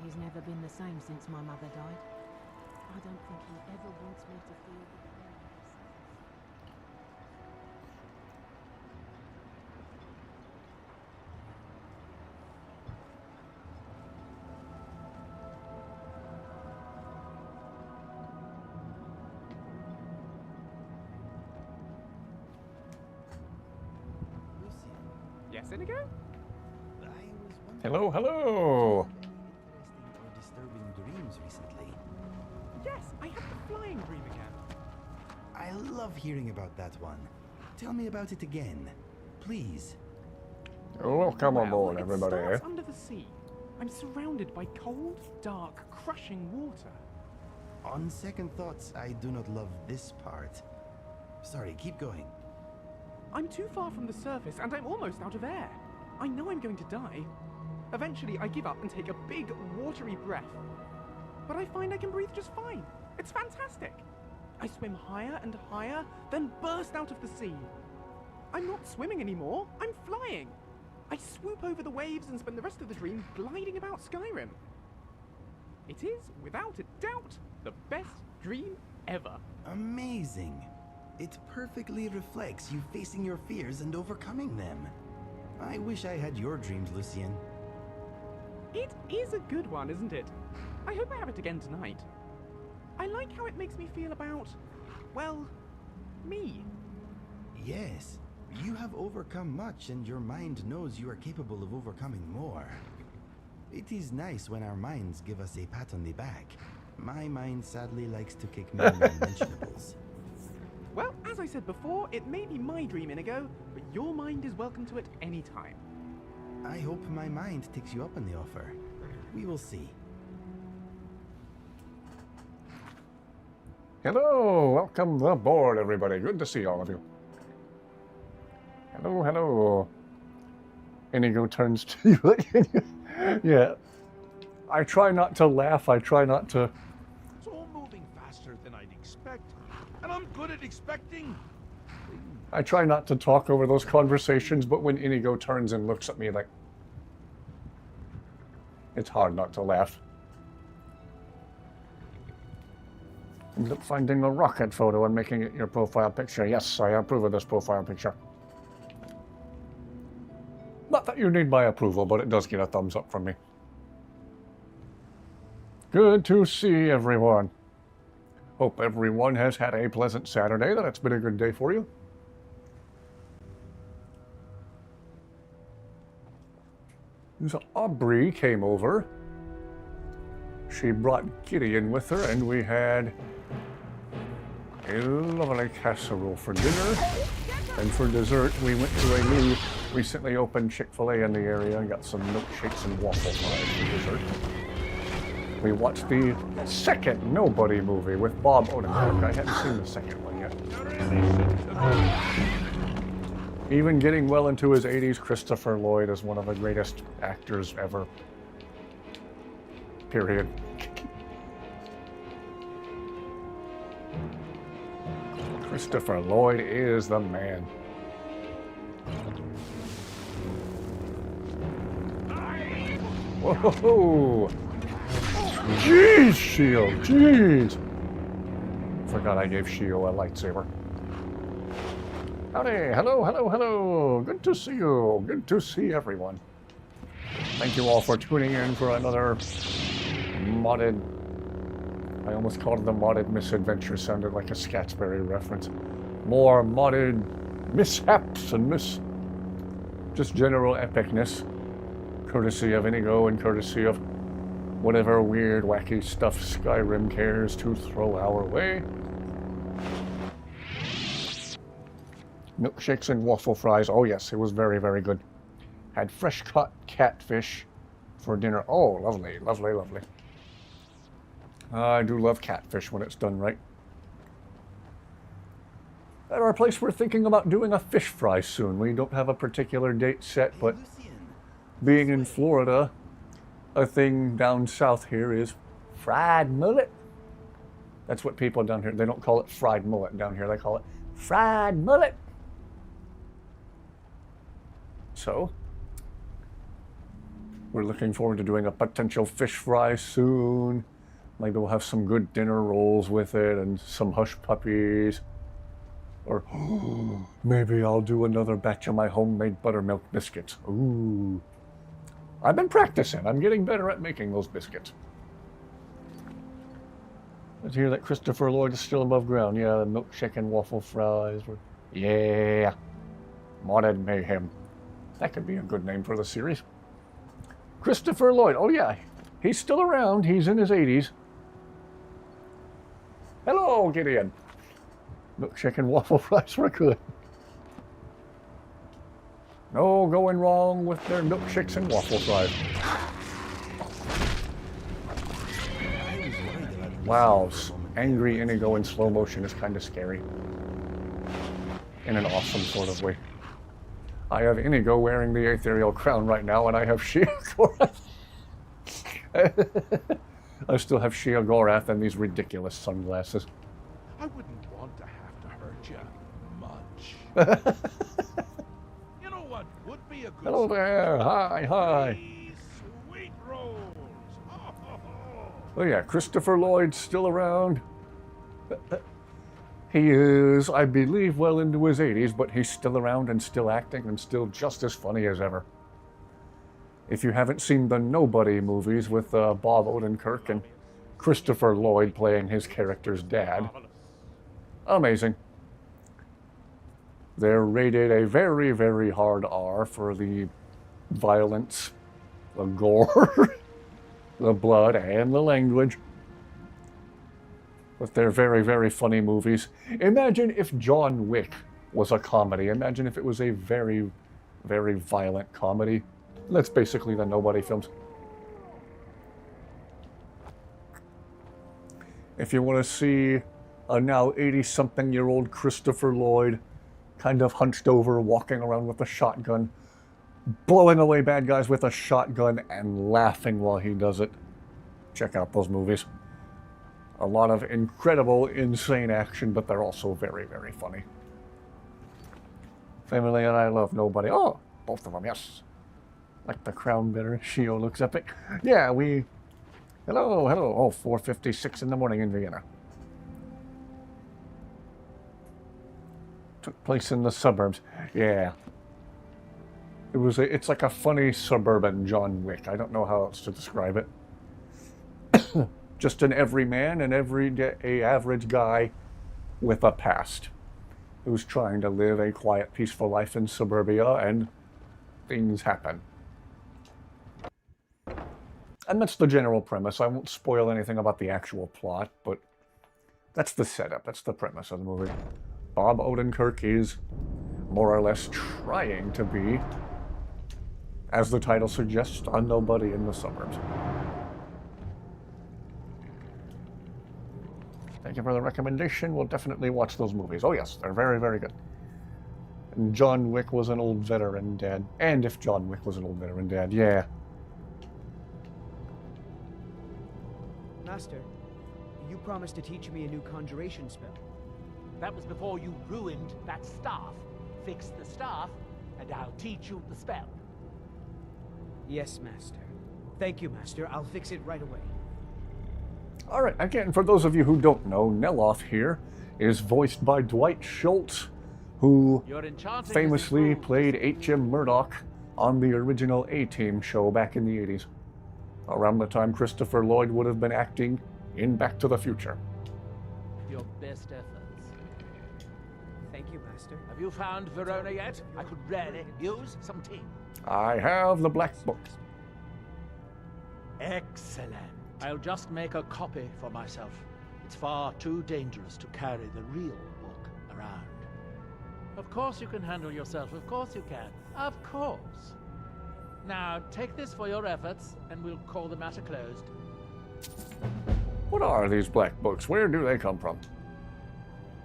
He's never been the same since my mother died. I don't think he ever wants me to feel the pain of Yes, INIGO? Hello, hello. Disturbing dreams recently. Yes, I had the flying dream again. I love hearing about that one. Tell me about it again, please. Welcome aboard, It everybody. starts under the sea. I'm surrounded by cold, dark, crushing water. On second thoughts, I do not love this part. Sorry, keep going. I'm too far from the surface and I'm almost out of air. I know I'm going to die. Eventually, I give up and take a big, watery breath. But I find I can breathe just fine. It's fantastic. I swim higher and higher, then burst out of the sea. I'm not swimming anymore, I'm flying. I swoop over the waves and spend the rest of the dream gliding about Skyrim. It is, without a doubt, the best dream ever. Amazing. It perfectly reflects you facing your fears and overcoming them. I wish I had your dreams, Lucien. It is a good one, isn't it? I hope I have it again tonight. I like how it makes me feel about, well, me. Yes, you have overcome much and your mind knows you are capable of overcoming more. It is nice when our minds give us a pat on the back. My mind sadly likes to kick me in the unmentionables. Well, as I said before, it may be my dream, INIGO, but your mind is welcome to it anytime. I hope my mind takes you up on the offer. We will see. Hello, welcome aboard, everybody. Good to see all of you. Hello, hello. INIGO turns to you. Yeah. I try not to laugh. I try not to... It's all moving faster than I'd expect, and I'm good at expecting. I try not to talk over those conversations, but when INIGO turns and looks at me like... It's hard not to laugh. End up finding a rocket photo and making it your profile picture. Yes, I approve of this profile picture. Not that you need my approval, but it does get a thumbs up from me. Good to see everyone. Hope everyone has had a pleasant Saturday, that it's been a good day for you. So Aubrey came over. She brought Gideon with her, and we had a lovely casserole for dinner. And for dessert, we went to a new, recently opened Chick-fil-A in the area and got some milkshakes and waffle fries for dessert. We watched the second Nobody movie with Bob Odenkirk. I hadn't seen the second one yet. Even getting well into his 80s, Christopher Lloyd is one of the greatest actors ever. Period. Christopher Lloyd is the man. Whoa! Jeez, Shield! Jeez! Forgot I gave Shio a lightsaber. Howdy! Hello, hello, hello! Good to see you! Good to see everyone. Thank you all for tuning in for another modded... I almost called it the modded misadventure. Sounded like a Scatsberry reference. More modded mishaps and just general epicness. Courtesy of INIGO and courtesy of whatever weird, wacky stuff Skyrim cares to throw our way. Milkshakes and waffle fries. Oh yes, it was very, very good. Had fresh caught catfish for dinner. Oh, lovely, lovely, lovely. I do love catfish when it's done right. At our place, we're thinking about doing a fish fry soon. We don't have a particular date set, but being in Florida, a thing down south here is fried mullet. That's what people down here, they don't call it fried mullet down here, they call it fried mullet. So, we're looking forward to doing a potential fish fry soon. Maybe we'll have some good dinner rolls with it and some hush puppies. Or maybe I'll do another batch of my homemade buttermilk biscuits. Ooh. I've been practicing. I'm getting better at making those biscuits. Let's hear that Christopher Lloyd is still above ground. Yeah, the milkshake and waffle fries. Yeah. Modded Mayhem. That could be a good name for the series. Christopher Lloyd. Oh, yeah. He's still around. He's in his 80s. Hello, Gideon. Milkshake and waffle fries were good. No going wrong with their milkshakes and waffle fries. Wow, angry INIGO in slow motion is kind of scary. In an awesome sort of way. I have INIGO wearing the ethereal crown right now, and I have Shia Gorath. I still have Shia Gorath and these ridiculous sunglasses. I wouldn't want to have to hurt you much. You know what would be a good... Hello there. Hi. Sweet rolls. Oh yeah, Christopher Lloyd's still around. He is, I believe, well into his 80s, but he's still around and still acting and still just as funny as ever. If you haven't seen the Nobody movies with Bob Odenkirk and Christopher Lloyd playing his character's dad, amazing. They're rated a very, very hard R for the violence, the gore, the blood, and the language. But they're very, very funny movies. Imagine if John Wick was a comedy. Imagine if it was a very, very violent comedy. That's basically the Nobody films. If you want to see a now 80-something-year-old Christopher Lloyd kind of hunched over, walking around with a shotgun, blowing away bad guys with a shotgun and laughing while he does it, check out those movies. A lot of incredible, insane action, but they're also very, very funny. Family and I love Nobody. Oh, both of them, yes. Like the crown better. Shio looks epic. Yeah, we... Hello. Oh, 4:56 in the morning in Vienna. Took place in the suburbs. Yeah. It's like a funny suburban John Wick. I don't know how else to describe it. Just an everyman, an everyday average guy with a past who's trying to live a quiet, peaceful life in suburbia, and things happen. And that's the general premise. I won't spoil anything about the actual plot, but that's the setup. That's the premise of the movie. Bob Odenkirk is more or less trying to be, as the title suggests, a nobody in the suburbs. Thank you for the recommendation. We'll definitely watch those movies. Oh yes, they're very, very good. And John Wick was an old veteran dad. And if John Wick was an old veteran dad, yeah. Master, you promised to teach me a new conjuration spell. That was before you ruined that staff. Fix the staff, and I'll teach you the spell. Yes, Master. Thank you, Master. I'll fix it right away. Alright, again, for those of you who don't know, Neloth here is voiced by Dwight Schultz, who famously played H.M. Murdoch on the original A-Team show back in the 80s. Around the time Christopher Lloyd would have been acting in Back to the Future. Your best efforts. Thank you, Master. Have you found Verona yet? I could really use some tea. I have the Black Book. Excellent. I'll just make a copy for myself. It's far too dangerous to carry the real book around. Of course you can handle yourself. Of course you can. Of course. Now, take this for your efforts, and we'll call the matter closed. What are these black books? Where do they come from?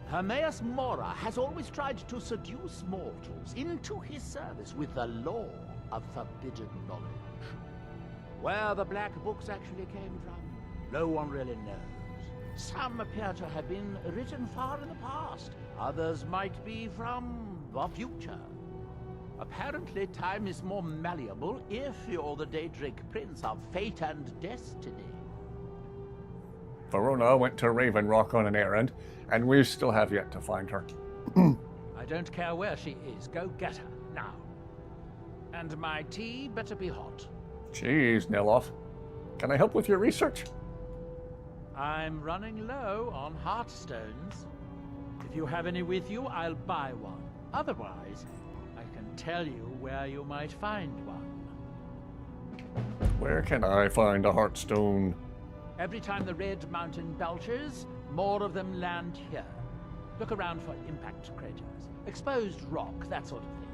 Hermaeus Mora has always tried to seduce mortals into his service with the lore of forbidden knowledge. Where the black books actually came from, no one really knows. Some appear to have been written far in the past. Others might be from the future. Apparently, time is more malleable if you're the Daedric Prince of Fate and Destiny. Verona went to Raven Rock on an errand, and we still have yet to find her. I don't care where she is. Go get her, now. And my tea better be hot. Jeez, Neloth. Can I help with your research? I'm running low on heartstones. If you have any with you, I'll buy one. Otherwise, I can tell you where you might find one. Where can I find a heartstone? Every time the Red Mountain belches, more of them land here. Look around for impact craters, exposed rock, that sort of thing.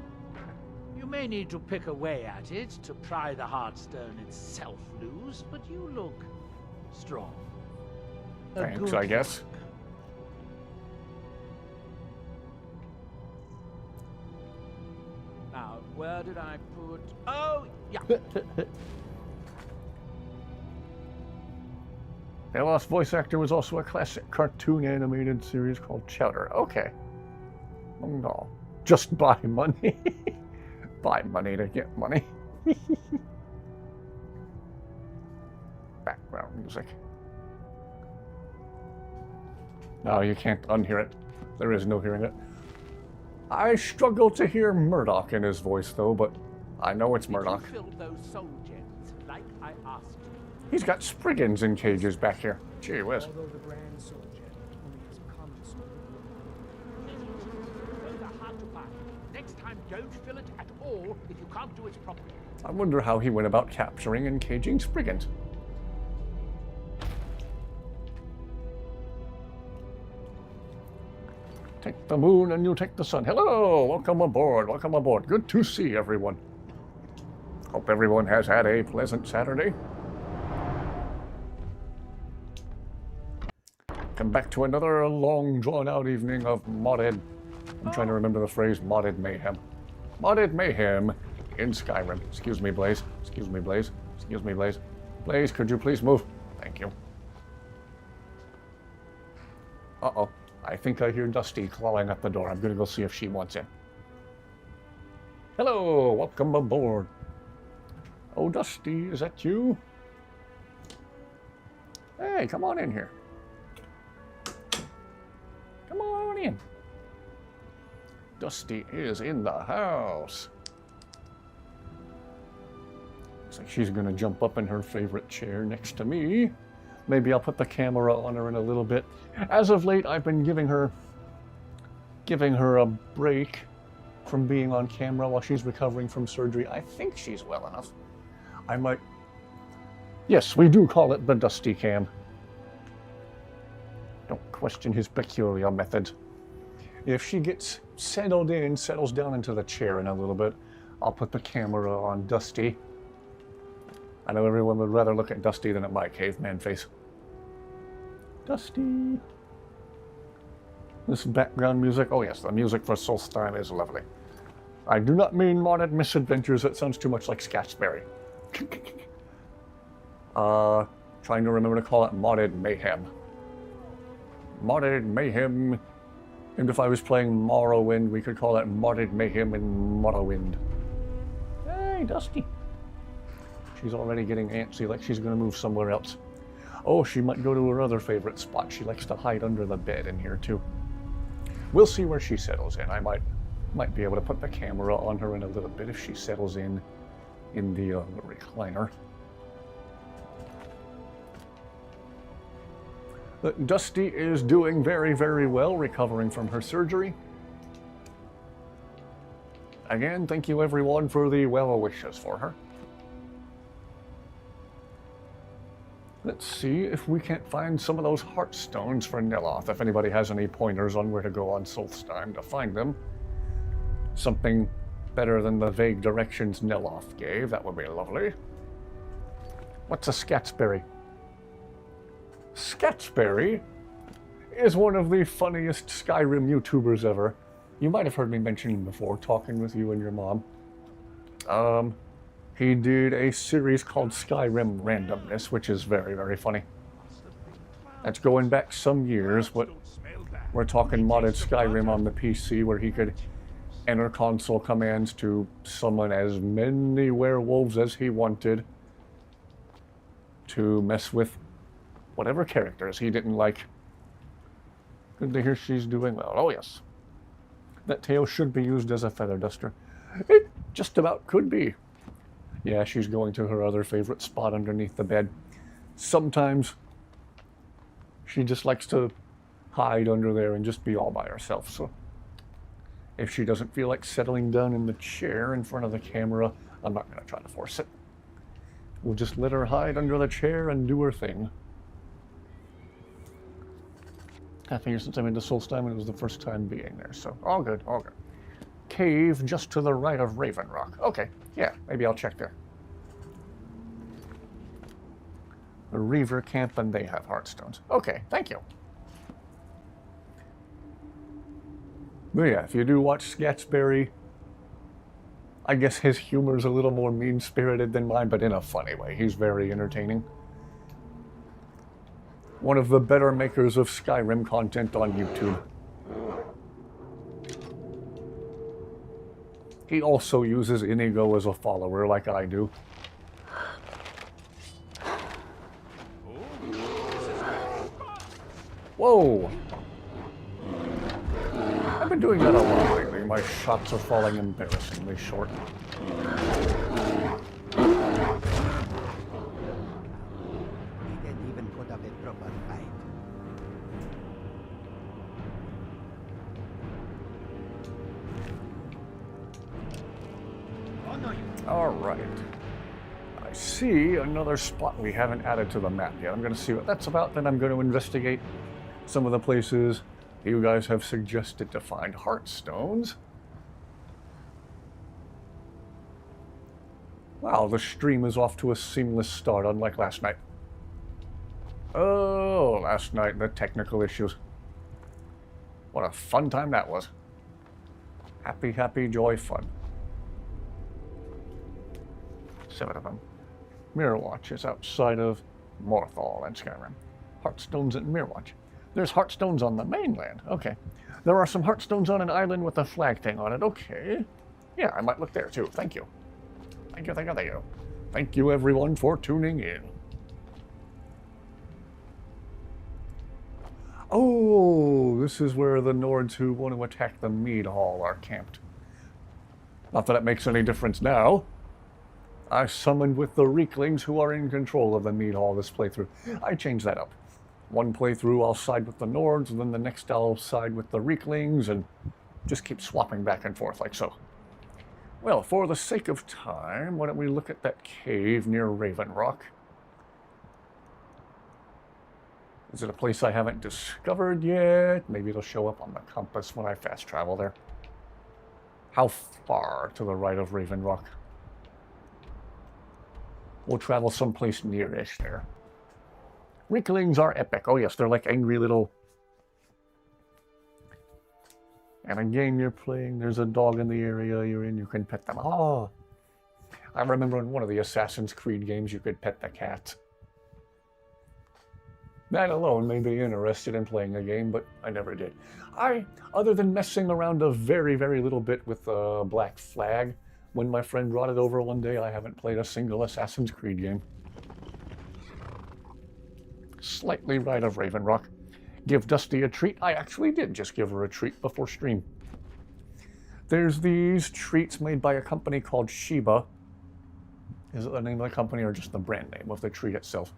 You may need to pick away at it to pry the heartstone itself loose, but you look strong. Thanks, I guess. Now, where did I put... Oh, yeah. Neloth's voice actor was also a classic cartoon animated series called Chowder. Okay. Oh no. Just buy money. Buy money to get money. Background music. No, you can't unhear it. There is no hearing it. I struggle to hear Murdoch in his voice, though, but I know it's Murdoch. Did you fill those soul gems like I asked you? He's got Spriggans in cages back here. Gee whiz. Although the grand soul gem only has a common sort of Those are hard to find. Next time, don't fill it at all if you can't do it properly. I wonder how he went about capturing and caging Spriggans. Take the moon and you take the sun. Hello! Welcome aboard, welcome aboard. Good to see everyone. Hope everyone has had a pleasant Saturday. Come back to another long, drawn-out evening of modded... I'm trying to remember the phrase, modded mayhem. Modded mayhem in Skyrim. Excuse me, Blaze. Excuse me, Blaze. Excuse me, Blaze. Blaze, could you please move? Thank you. Uh-oh. I think I hear Dusty clawing at the door. I'm going to go see if she wants in. Hello, welcome aboard. Oh, Dusty, is that you? Hey, come on in here. Come on in. Dusty is in the house. Looks like she's going to jump up in her favorite chair next to me. Maybe I'll put the camera on her in a little bit. As of late, I've been giving her a break from being on camera while she's recovering from surgery. I think she's well enough. I might... Yes, we do call it the Dusty Cam. Don't question his peculiar methods. If she gets settles down into the chair in a little bit, I'll put the camera on Dusty. I know everyone would rather look at Dusty than at my caveman face. Dusty. This background music, oh yes, the music for Solstheim is lovely. I do not mean modded misadventures, that sounds too much like Scatchberry. Trying to remember to call it modded mayhem. Modded mayhem. And if I was playing Morrowind, we could call it modded mayhem in Morrowind. Hey, Dusty. She's already getting antsy, like she's going to move somewhere else. Oh, she might go to her other favorite spot. She likes to hide under the bed in here, too. We'll see where she settles in. I might be able to put the camera on her in a little bit if she settles in the recliner. Dusty is doing very, very well, recovering from her surgery. Again, thank you everyone for the well wishes for her. Let's see if we can't find some of those heartstones for Neloth, if anybody has any pointers on where to go on Solstheim to find them. Something better than the vague directions Neloth gave, that would be lovely. What's a Scatsberry? Skatsberry is one of the funniest Skyrim YouTubers ever. You might have heard me mention him before, talking with you and your mom. He did a series called Skyrim Randomness, which is very, very funny. That's going back some years, but we're talking modded Skyrim on the PC, where he could enter console commands to summon as many werewolves as he wanted to mess with whatever characters he didn't like. Good to hear she's doing well. Oh yes. That tail should be used as a feather duster. It just about could be. Yeah, she's going to her other favorite spot underneath the bed. Sometimes she just likes to hide under there and just be all by herself. So if she doesn't feel like settling down in the chair in front of the camera, I'm not going to try to force it. We'll just let her hide under the chair and do her thing. Half a year since I've been to Solstheim, and it was the first time being there, so all good, all good. Cave just to the right of Raven Rock. Okay, yeah, maybe I'll check there. The Reaver Camp, and they have Heartstones. Okay, thank you. But yeah, if you do watch Skatsberry, I guess his humor's a little more mean-spirited than mine, but in a funny way. He's very entertaining. One of the better makers of Skyrim content on YouTube. He also uses INIGO as a follower, like I do. Whoa! I've been doing that a lot lately. My shots are falling embarrassingly short. He didn't even put up a proper fight. All right. I see another spot we haven't added to the map yet. I'm going to see what that's about, then I'm going to investigate some of the places you guys have suggested to find Heartstones. Wow, the stream is off to a seamless start, unlike last night. Oh, last night, the technical issues. What a fun time that was. Happy, happy, joy, fun. 7 of them. Mirrorwatch is outside of Morthal and Skyrim. Heartstones at Mirrorwatch. There's Heartstones on the mainland. Okay. There are some Heartstones on an island with a flag thing on it. Okay. Yeah, I might look there too. Thank you. Thank you, thank you, thank you. Thank you everyone for tuning in. Oh, this is where the Nords who want to attack the Mead Hall are camped. Not that it makes any difference now. I summoned with the Reeklings who are in control of the Mead Hall this playthrough. I changed that up. One playthrough I'll side with the Nords, and then the next I'll side with the Reeklings, and just keep swapping back and forth like so. Well, for the sake of time, why don't we look at that cave near Raven Rock? Is it a place I haven't discovered yet? Maybe it'll show up on the compass when I fast travel there. How far to the right of Raven Rock? We'll travel someplace near-ish there. Reeklings are epic. Oh yes, they're like angry little... And a game you're playing, there's a dog in the area you're in, you can pet them. Oh! I remember in one of the Assassin's Creed games you could pet the cat. That alone made me interested in playing a game, but I never did. Other than messing around a very, very little bit with the Black Flag, when my friend brought it over one day, I haven't played a single Assassin's Creed game. Slightly right of Raven Rock. Give Dusty a treat. I actually did just give her a treat before stream. There's these treats made by a company called Sheba. Is it the name of the company or just the brand name of the treat itself?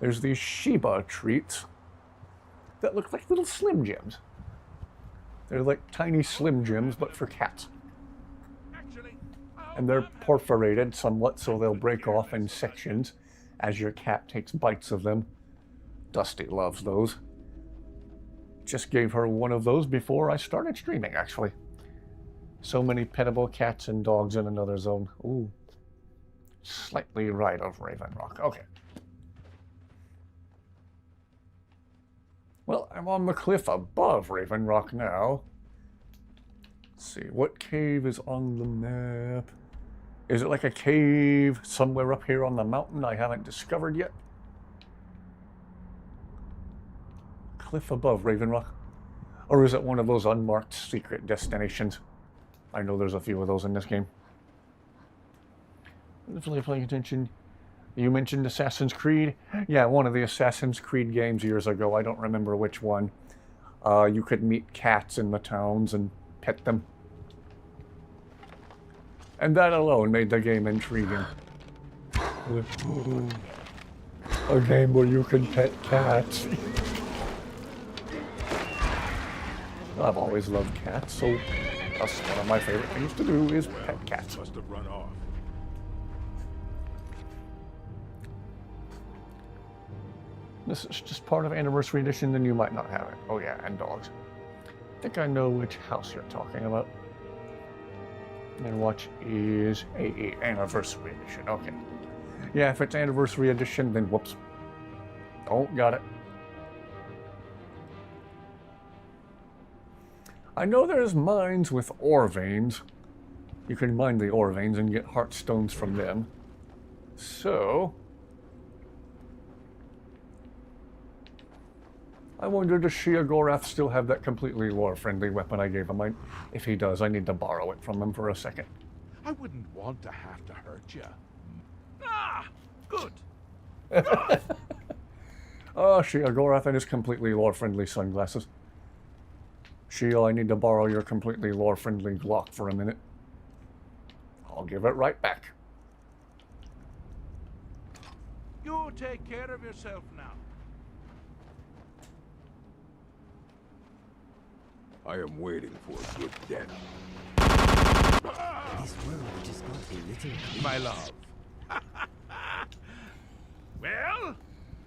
There's these Sheba treats that look like little Slim Jims. They're like tiny Slim Jims, but for cats. And they're perforated somewhat, so they'll break off in sections as your cat takes bites of them. Dusty loves those. Just gave her one of those before I started streaming, actually. So many pettable cats and dogs in another zone. Ooh. Slightly right of Raven Rock. Okay. Well, I'm on the cliff above Raven Rock now. Let's see, what cave is on the map? Is it like a cave somewhere up here on the mountain I haven't discovered yet? Cliff above Raven Rock? Or is it one of those unmarked secret destinations? I know there's a few of those in this game. Definitely paying attention. You mentioned Assassin's Creed. Yeah, one of the Assassin's Creed games years ago. I don't remember which one. You could meet cats in the towns and pet them. And that alone made the game intriguing. A game where you can pet cats. I've always loved cats, so that's one of my favorite things to do is pet cats. Must have run off. This is just part of Anniversary Edition, then you might not have it. Oh yeah, and dogs. I think I know which house you're talking about. And watch is AA Anniversary Edition. Okay. Yeah, if it's Anniversary Edition, then whoops. Oh, got it. I know there's mines with ore veins. You can mine the ore veins and get heart stones from them. So I wonder, does Sheogorath still have that completely lore-friendly weapon I gave him? If he does, I need to borrow it from him for a second. I wouldn't want to have to hurt you. Ah, good. Oh, Sheogorath and his completely lore-friendly sunglasses. Sheo, I need to borrow your completely lore-friendly Glock for a minute. I'll give it right back. You take care of yourself now. I am waiting for a good death. This world just got a little crazy. My love. Well,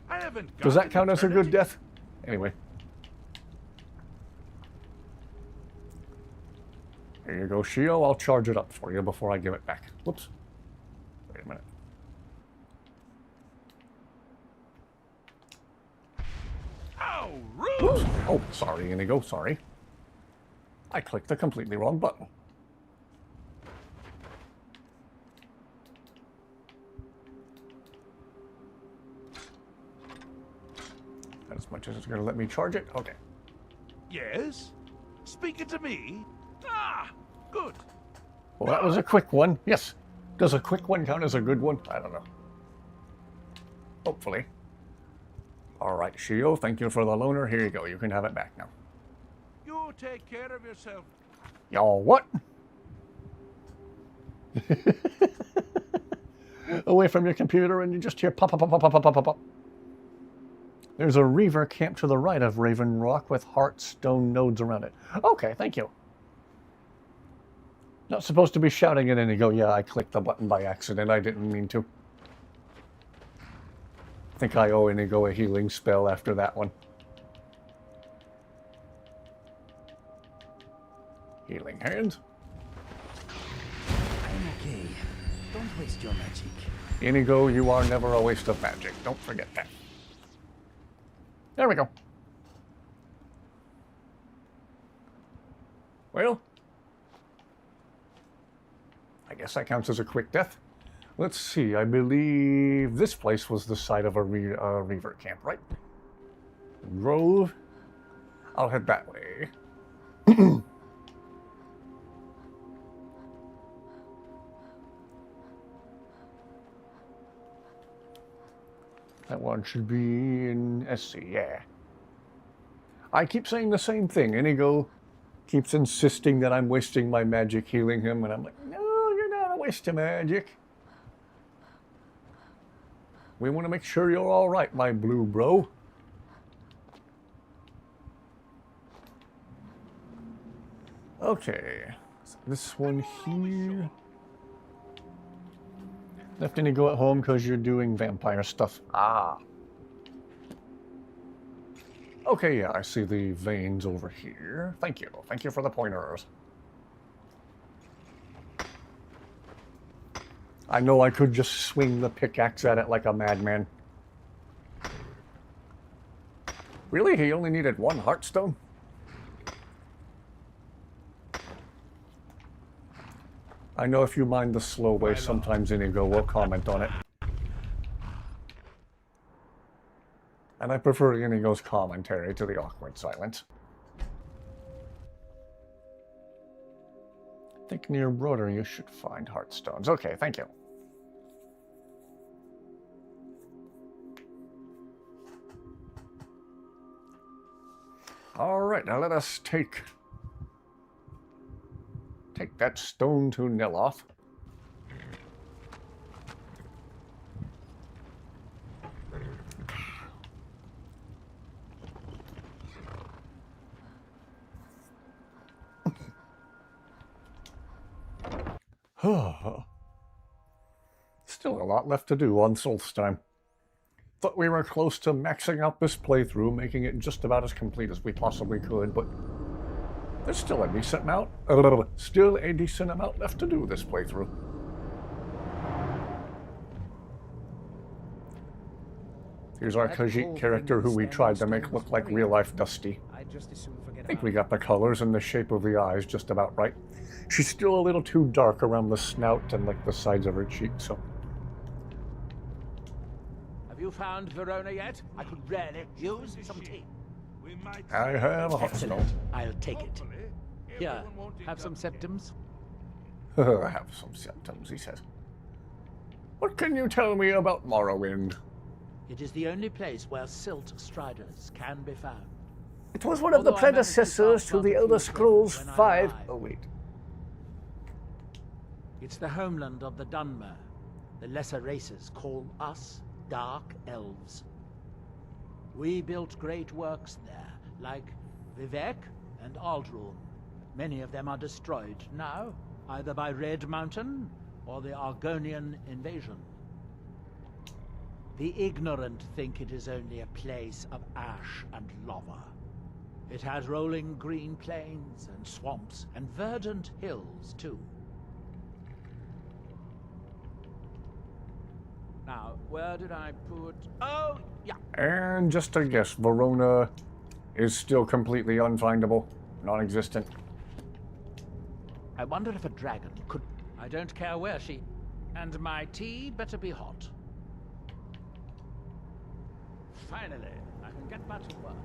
I haven't got Does that an count as a good eternity. death? Anyway. Here you go, Sheo. I'll charge it up for you before I give it back. Whoops. Wait a minute. Oh, rude! Oh, sorry, Inigo, sorry. I clicked the completely wrong button. As much as it's going to let me charge it? Okay. Yes? Speaking to me? Ah, good. Well, that was a quick one. Yes. Does a quick one count as a good one? I don't know. Hopefully. All right, Sheo, thank you for the loaner. Here you go. You can have it back now. You take care of yourself. Y'all what? Away from your computer and you just hear pop, pop, pop, pop, pop, pop, pop, pop. There's a Reaver camp to the right of Raven Rock with heartstone nodes around it. Okay, thank you. Not supposed to be shouting at Inigo. Yeah, I clicked the button by accident. I didn't mean to. I think I owe Inigo a healing spell after that one. Healing hands. I'm okay. Don't waste your magic. Inigo, you are never a waste of magic. Don't forget that. There we go. Well, I guess that counts as a quick death. Let's see, I believe this place was the site of a Reaver camp, right? Grove. I'll head that way. That one should be in SC, yeah. I keep saying the same thing. Inigo keeps insisting that I'm wasting my magic healing him, and I'm like, no, you're not a waste of magic. We want to make sure you're all right, my blue bro. Okay, so this one here. Left Inigo at home because you're doing vampire stuff. Ah. Okay, yeah, I see the veins over here. Thank you. Thank you for the pointers. I know I could just swing the pickaxe at it like a madman. Really? He only needed 1 Heartstone? I know if you mind the slow way, sometimes INIGO will comment on it. And I prefer INIGO's commentary to the awkward silence. I think near Broder you should find Heartstones. Okay, thank you. Alright, now let us take that stone to Niloth. Still a lot left to do on Solstheim. Thought we were close to maxing out this playthrough, making it just about as complete as we possibly could, but there's still a decent amount left to do this playthrough. Here's our Khajiit character who we tried to make look like real-life Dusty. I think we got the colors and the shape of the eyes just about right. She's still a little too dark around the snout and like the sides of her cheeks, so... Have you found Verona yet? I could really use some tea. I have a hot stone. I'll take it. Here, have some septums. Have some symptoms, he says. What can you tell me about Morrowind? It is the only place where silt striders can be found. It was one of the predecessors to the Elder Scrolls V. Oh, wait. It's the homeland of the Dunmer. The lesser races call us Dark Elves. We built great works there, like Vivek and Aldrune. Many of them are destroyed now, either by Red Mountain or the Argonian invasion. The ignorant think it is only a place of ash and lava. It has rolling green plains and swamps and verdant hills, too. Now, where did I put... Oh, yeah. And just a guess, Verona is still completely unfindable, non-existent. I wonder if a dragon could... I don't care where she... And my tea better be hot. Finally, I can get back to work.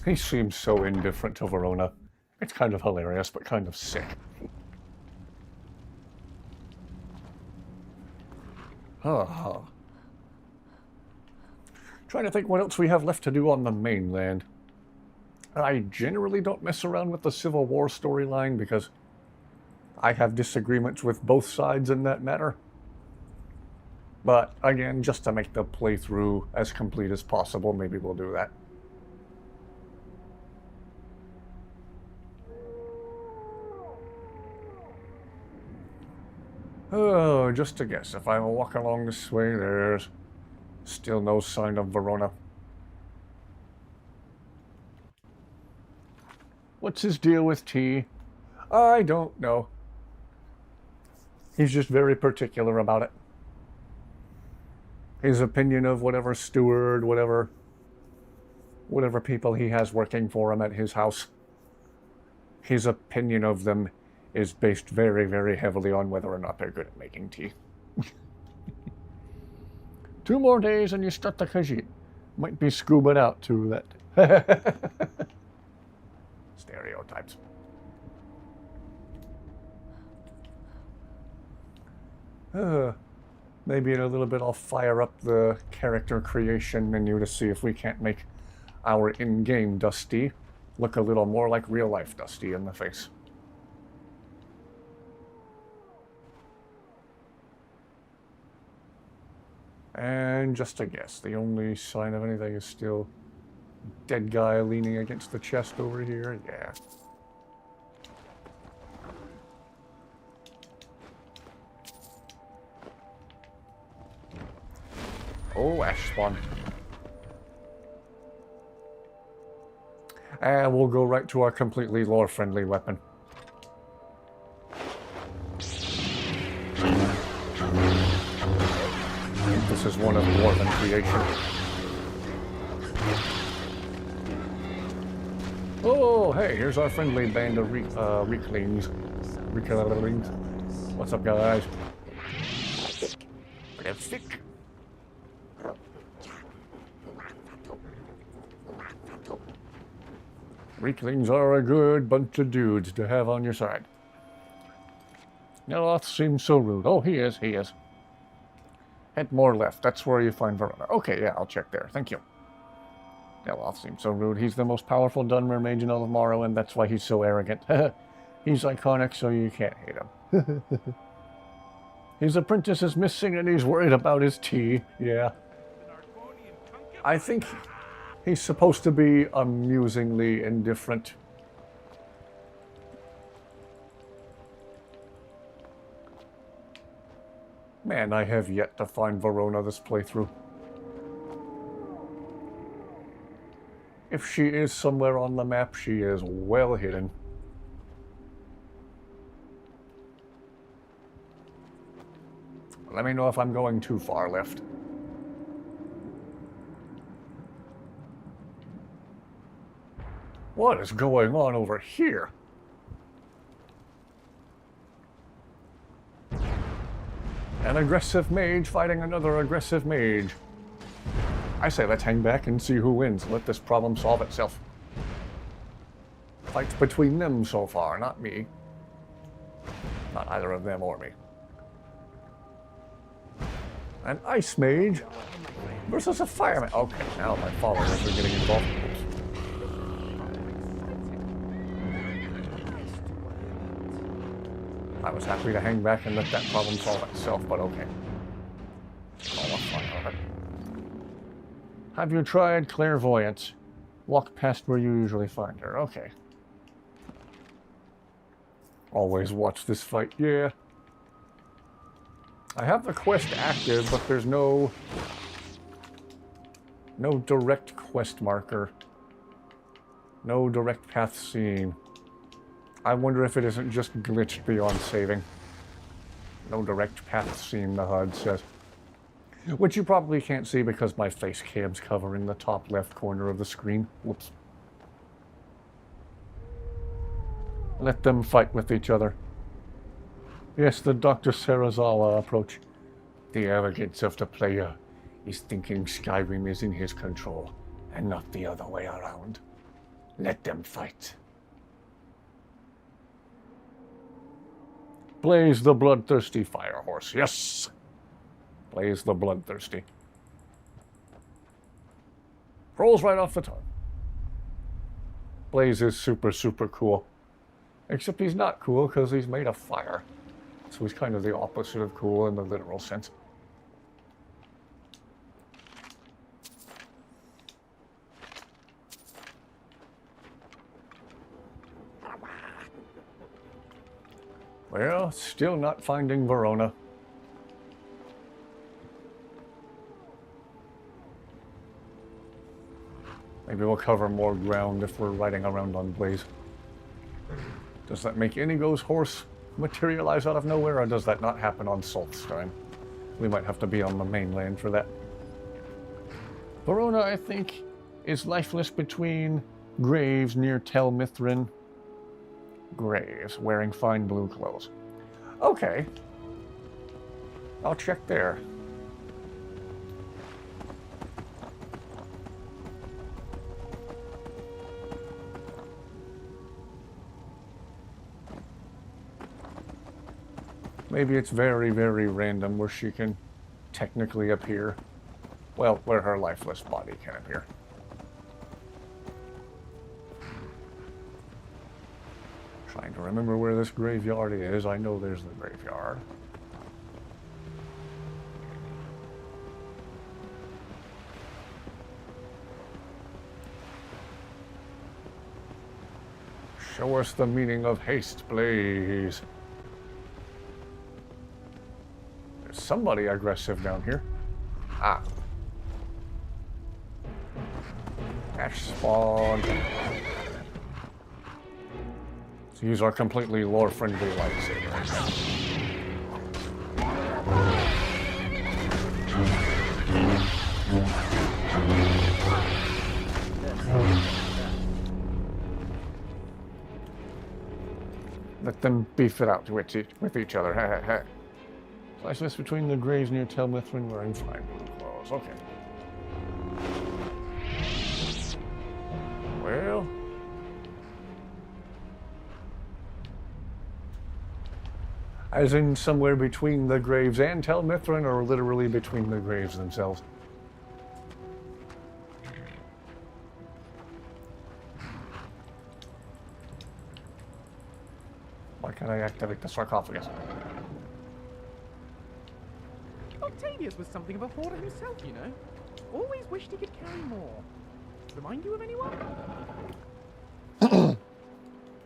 He seems so indifferent to Verona. It's kind of hilarious, but kind of sick. Trying to think what else we have left to do on the mainland. I generally don't mess around with the Civil War storyline because I have disagreements with both sides in that matter. But again, just to make the playthrough as complete as possible, maybe we'll do that. Oh, just a guess. If I walk along this way, there's still no sign of Verona. What's his deal with tea? I don't know. He's just very particular about it. His opinion of whatever steward, whatever people he has working for him at his house, his opinion of them is based very, very heavily on whether or not they're good at making tea. 2 more days and you start the Khajiit. Might be scubaed out to that. Stereotypes. Maybe in a little bit I'll fire up the character creation menu to see if we can't make our in-game Dusty look a little more like real-life Dusty in the face. And just a guess, the only sign of anything is still dead guy leaning against the chest over here. Yeah. Oh, ash spawn. And we'll go right to our completely lore-friendly weapon. creation. Oh, hey, here's our friendly band of Reeklings. What's up, guys? Reeklings are a good bunch of dudes to have on your side. Neloth seems so rude. Oh, he is. Head more left. That's where you find Verona. Okay, yeah, I'll check there. Thank you. Neloth seems so rude. He's the most powerful Dunmer mage in all of Morrow, and that's why he's so arrogant. He's iconic, so you can't hate him. His apprentice is missing, and he's worried about his tea. Yeah. I think he's supposed to be amusingly indifferent. Man, I have yet to find Verona this playthrough. If she is somewhere on the map, she is well hidden. Let me know if I'm going too far left. What is going on over here? An aggressive mage fighting another aggressive mage. I say let's hang back and see who wins. Let this problem solve itself. Fights between them so far, not me. Not either of them or me. An ice mage versus a fireman. Okay, now my followers are getting involved. I was happy to hang back and let that problem solve itself, but okay. All the fun of it. Have you tried clairvoyance? Walk past where you usually find her. Okay. Always watch this fight. Yeah. I have the quest active, but there's no direct quest marker. No direct path seen. I wonder if it isn't just glitched beyond saving. No direct path seen, the HUD says. Which you probably can't see because my face cam's covering the top left corner of the screen. Whoops. Let them fight with each other. Yes, the Dr. Sarazawa approach. The arrogance of the player is thinking Skyrim is in his control, and not the other way around. Let them fight. Blaze the bloodthirsty fire horse. Yes! Blaze the bloodthirsty. Rolls right off the tongue. Blaze is super, super cool. Except he's not cool because he's made of fire. So he's kind of the opposite of cool in the literal sense. Well, still not finding Verona. Maybe we'll cover more ground if we're riding around on Blaze. Does that make Inigo's horse materialize out of nowhere, or does that not happen on Solstheim? We might have to be on the mainland for that. Verona, I think, is lifeless between graves near Tel Mithrin. Graves, wearing fine blue clothes. Okay. I'll check there. Maybe it's very, very random where she can technically appear. Well, where her lifeless body can appear. Trying to remember where this graveyard is. I know there's the graveyard. Show us the meaning of haste, please. There's somebody aggressive down here. Ah. Ash spawn. Let's use our completely lore-friendly lightsaber. Let them beef it out with each other. Ha ha ha. Slice this between the graves near Tel Mithrin wearing fine blue clothes. Okay. Well. As in somewhere between the graves and Tel Mithrin, or literally between the graves themselves? Why can't I activate the sarcophagus? Octavius was something of a hoarder himself, you know. Always wished he could carry more. Remind you of anyone?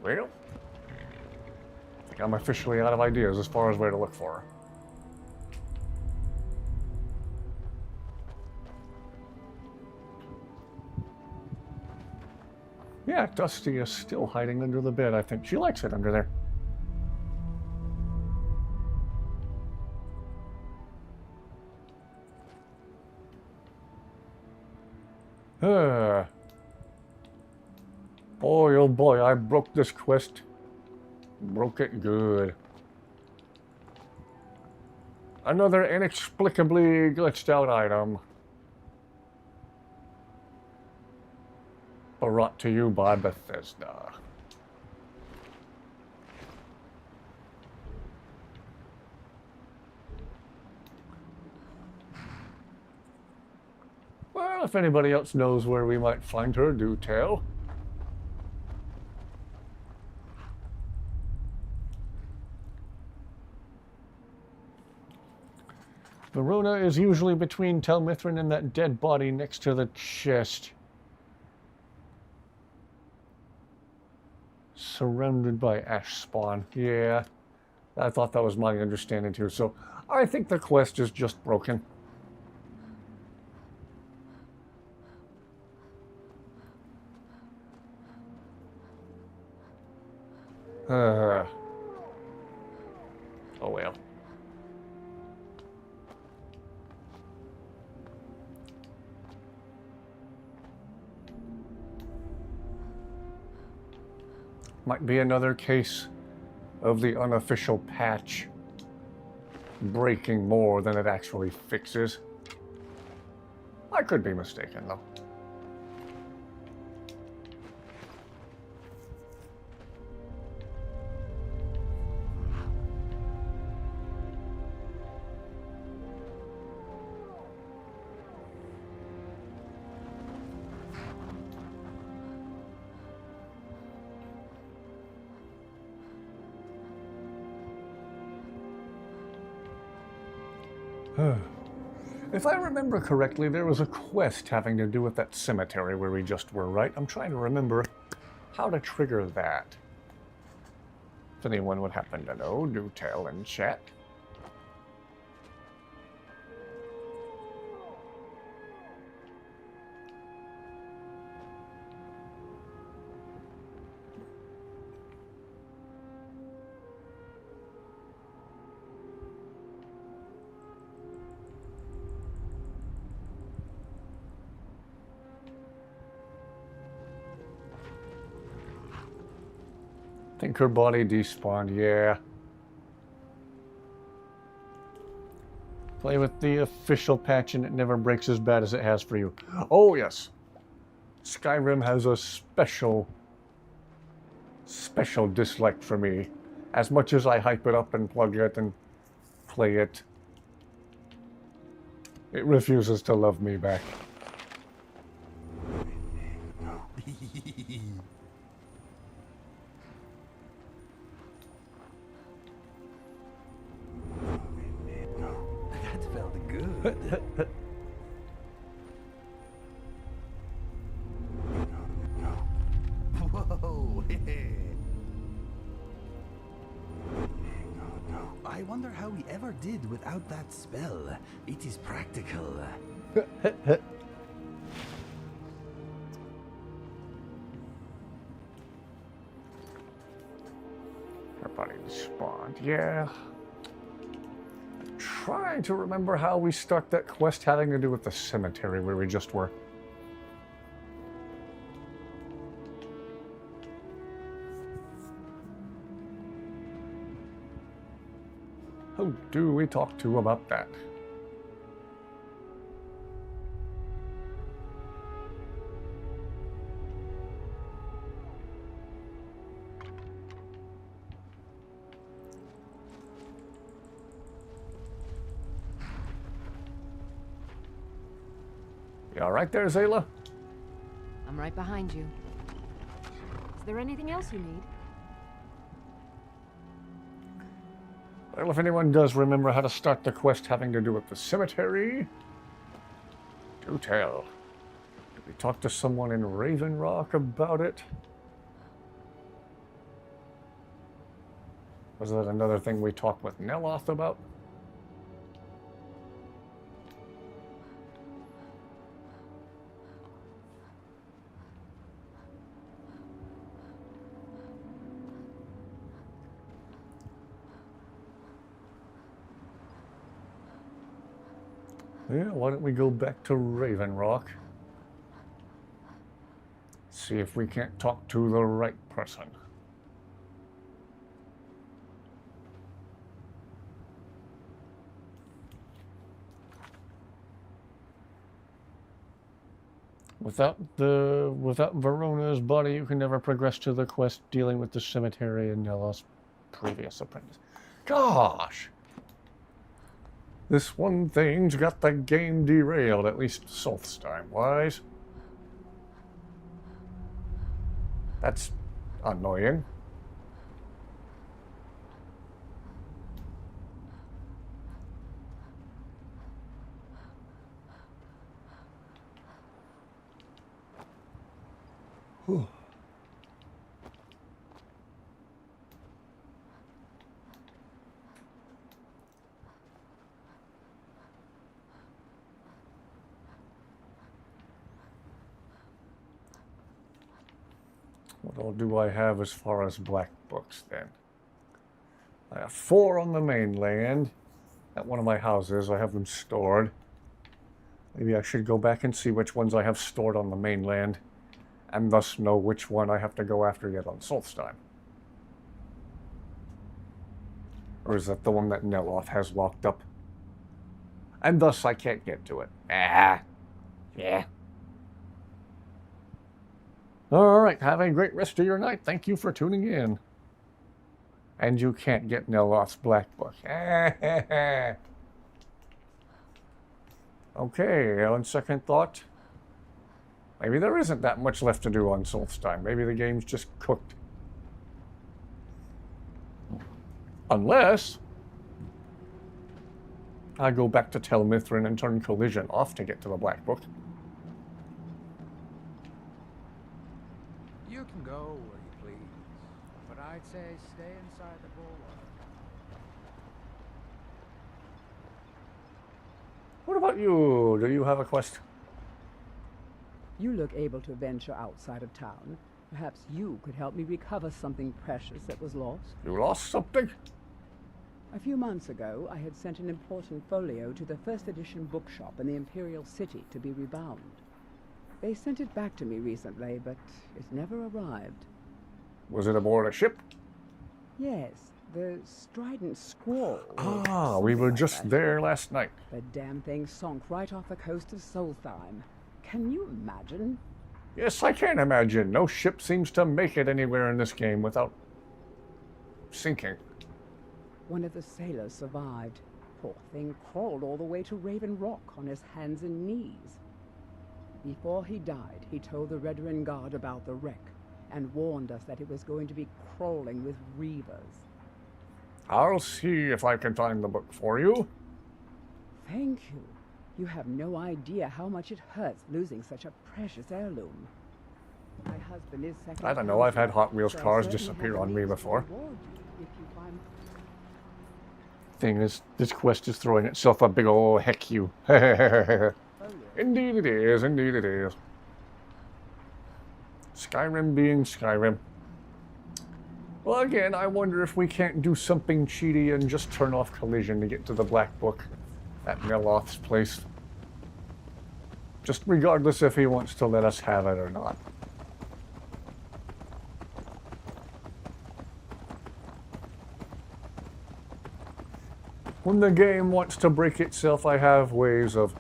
Well, I think I'm officially out of ideas as far as where to look for her. Yeah, Dusty is still hiding under the bed. I think she likes it under there. Boy, oh boy, I broke this quest. Broke it good. Another inexplicably glitched out item. Brought to you by Bethesda. Well, if anybody else knows where we might find her, do tell. Verona is usually between Tel Mithrin and that dead body next to the chest. Surrounded by ash spawn. Yeah, I thought that was my understanding too. So I think the quest is just broken. Oh well. Might be another case of the unofficial patch breaking more than it actually fixes. I could be mistaken, though. If I remember correctly, there was a quest having to do with that cemetery where we just were, right? I'm trying to remember how to trigger that. If anyone would happen to know, do tell in chat. I think her body despawned, yeah. Play with the official patch and it never breaks as bad as it has for you. Oh yes. Skyrim has a special dislike for me. As much as I hype it up and plug it and play it, it refuses to love me back. That felt good. Whoa! I wonder how we ever did without that spell. It is practical. Her body despawned, yeah. Trying to remember how we stuck that quest having to do with the cemetery where we just were. Who do we talk to about that? You all right there, Zayla? I'm right behind you. Is there anything else you need? Well, if anyone does remember how to start the quest having to do with the cemetery, do tell. Did we talk to someone in Raven Rock about it? Was that another thing we talked with Neloth about? Yeah, why don't we go back to Raven Rock? See if we can't talk to the right person. Without Verona's body, you can never progress to the quest dealing with the cemetery and Neloth's previous apprentice. Gosh! This one thing's got the game derailed, at least Solstheim-wise. That's annoying. Whew. What all do I have as far as black books then? I have 4 on the mainland. At one of my houses, I have them stored. Maybe I should go back and see which ones I have stored on the mainland, and thus know which one I have to go after yet on Solstheim. Or is that the one that Neloth has locked up? And thus I can't get to it. Ah, yeah. Alright, have a great rest of your night. Thank you for tuning in. And you can't get Neloth's Black Book. Okay, on second thought, maybe there isn't that much left to do on Solstheim. Maybe the game's just cooked. Unless I go back to Tel Mithryn and turn Collision off to get to the Black Book. You can go where you please, but I'd say stay inside the bulwark. What about you? Do you have a quest? You look able to venture outside of town. Perhaps you could help me recover something precious that was lost. You lost something? A few months ago, I had sent an important folio to the first edition bookshop in the Imperial City to be rebound. They sent it back to me recently, but it never arrived. Was it aboard a ship? Yes, the Strident Squall. Ah, we were just there last night. The damn thing sunk right off the coast of Solstheim. Can you imagine? Yes, I can imagine. No ship seems to make it anywhere in this game without sinking. One of the sailors survived. Poor thing crawled all the way to Raven Rock on his hands and knees. Before he died, he told the Redoran Guard about the wreck and warned us that it was going to be crawling with reavers. I'll see if I can find the book for you. Thank you. You have no idea how much it hurts losing such a precious heirloom. My husband is second. I don't know, I've had Hot Wheels so I cars certainly disappear have on the me means to before. reward you if you find... Thing is, this quest is throwing itself a big ol' heck you. Indeed it is, indeed it is. Skyrim being Skyrim. Well, again, I wonder if we can't do something cheaty and just turn off Collision to get to the Black Book at Neloth's place. Just regardless if he wants to let us have it or not. When the game wants to break itself, I have ways of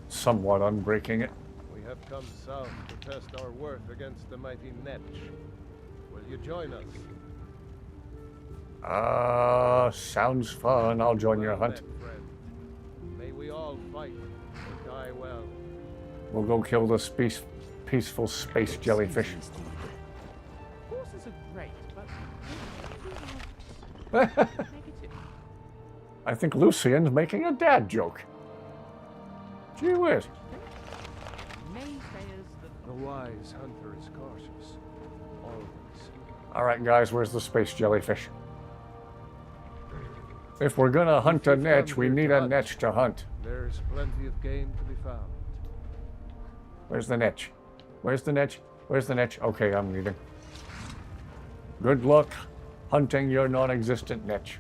somewhat unbreaking it. We have come south to test our worth against the mighty Netch. Will you join us? Sounds fun. I'll join your Well hunt. met, friend. May we all fight and die well. We'll go kill the peaceful space jellyfish. Horses are great, but negative. I think Lucian's making a dad joke. Gee whiz. The wise hunter is cautious. Always. Alright guys, where's the space jellyfish? If we're gonna hunt a Netch, we need a Netch to hunt. There's plenty of game to be found. Where's the Netch? Where's the Netch? Where's the Netch? Okay, I'm leaving. Good luck hunting your non-existent Netch.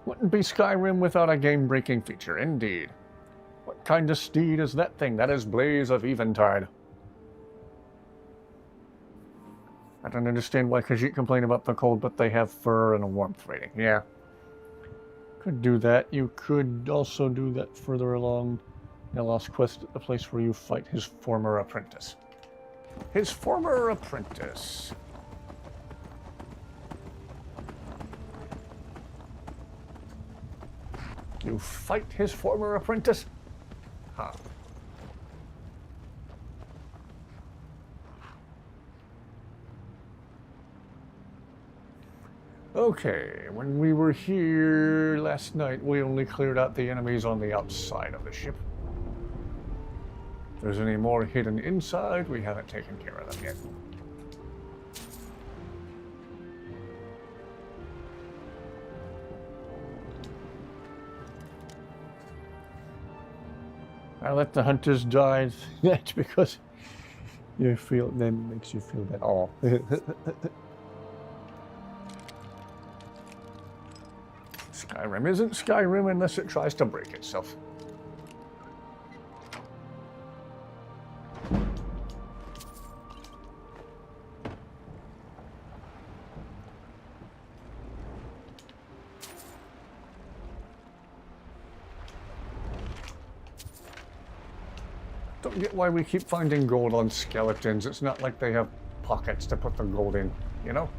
Wouldn't be Skyrim without a game-breaking feature, indeed. What kind of steed is that thing? That is Blaze of Eventide. I don't understand why Khajiit complain about the cold, but they have fur and a warmth rating. Yeah. Could do that. You could also do that further along in a Lost Quest at the place where you fight his former apprentice. His former apprentice. You fight his former apprentice? Huh. Okay, when we were here last night, we only cleared out the enemies on the outside of the ship. If there's any more hidden inside, we haven't taken care of them yet. I let the hunters die. That's because you feel, then makes you feel that. Oh. Skyrim isn't Skyrim unless it tries to break itself. Don't get why we keep finding gold on skeletons. It's not like they have pockets to put the gold in, you know?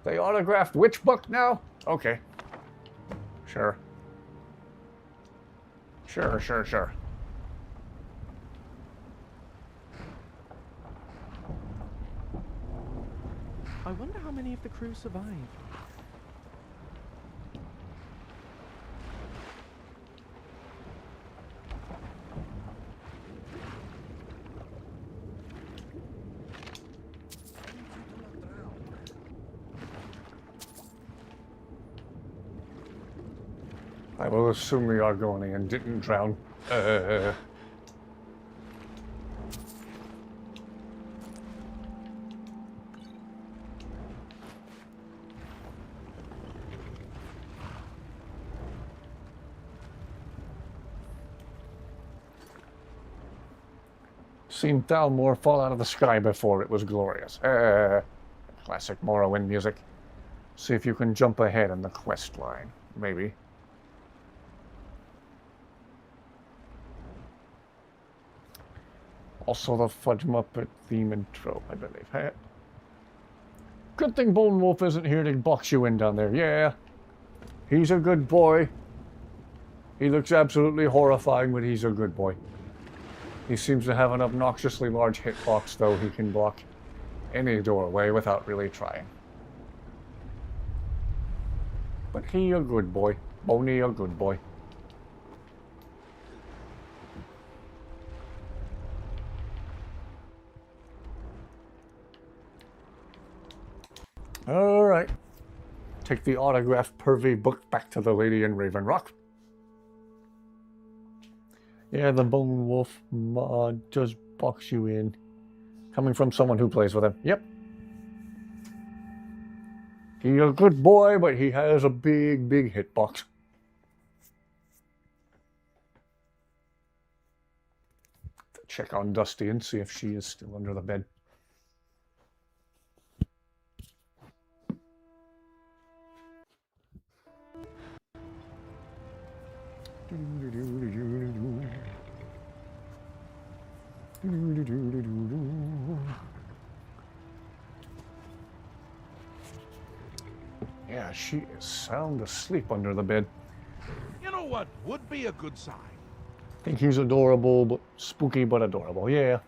They autographed which book now? Okay. Sure. Sure. I wonder how many of the crew survived. I will assume the Argonian didn't drown. Seen Thalmor fall out of the sky before. It was glorious. Classic Morrowind music. See if you can jump ahead in the quest line. Maybe. Also the Fudge Muppet theme and trope, I believe. Hey. Good thing Bone Wolf isn't here to box you in down there. Yeah. He's a good boy. He looks absolutely horrifying, but he's a good boy. He seems to have an obnoxiously large hitbox, though he can block any doorway without really trying. But he a good boy. Boney a good boy. Alright. Take the autographed pervy book back to the lady in Raven Rock. Yeah, the Bone Wolf mod does box you in. Coming from someone who plays with him. Yep. He's a good boy, but he has a big, big hitbox. Check on Dusty and see if she is still under the bed. Yeah, she is sound asleep under the bed. You know what would be a good sign? I think he's adorable, but spooky, but adorable. Yeah.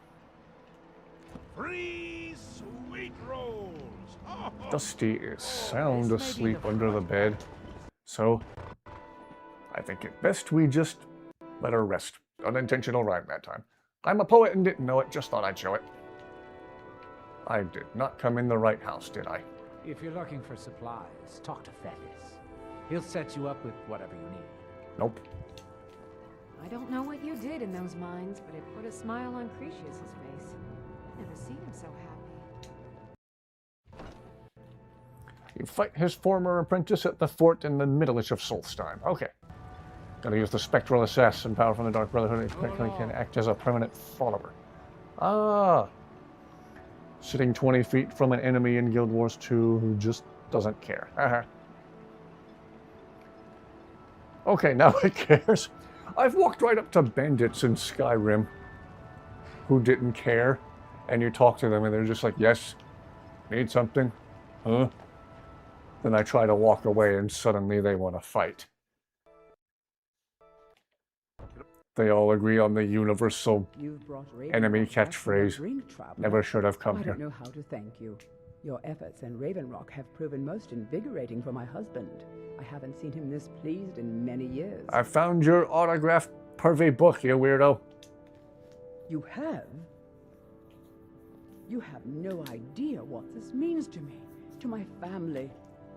3 sweet rolls. Oh, Dusty is sound asleep under the bed. So, I think it best we just let her rest. Unintentional rhyme that time. I'm a poet and didn't know it, just thought I'd show it. I did not come in the right house, did I? If you're looking for supplies, talk to Thetis. He'll set you up with whatever you need. Nope. I don't know what you did in those mines, but it put a smile on Cretius's face. I've never seen him so happy. You fight his former apprentice at the fort in the middle-ish of Solstheim. Okay. Gotta use the spectral assassin power from the Dark Brotherhood. It technically can act as a permanent follower. Ah. Sitting 20 feet from an enemy in Guild Wars 2 who just doesn't care. Okay, now it cares. I've walked right up to bandits in Skyrim who didn't care, and you talk to them and they're just like, yes, need something? Huh? Then I try to walk away and suddenly they want to fight. They all agree on the universal enemy catchphrase, never should have come here. I don't know how to thank you. Your efforts in Raven Rock have proven most invigorating for my husband. I haven't seen him this pleased in many years. I found your autographed Purvey book, you weirdo. You have? You have no idea what this means to me, to my family.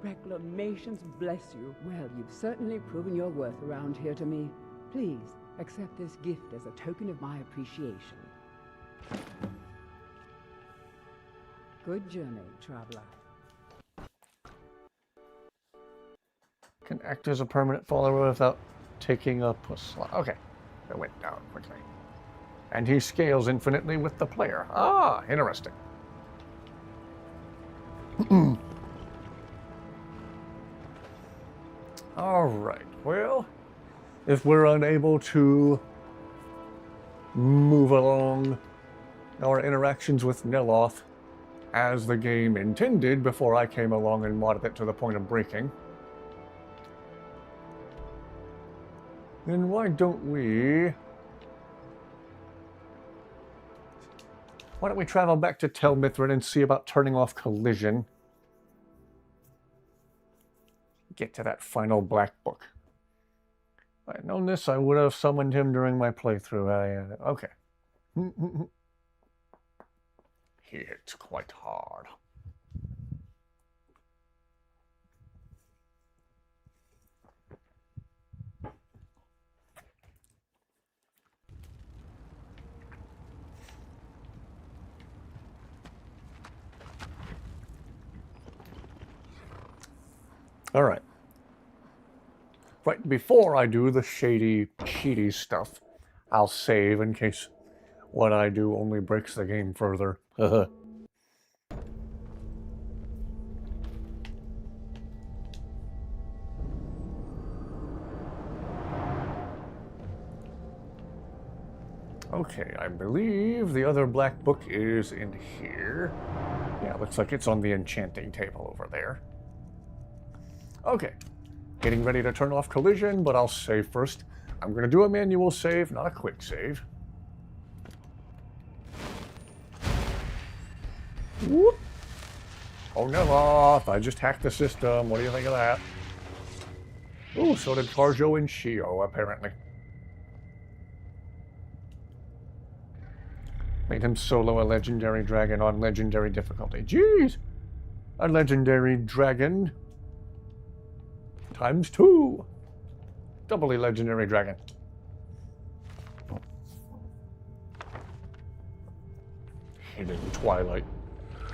Reclamations bless you. Well, you've certainly proven your worth around here to me. Please, accept this gift as a token of my appreciation. Good journey, traveler. Can act as a permanent follower without taking up a slot. Okay, that went down quickly. And he scales infinitely with the player. Ah, interesting. All right, well, if we're unable to move along our interactions with Neloth as the game intended before I came along and modded it to the point of breaking, then why don't we travel back to Tel Mithril and see about turning off collision? Get to that final black book. If I'd known this, I would have summoned him during my playthrough. Okay. He hits quite hard. All right. Right before I do the cheaty stuff, I'll save in case what I do only breaks the game further. Okay, I believe the other black book is in here. Yeah, looks like it's on the enchanting table over there. Okay, getting ready to turn off collision, but I'll save first. I'm going to do a manual save, not a quick save. Whoop. Oh, Neloth, I just hacked the system. What do you think of that? Ooh, so did Karjo and Shio, apparently. Made him solo a legendary dragon on legendary difficulty. Jeez! A legendary dragon times 2. Doubly legendary dragon. Hidden Twilight.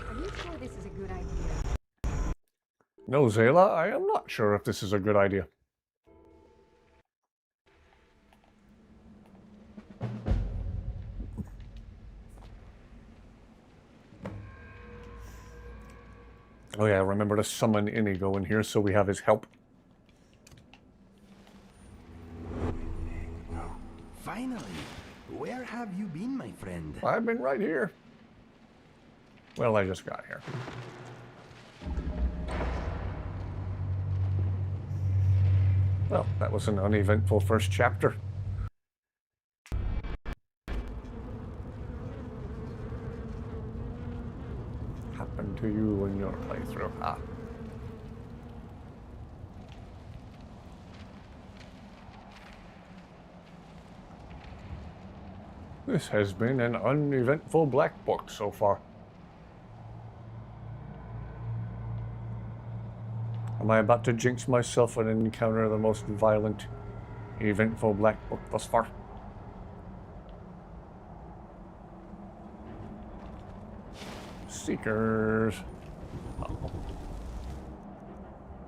Are you sure this is a good idea? No, Zayla, I am not sure if this is a good idea. Oh yeah, remember to summon INIGO in here so we have his help. Finally! Where have you been, my friend? I've been right here. Well, I just got here. Well, that was an uneventful first chapter. Happened to you in your playthrough. Ah. This has been an uneventful black book so far. Am I about to jinx myself and encounter the most violent, eventful black book thus far? Seekers. Uh-oh.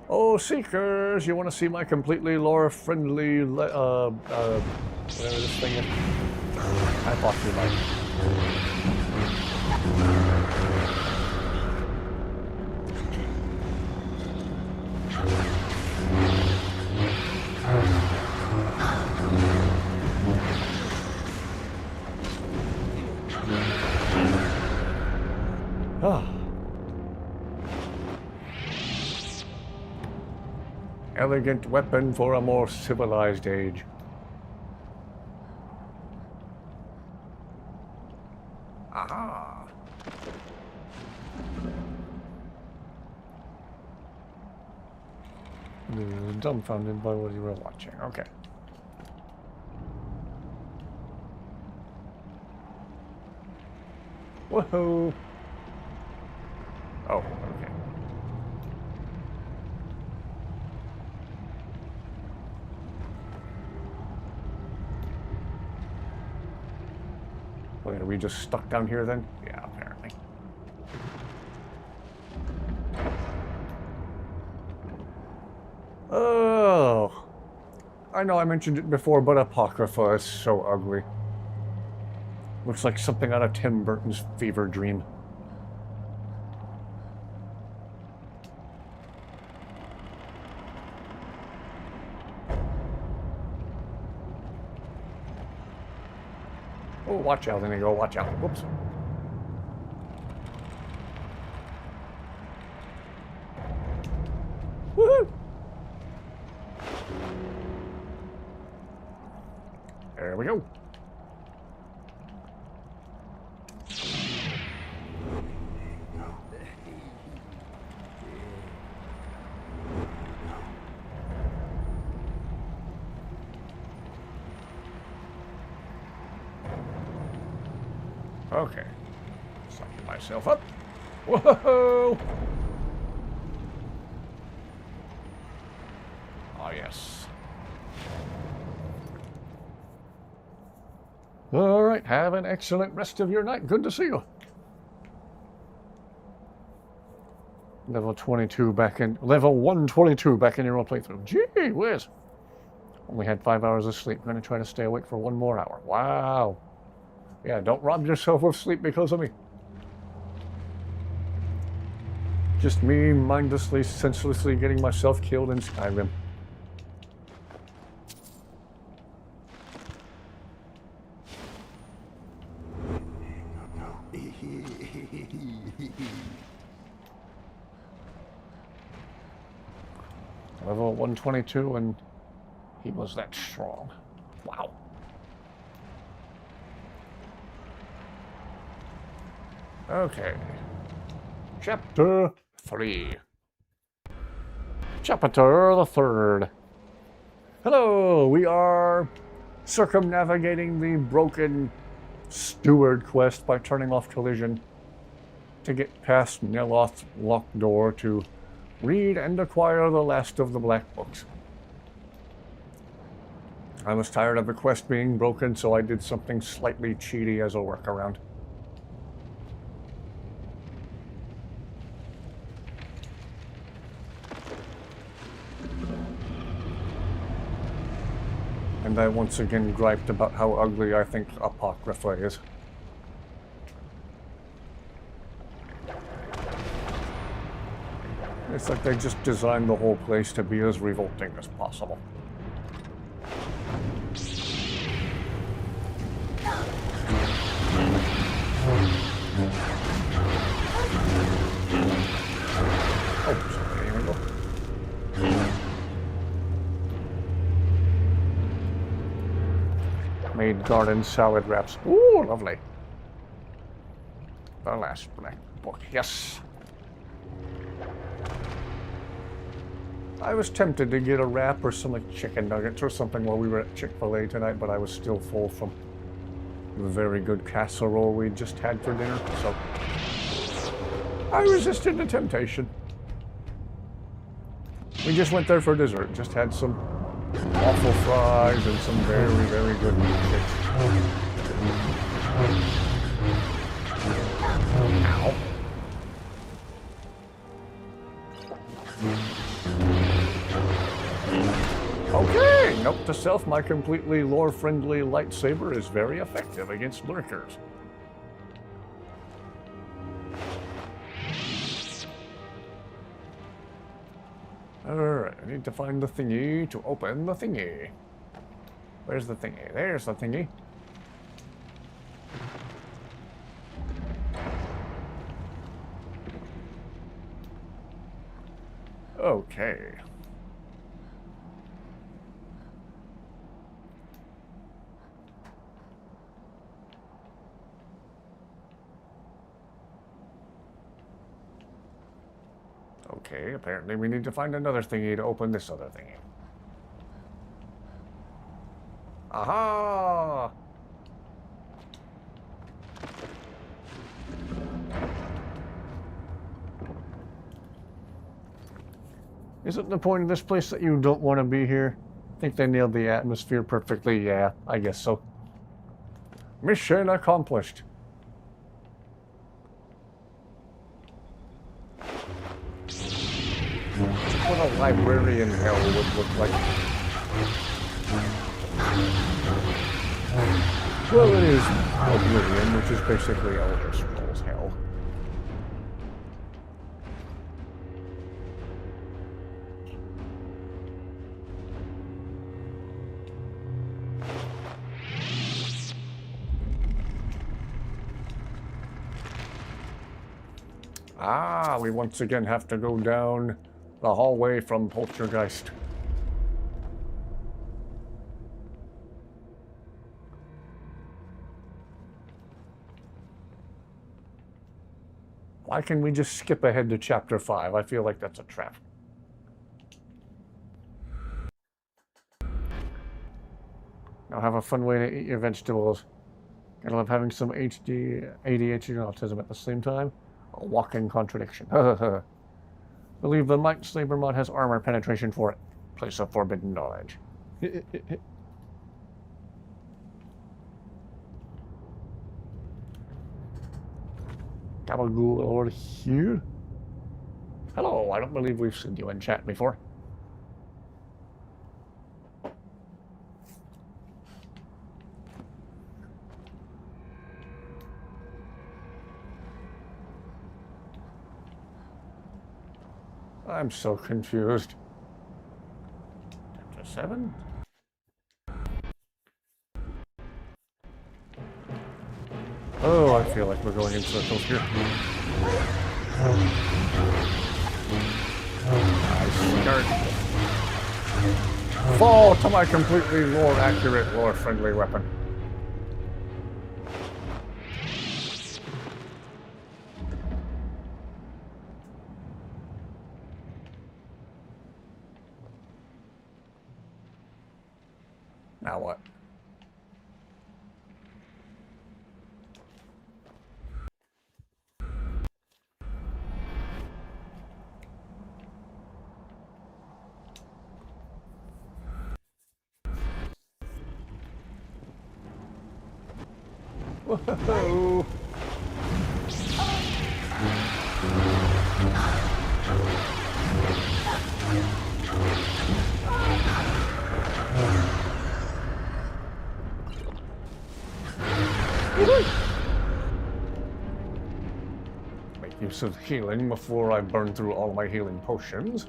Oh, Seekers! You want to see my completely lore-friendly, whatever this thing is? I thought you might. Ah. Elegant weapon for a more civilized age. Aha! Dumbfounded by what you were watching. Okay. Woohoo! Oh, okay. Wait, are we just stuck down here then? Yeah, apparently. Oh. I know I mentioned it before, but Apocrypha is so ugly. Looks like something out of Tim Burton's fever dream. Oh, watch out, INIGO, watch out. Whoops. Woohoo! There we go. Okay. Sucking myself up. Whoa! Oh, yes. All right. Have an excellent rest of your night. Good to see you. Level 22 back in... Level 122 back in your own playthrough. Gee whiz. Only had 5 hours of sleep. I'm going to try to stay awake for 1 more hour. Wow. Yeah, don't rob yourself of sleep because of me. Just me mindlessly, senselessly getting myself killed in Skyrim. Level 122 and he was that strong. Wow. Okay. Chapter 3. Chapter the 3rd. Hello, we are circumnavigating the broken steward quest by turning off collision to get past Neloth's locked door to read and acquire the last of the black books. I was tired of the quest being broken, so I did something slightly cheaty as a workaround. And I once again griped about how ugly I think Apocrypha is. It's like they just designed the whole place to be as revolting as possible. Oh, sorry, INIGO. Made garden salad wraps. Ooh, lovely. The last black book, yes. I was tempted to get a wrap or some like chicken nuggets or something while we were at Chick-fil-A tonight, but I was still full from the very good casserole we just had for dinner, so I resisted the temptation. We just went there for dessert, just had some waffle fries and some very, very good milkshakes. Ow. Okay, note to self, my completely lore-friendly lightsaber is very effective against lurkers. Alright, I need to find the thingy to open the thingy. Where's the thingy? There's the thingy. Okay. Okay, apparently we need to find another thingy to open this other thingy. Aha! Isn't the point of this place that you don't want to be here? I think they nailed the atmosphere perfectly. Yeah, I guess so. Mission accomplished. What a library in hell would look like. Well, it is Oblivion, which is basically Elder Scrolls hell. Ah, we once again have to go down the hallway from Poltergeist. Why can we just skip ahead to chapter 5? I feel like that's a trap. Now have a fun way to eat your vegetables. Gotta love having some ADHD and autism at the same time. A walking contradiction. Believe the lightsaber mod has armor penetration for it. Place of forbidden knowledge. Gabagool over here. Hello, I don't believe we've seen you in chat before. I'm so confused. Chapter 7? Oh, I feel like we're going in circles here. I start. Fall to my completely lore-accurate, lore-friendly weapon. Now what? Whoa! use of healing before I burn through all my healing potions.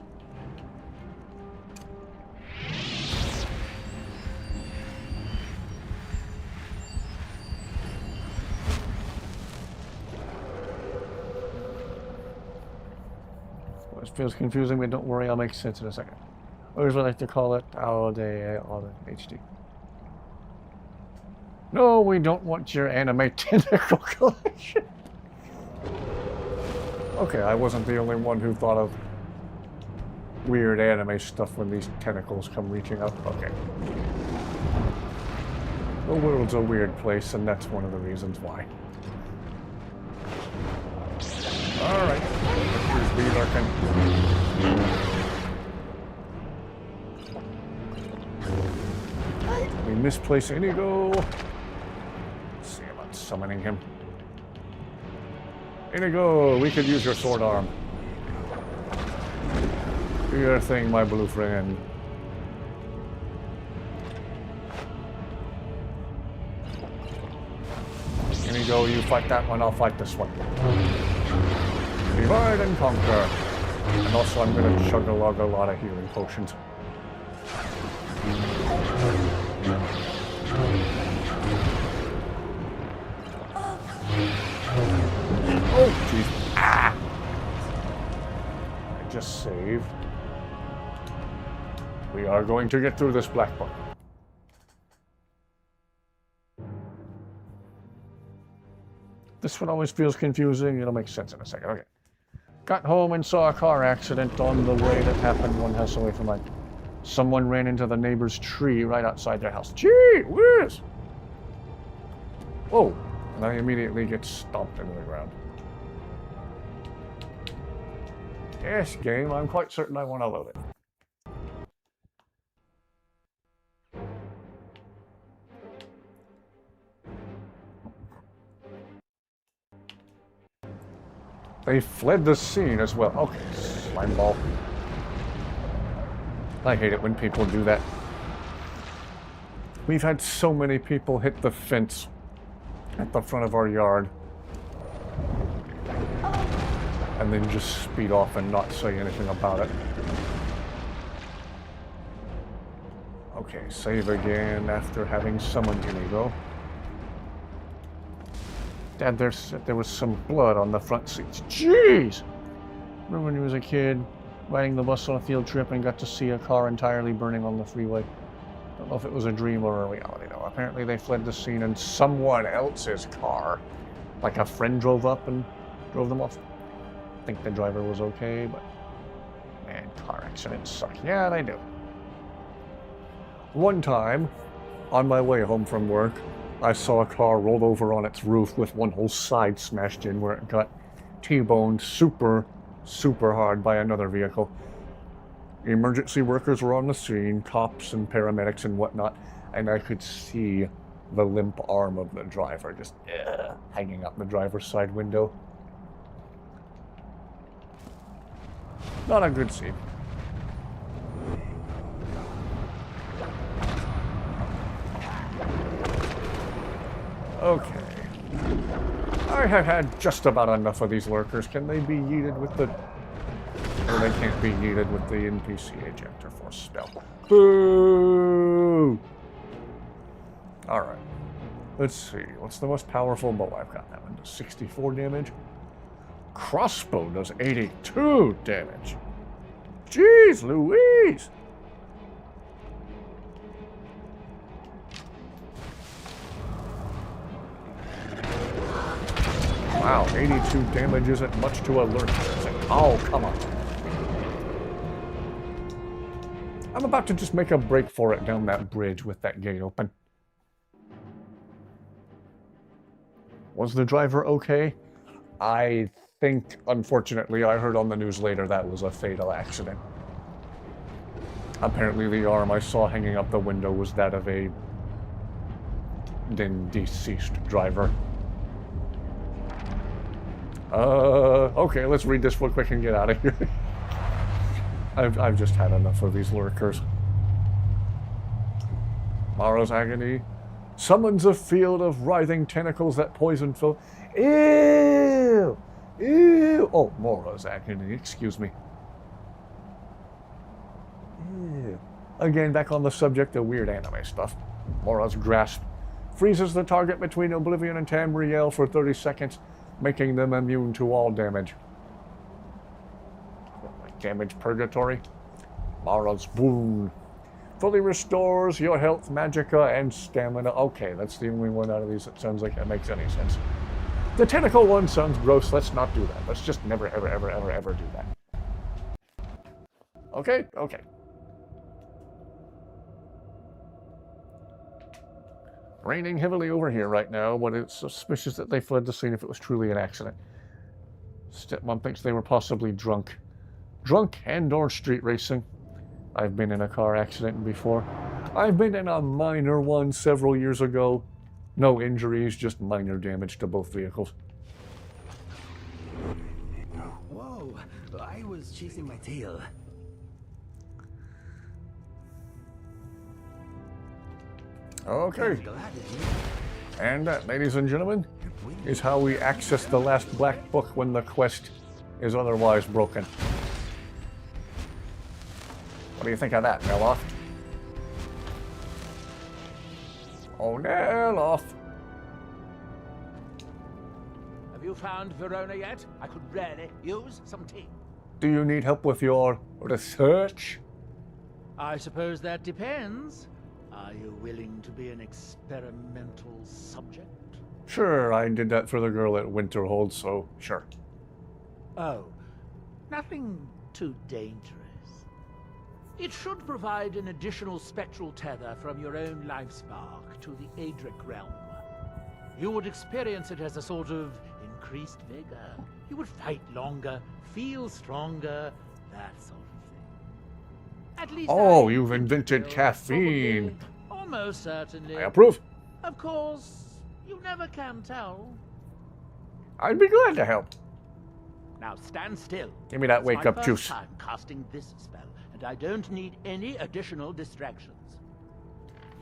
It feels confusing, but don't worry, I'll make sense in a second. Or as I like to call it, all day, all the HD. No, we don't want your anime tentacle collection. Okay, I wasn't the only one who thought of weird anime stuff when these tentacles come reaching up. Okay. The world's a weird place, and that's one of the reasons why. Alright. Here's me lurking. We misplace INIGO. Let's see about summoning him. INIGO, we could use your sword arm. Do your thing, my blue friend. INIGO, you fight that one, I'll fight this one. Divide and conquer. And also I'm going to chug-a-lug a lot of healing potions. Oh, jeez. Ah! I just saved. We are going to get through this black book. This one always feels confusing. It'll make sense in a second. Okay. Got home and saw a car accident on the way that happened one house away from mine. Someone ran into the neighbor's tree right outside their house. Gee whiz! Whoa! And I immediately get stomped into the ground. Yes, game, I'm quite certain I want to load it. They fled the scene as well. Okay, slime ball. I hate it when people do that. We've had so many people hit the fence at the front of our yard and then just speed off and not say anything about it. Okay, save again after having summoned INIGO. Dad, there was some blood on the front seats. Jeez! Remember when he was a kid, riding the bus on a field trip and got to see a car entirely burning on the freeway? Don't know if it was a dream or a reality, though. Apparently they fled the scene in someone else's car. Like a friend drove up and drove them off. I think the driver was okay, but man, car accidents suck. Yeah, they do. One time, on my way home from work, I saw a car rolled over on its roof with one whole side smashed in where it got T-boned super hard by another vehicle. Emergency workers were on the scene, cops and paramedics and whatnot, and I could see the limp arm of the driver just hanging out the driver's side window. Not a good scene. Okay. I have had just about enough of these lurkers. Can they be yeeted with the... Or they can't be yeeted with the NPC ejector force spell. Boo! Alright. Let's see. What's the most powerful bow I've got? That one does 64 damage. Crossbow does 82 damage. Jeez Louise! Wow, 82 damage isn't much to a lurker, is it? Oh, come on. I'm about to just make a break for it down that bridge with that gate open. Was the driver okay? I think, unfortunately, I heard on the news later that was a fatal accident. Apparently the arm I saw hanging up the window was that of a then deceased driver. Okay, let's read this real quick and get out of here. I've just had enough of these lurkers. Mara's agony summons a field of writhing tentacles that poison Phil. Ew! Ew. Oh, Mora's agony, excuse me. Ew. Again, back on the subject of weird anime stuff. Mora's grasp freezes the target between Oblivion and Tamriel for 30 seconds, making them immune to all damage. Like damage purgatory. Mora's boon fully restores your health, magicka, and stamina. Okay, that's the only one out of these that sounds like it makes any sense. The tentacle one sounds gross. Let's not do that. Let's just never, ever, ever, ever, ever do that. Okay? Okay. Raining heavily over here right now, but it's suspicious that they fled the scene if it was truly an accident. Stepmom thinks they were possibly drunk. Drunk and/or street racing. I've been in a car accident before. I've been in a minor one several years ago. No injuries, just minor damage to both vehicles. Whoa, I was chasing my tail. Okay. And that, ladies and gentlemen, is how we access the last black book when the quest is otherwise broken. What do you think of that, Neloth? Oh, Neloth! Have you found Verona yet? I could really use some tea. Do you need help with your research? I suppose that depends. Are you willing to be an experimental subject? Sure, I did that for the girl at Winterhold, so sure. Oh, nothing too dangerous. It should provide an additional spectral tether from your own life spark to the Adric realm. You would experience it as a sort of increased vigor. You would fight longer, feel stronger, that sort of thing. At least oh, you've invented caffeine. Probably, almost certainly. I approve. Of course, you never can tell. I'd be glad to help. Now stand still. Give me that It's wake-up my juice. first time casting this spell, and I don't need any additional distractions.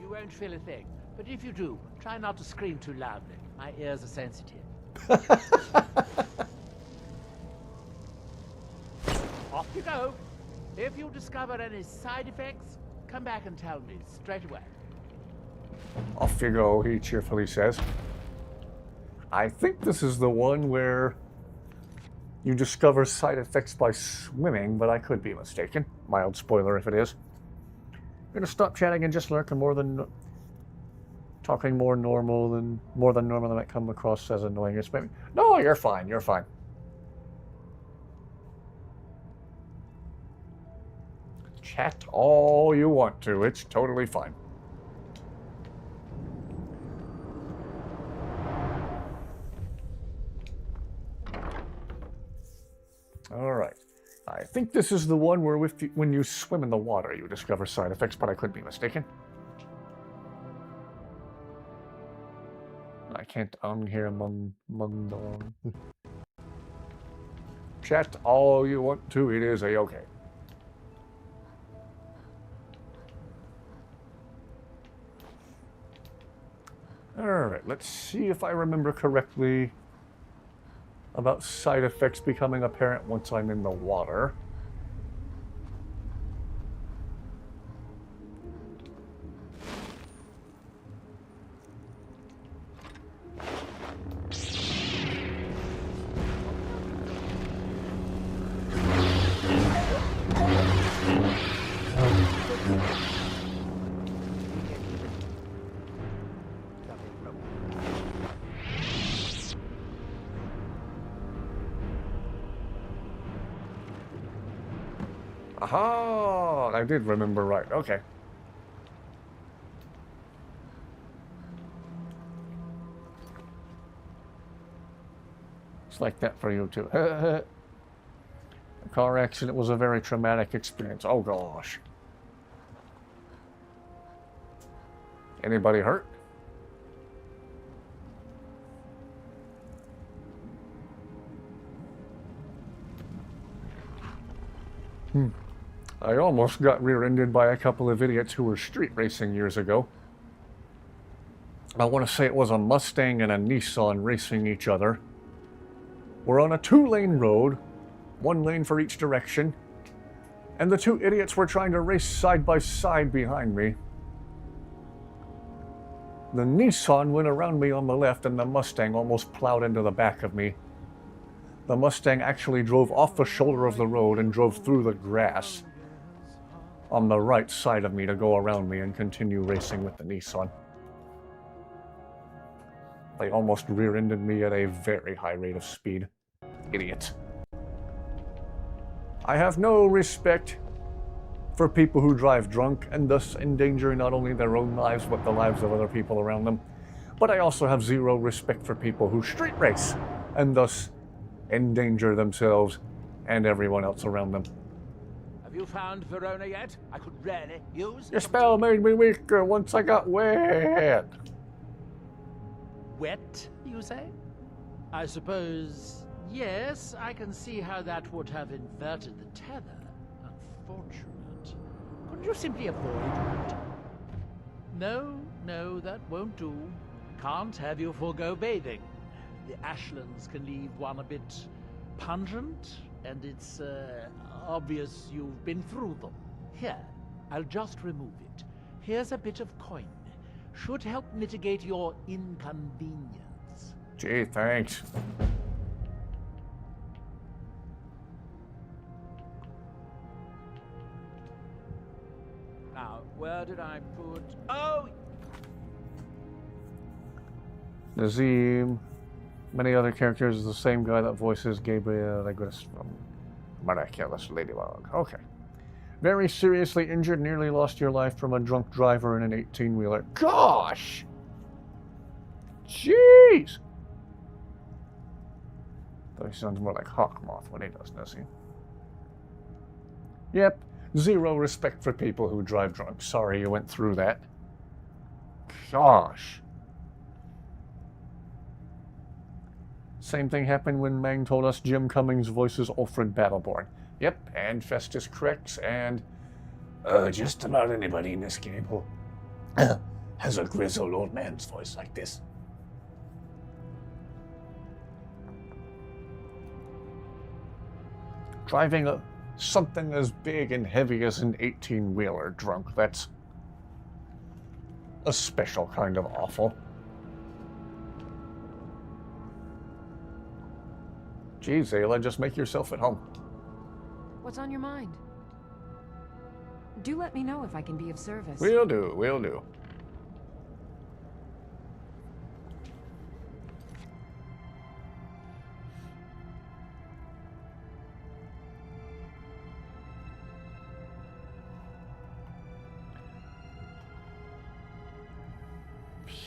You won't feel a thing, but if you do, try not to scream too loudly. My ears are sensitive. Off you go. If you discover any side effects, come back and tell me straight away. Off you go, he cheerfully says. I think this is the one where you discover side effects by swimming, but I could be mistaken. Mild spoiler if it is. I'm gonna stop chatting and just lurk, and talking more than normal that might come across as annoying. It's maybe no, you're fine. You're fine. Chat all you want to. It's totally fine. All right. I think this is the one where when you swim in the water, you discover side effects, but I could be mistaken. I can't unhear Mundong. Chat all you want to. It is a-okay. All right. Let's see if I remember correctly about side effects becoming apparent once I'm in the water. Aha! I did remember right. Okay. It's like that for you too. The car accident was a very traumatic experience. Oh gosh. Anybody hurt? I almost got rear-ended by a couple of idiots who were street racing years ago. I want to say it was a Mustang and a Nissan racing each other. We're on a 2-lane road, 1 lane for each direction, and the 2 idiots were trying to race side by side behind me. The Nissan went around me on the left, and the Mustang almost plowed into the back of me. The Mustang actually drove off the shoulder of the road and drove through the grass on the right side of me to go around me and continue racing with the Nissan. They almost rear-ended me at a very high rate of speed. Idiot. I have no respect for people who drive drunk and thus endanger not only their own lives but the lives of other people around them. But I also have zero respect for people who street race and thus endanger themselves and everyone else around them. Have you found Verona yet? I could really use... Your spell made me weaker once I got wet. Wet, you say? I suppose... Yes, I can see how that would have inverted the tether. Unfortunate. Couldn't you simply avoid it? No, that won't do. Can't have you forego bathing. The ashlands can leave one a bit pungent, and it's obvious you've been through them. Here, I'll just remove it. Here's a bit of coin. Should help mitigate your inconvenience. Gee, thanks. Now, where did I put... Oh! Nazim. Many other characters is the same guy that voices Gabriel Legris from Miraculous Ladybug. Okay. Very seriously injured, nearly lost your life from a drunk driver in an 18-wheeler. Gosh! Jeez! Though he sounds more like Hawkmoth when he does, doesn't he? Yep. Zero respect for people who drive drunk. Sorry you went through that. Gosh. Same thing happened when Mang told us Jim Cummings voices Ulfred Battleborn. Yep, and Festus Crex, and just about anybody in this game who has a grizzled old man's voice like this. Driving something as big and heavy as an 18-wheeler drunk, that's a special kind of awful. Geez, Ayla, just make yourself at home. What's on your mind? Do let me know if I can be of service. Will do, will do.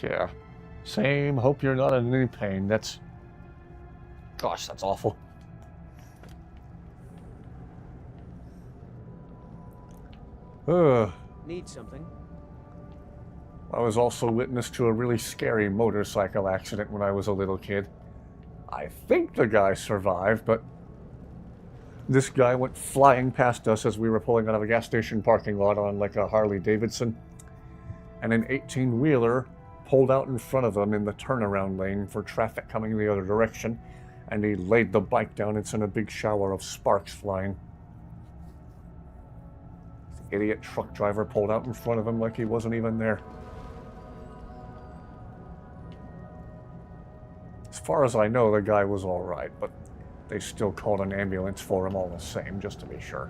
Yeah. Same. Hope you're not in any pain. That's... Gosh, that's awful. Need something? I was also witness to a really scary motorcycle accident when I was a little kid. I think the guy survived, but this guy went flying past us as we were pulling out of a gas station parking lot on like a Harley Davidson, and an 18-wheeler pulled out in front of him in the turnaround lane for traffic coming the other direction, and he laid the bike down and sent a big shower of sparks flying. The idiot truck driver pulled out in front of him like he wasn't even there. As far as I know, the guy was all right, but they still called an ambulance for him all the same, just to be sure.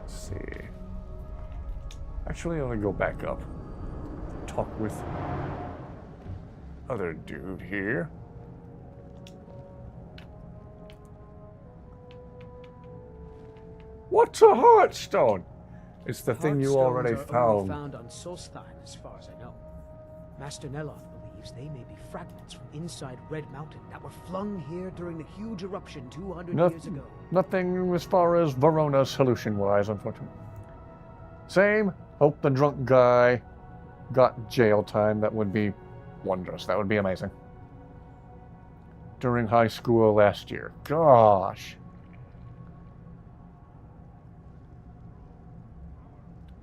Let's see. Actually, I'm gonna go back up. Talk with other dude here. What's a heartstone? It's the thing you already found. Found on Solstheim, as far as I know. Master Neloth believes they may be fragments from inside Red Mountain that were flung here during the huge eruption 200 years ago. Nothing as far as Verona's solution-wise, unfortunately. Same. Hope the drunk guy got jail time. That would be wondrous. That would be amazing. During high school last year. Gosh.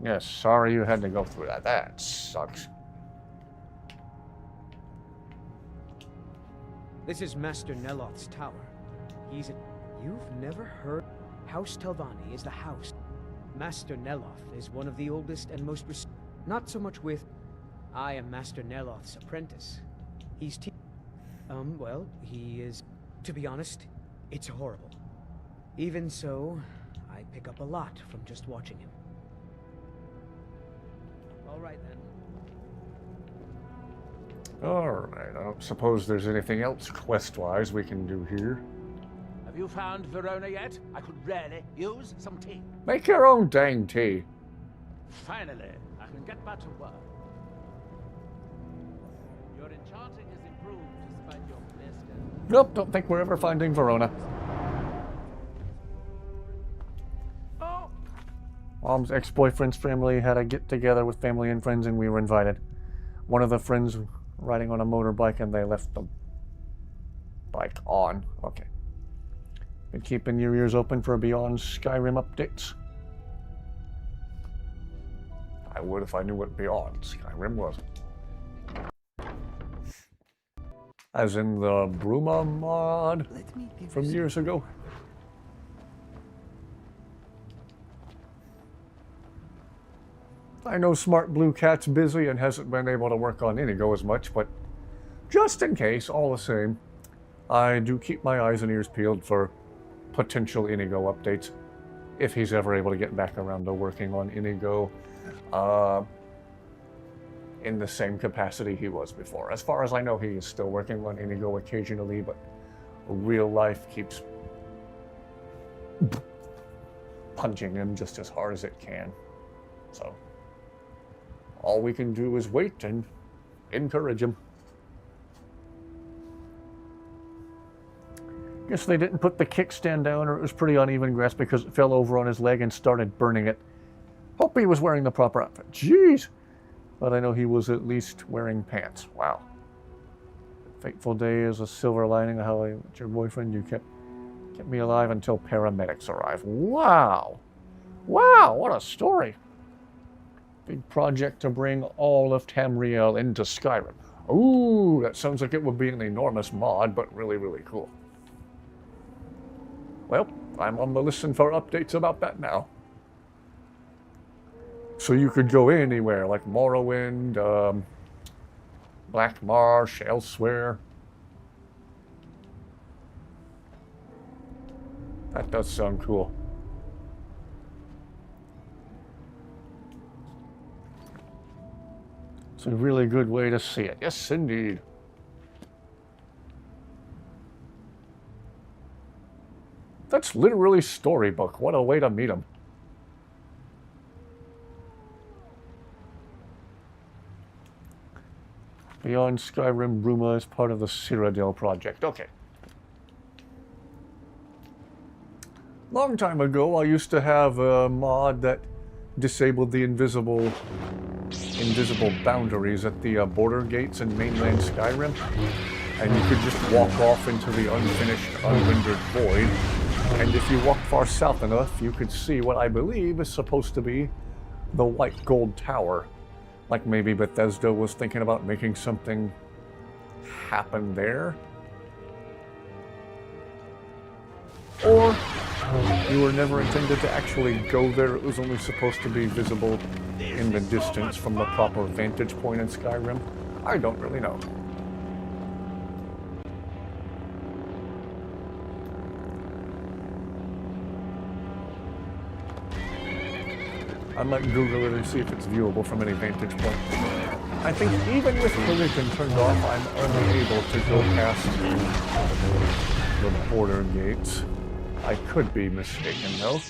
Yes, sorry you had to go through that. That sucks. This is Master Neloth's tower. He's a... You've never heard... House Telvanni is the house. Master Neloth is one of the oldest and most not so much with... I am Master Neloth's apprentice. He's well, he is... To be honest, it's horrible. Even so, I pick up a lot from just watching him. All right, then. Alright, I don't suppose there's anything else quest-wise we can do here. Have you found Verona yet? I could really use some tea. Make your own dang tea. Finally, I can get back to work. Your enchanting has improved despite your blisters. Nope, don't think we're ever finding Verona. Oh! Mom's ex-boyfriend's family had a get-together with family and friends, and we were invited. One of the friends riding on a motorbike, and they left the bike on. Okay. Been keeping your ears open for Beyond Skyrim updates. I would if I knew what Beyond Skyrim was. As in the Bruma mod from years ago. I know Smart Blue Cat's busy and hasn't been able to work on INIGO as much, but just in case, all the same, I do keep my eyes and ears peeled for potential INIGO updates, if he's ever able to get back around to working on INIGO in the same capacity he was before. As far as I know, he is still working on INIGO occasionally, but real life keeps punching him just as hard as it can. So all we can do is wait and encourage him. Guess they didn't put the kickstand down, or it was pretty uneven grass because it fell over on his leg and started burning it. Hope he was wearing the proper outfit. Jeez! But I know he was at least wearing pants. Wow. Fateful day is a silver lining. How with your boyfriend, you kept me alive until paramedics arrived. Wow! Wow, what a story! Big project to bring all of Tamriel into Skyrim. Ooh, that sounds like it would be an enormous mod, but really, really cool. Well, I'm on the listen for updates about that now. So you could go anywhere, like Morrowind, Black Marsh, elsewhere. That does sound cool. It's a really good way to see it. Yes, indeed. That's literally storybook. What a way to meet him. Beyond Skyrim, Bruma is part of the Cyrodiil project. Okay. Long time ago, I used to have a mod that disabled the invisible boundaries at the border gates in mainland Skyrim. And you could just walk off into the unfinished, unrendered void. And if you walked far south enough, you could see what I believe is supposed to be the White Gold Tower. Like maybe Bethesda was thinking about making something happen there. Or you were never intended to actually go there. It was only supposed to be visible in the distance from the proper vantage point in Skyrim. I don't really know. I might Google it and see if it's viewable from any vantage point. I think even with collision turned off, I'm unable to go past the border gates. I could be mistaken, though.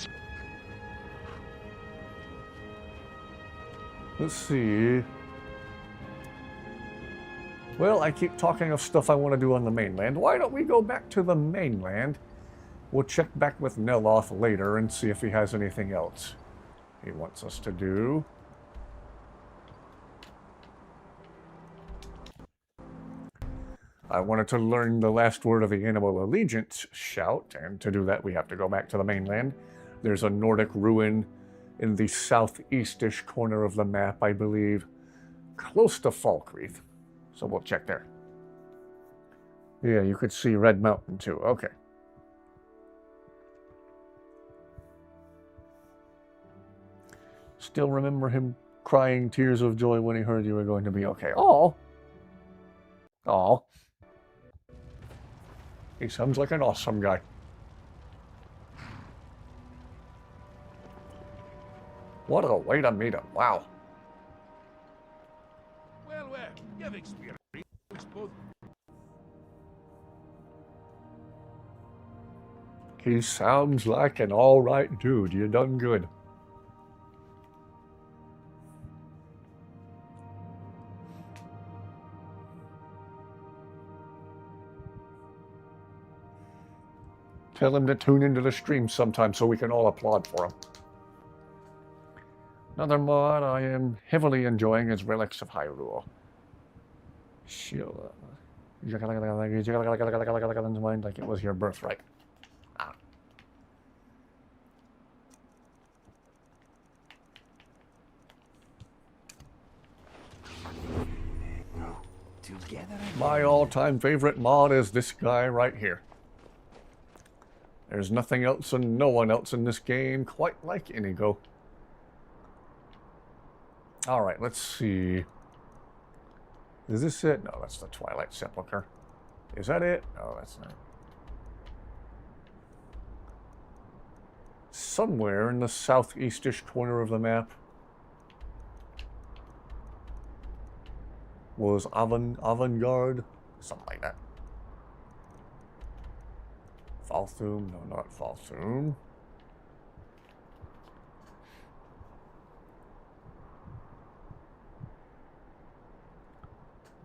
Let's see. Well, I keep talking of stuff I want to do on the mainland. Why don't we go back to the mainland? We'll check back with Neloth later and see if he has anything else he wants us to do. I wanted to learn the last word of the Animal Allegiance shout, and to do that we have to go back to the mainland. There's a Nordic ruin in the southeast-ish corner of the map, I believe, close to Falkreath. So we'll check there. Yeah, you could see Red Mountain too. Okay. Still remember him crying tears of joy when he heard you were going to be okay. Oh. Oh. He sounds like an awesome guy. What a way to meet him. Wow. Well, you've experienced both. He sounds like an alright dude. You done good. Tell him to tune into the stream sometime so we can all applaud for him. Another mod I am heavily enjoying is Relics of Hyrule. Sheila. Like it was your birthright. Ah. My all-time favorite mod is this guy right here. There's nothing else and no one else in this game quite like INIGO. Alright, let's see. Is this it? No, that's the Twilight Sepulchre. Is that it? No, that's not. Somewhere in the southeastish corner of the map was Avant-Garde? Something like that. Falthum? No, not Falthum.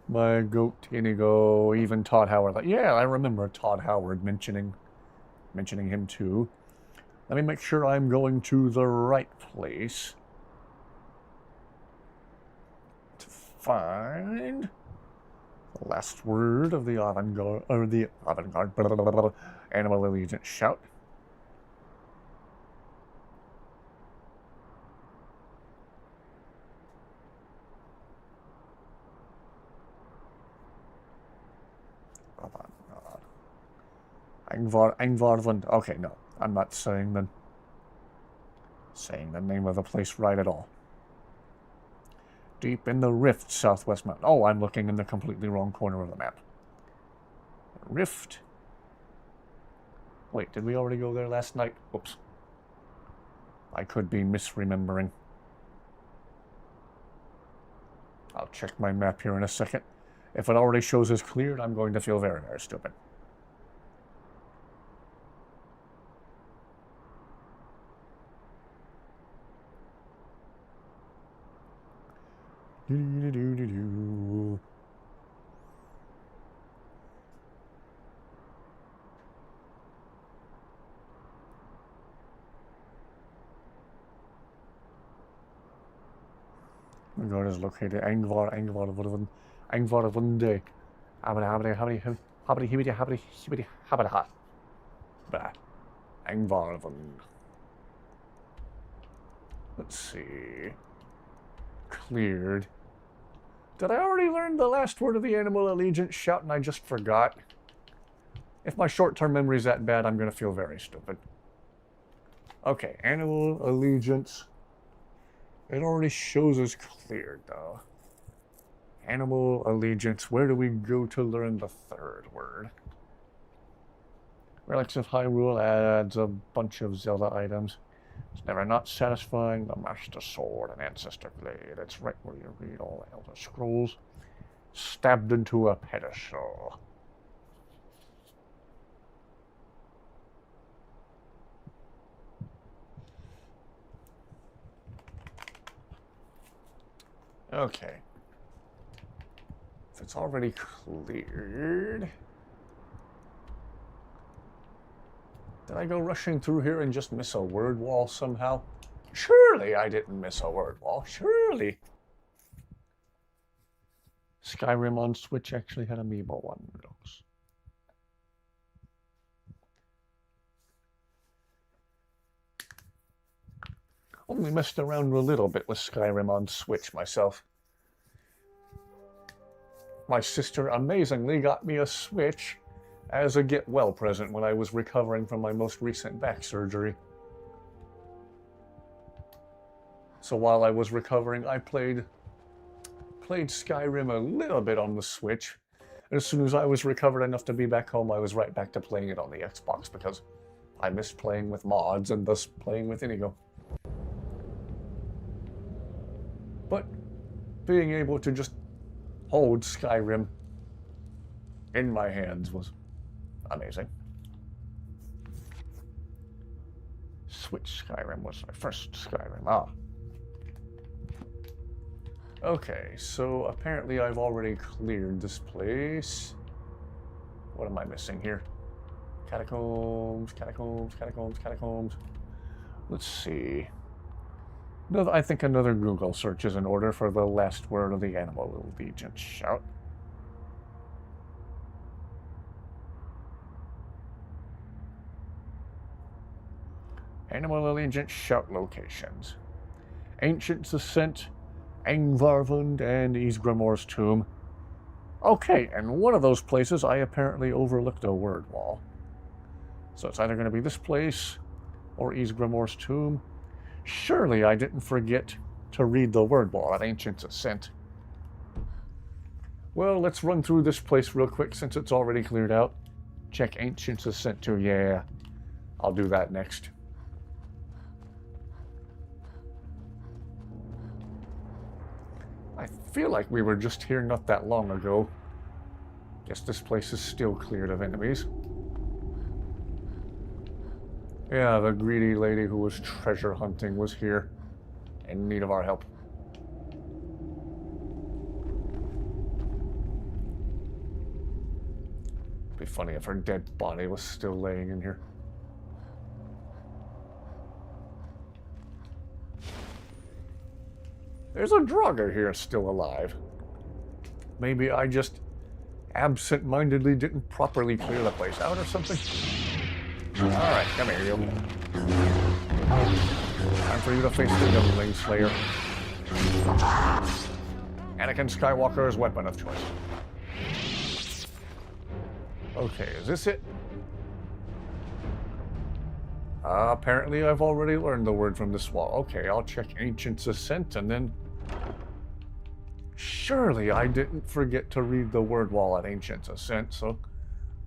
My goat, INIGO, even Todd Howard. Yeah, I remember Todd Howard mentioning him too. Let me make sure I'm going to the right place to find the last word of the avant-garde, or the avant-garde, Animal Allegiance shout. Angvarvund. Okay, no, I'm not saying the name of the place right at all. Deep in the Rift, Southwest Mountain. Oh, I'm looking in the completely wrong corner of the map. Rift. Wait, did we already go there last night? Oops. I could be misremembering. I'll check my map here in a second. If it already shows as cleared, I'm going to feel very, very stupid. Do-do-do-do-do. My god is located Angvarvunde. Angvarvund. Let's see. Cleared. Did I already learn the last word of the Animal Allegiance shout and I just forgot? If my short-term memory's that bad, I'm going to feel very stupid. Okay, Animal Allegiance. It already shows as cleared, though. Animal Allegiance. Where do we go to learn the third word? Relics of Hyrule adds a bunch of Zelda items. It's never not satisfying. The Master Sword and Ancestor Blade. It's right where you read all the Elder Scrolls. Stabbed into a pedestal. Okay. If it's already cleared... Did I go rushing through here and just miss a word wall somehow? Surely I didn't miss a word wall. Surely. Skyrim on Switch actually had Amiibo one of those. Only messed around a little bit with Skyrim on Switch myself. My sister amazingly got me a Switch as a get well present when I was recovering from my most recent back surgery. So while I was recovering, I played Skyrim a little bit on the Switch. And as soon as I was recovered enough to be back home, I was right back to playing it on the Xbox because I missed playing with mods and thus playing with INIGO. But being able to just hold Skyrim in my hands was amazing. Switch Skyrim was my first Skyrim. Ah. Okay, so apparently I've already cleared this place. What am I missing here? Catacombs, catacombs, catacombs, catacombs. Let's see. I think another Google search is in order for the last word of the Animal Allegiance shout. Animal Allegiance shout locations. Ancient Ascent, Angvarvund, and Ysgramor's Tomb. Okay, and one of those places I apparently overlooked a word wall. So it's either going to be this place or Ysgramor's Tomb. Surely I didn't forget to read the word wall at Ancient Ascent. Well, let's run through this place real quick since it's already cleared out. Check Ancient Ascent too. Yeah, I'll do that next. I feel like we were just here not that long ago. Guess this place is still cleared of enemies. Yeah, the greedy lady who was treasure hunting was here, in need of our help. It'd be funny if her dead body was still laying in here. There's a Draugr here still alive. Maybe I just absent-mindedly didn't properly clear the place out or something. Alright, come here, you. Time for you to face the Youngling Slayer. Anakin Skywalker's weapon of choice. Okay, is this it? Apparently I've already learned the word from this wall. Okay, I'll check Ancient Ascent and then... Surely I didn't forget to read the word wall at Ancient Ascent, so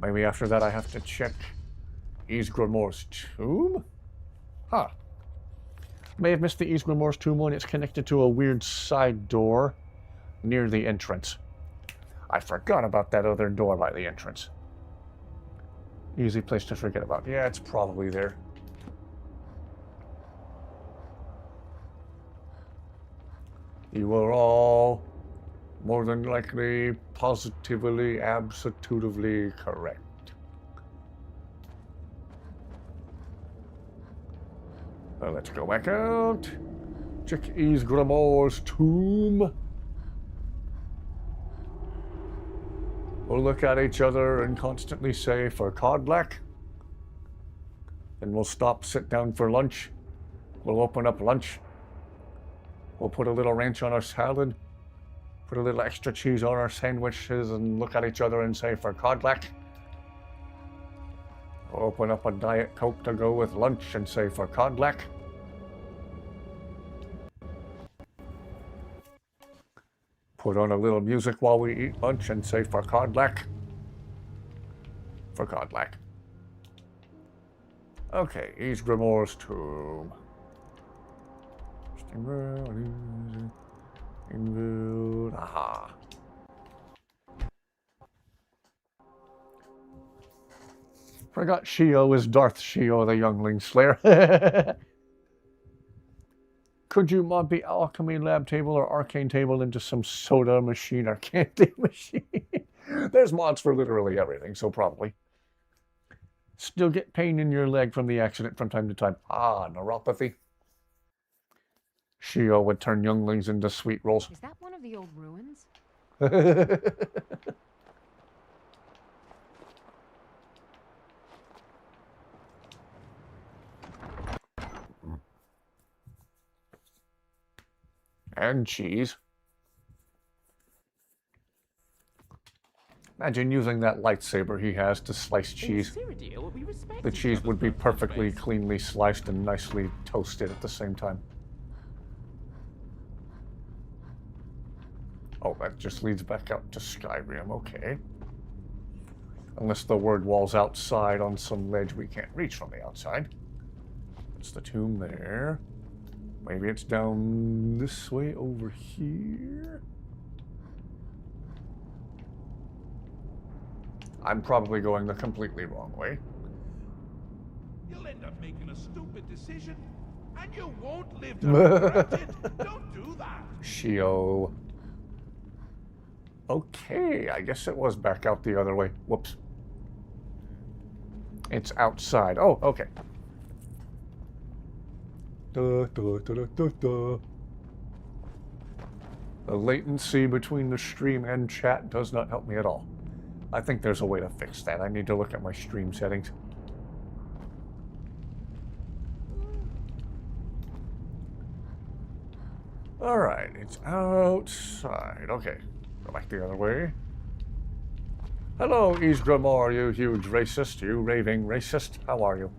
maybe after that I have to check Ysgramor's Tomb? Huh. May have missed the Ysgramor's Tomb when it's connected to a weird side door near the entrance. I forgot about that other door by the entrance. Easy place to forget about. Yeah, it's probably there. You are all more than likely, positively, absolutely correct. Well, let's go back out. Check Ysgramor's Tomb. We'll look at each other and constantly say, for Codlac. Then we'll stop, sit down for lunch. We'll open up lunch. We'll put a little ranch on our salad. Put a little extra cheese on our sandwiches and look at each other and say, for Codlac. We'll open up a Diet Coke to go with lunch and say, for Codlac. Put on a little music while we eat lunch and say, for Codlac. For Codlac. Okay, Ysgramor's Tomb. Aha. Forgot Shio is Darth Shio, the Youngling Slayer. Could you mod the alchemy lab table or arcane table into some soda machine or candy machine? There's mods for literally everything, so probably. Still get pain in your leg from the accident from time to time. Ah, neuropathy. Shio would turn younglings into sweet rolls. Is that one of the old ruins? And cheese. Imagine using that lightsaber he has to slice cheese. The cheese would be perfectly cleanly sliced and nicely toasted at the same time. Oh, that just leads back out to Skyrim, okay. Unless the word wall's outside on some ledge we can't reach from the outside. That's the tomb there. Maybe it's down this way over here. I'm probably going the completely wrong way. You'll end up making a stupid decision, and you won't live to regret it. Don't do that. Shio. Okay, I guess it was back out the other way. Whoops. It's outside. Oh, okay. Da, da, da, da, da, da. The latency between the stream and chat does not help me at all. I think there's a way to fix that. I need to look at my stream settings. Alright, it's outside. Okay, go back the other way. Hello, Isgramor, you huge racist, you raving racist. How are you?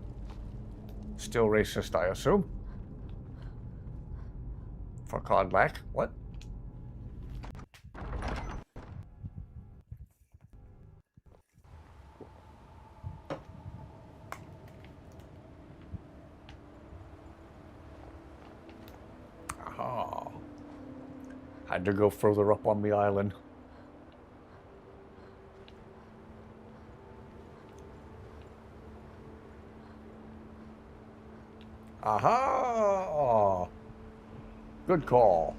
Still racist, I assume. For Codlack, what? Aha. Had to go further up on the island. Aha! Good call.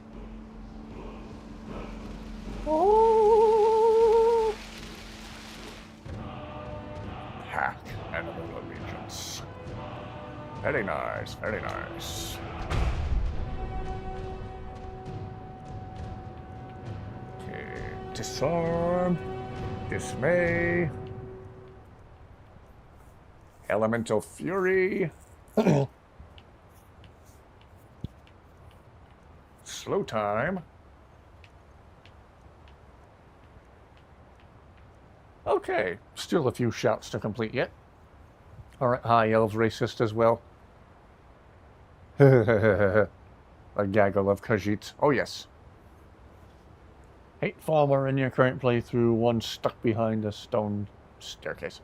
Oh! Hack Animal Allegiance. Very nice, very nice. Okay, disarm, dismay, elemental fury. Slow time. Okay, still a few shouts to complete yet. Alright, high elves racist as well. A gaggle of Khajiits. Oh yes. Hate farmer in your current playthrough, one stuck behind a stone staircase.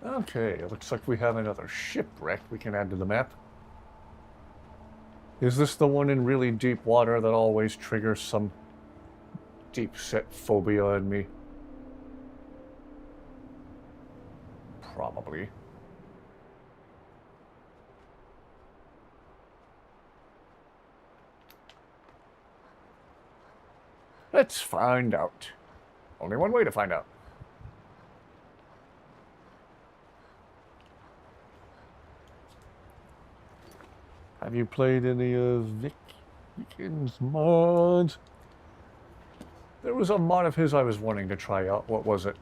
Okay, it looks like we have another shipwreck we can add to the map. Is this the one in really deep water that always triggers some deep-set phobia in me? Probably. Let's find out. Only one way to find out. Have you played any of Vicky's mods? There was a mod of his I was wanting to try out. What was it?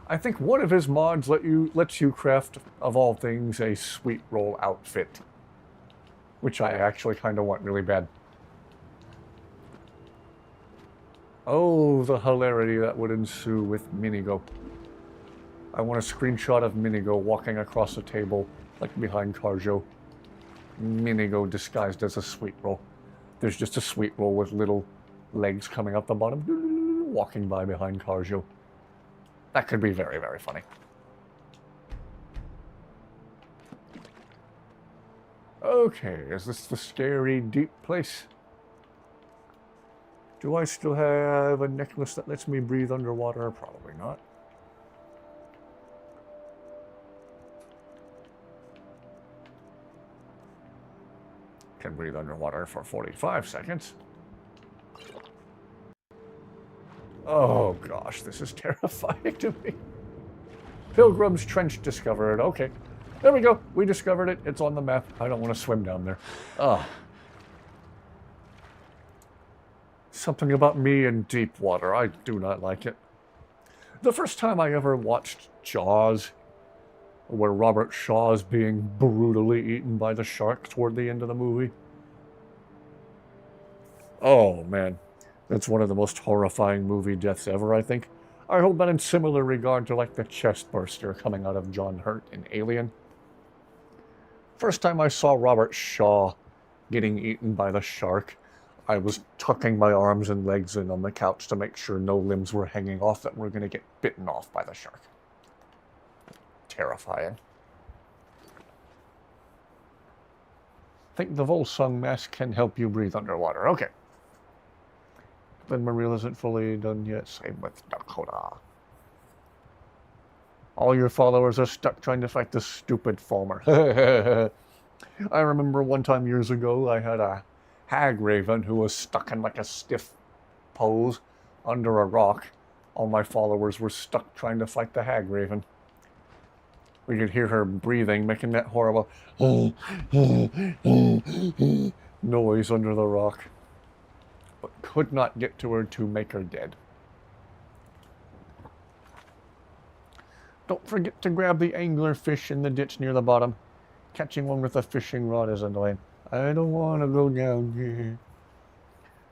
I think one of his mods lets you craft, of all things, a sweet roll outfit. Which I actually kind of want really bad. Oh, the hilarity that would ensue with INIGO. I want a screenshot of INIGO walking across a table, like behind Carjo. INIGO disguised as a sweet roll. There's just a sweet roll with little legs coming up the bottom, walking by behind Carjo. That could be very, very funny. Okay, is this the scary deep place? Do I still have a necklace that lets me breathe underwater? Probably not. Can breathe underwater for 45 seconds. Oh gosh, this is terrifying to me. Pilgrim's Trench discovered. Okay, there we go. We discovered it. It's on the map. I don't want to swim down there. Something about me in deep water. I do not like it. The first time I ever watched Jaws, where Robert Shaw's being brutally eaten by the shark toward the end of the movie. Oh, man. That's one of the most horrifying movie deaths ever, I think. I hold that in similar regard to, like, the chest burster coming out of John Hurt in Alien. First time I saw Robert Shaw getting eaten by the shark, I was tucking my arms and legs in on the couch to make sure no limbs were hanging off that were going to get bitten off by the shark. Terrifying. Think the Volsung mask can help you breathe underwater. Okay. Then Maril isn't fully done yet. Same with Dakota. All your followers are stuck trying to fight this stupid Falmer. I remember one time years ago I had a hag raven who was stuck in like a stiff pose under a rock. All my followers were stuck trying to fight the hag raven. We could hear her breathing, making that horrible noise under the rock, but could not get to her to make her dead. Don't forget to grab the angler fish in the ditch near the bottom. Catching one with a fishing rod is annoying. I don't want to go down here.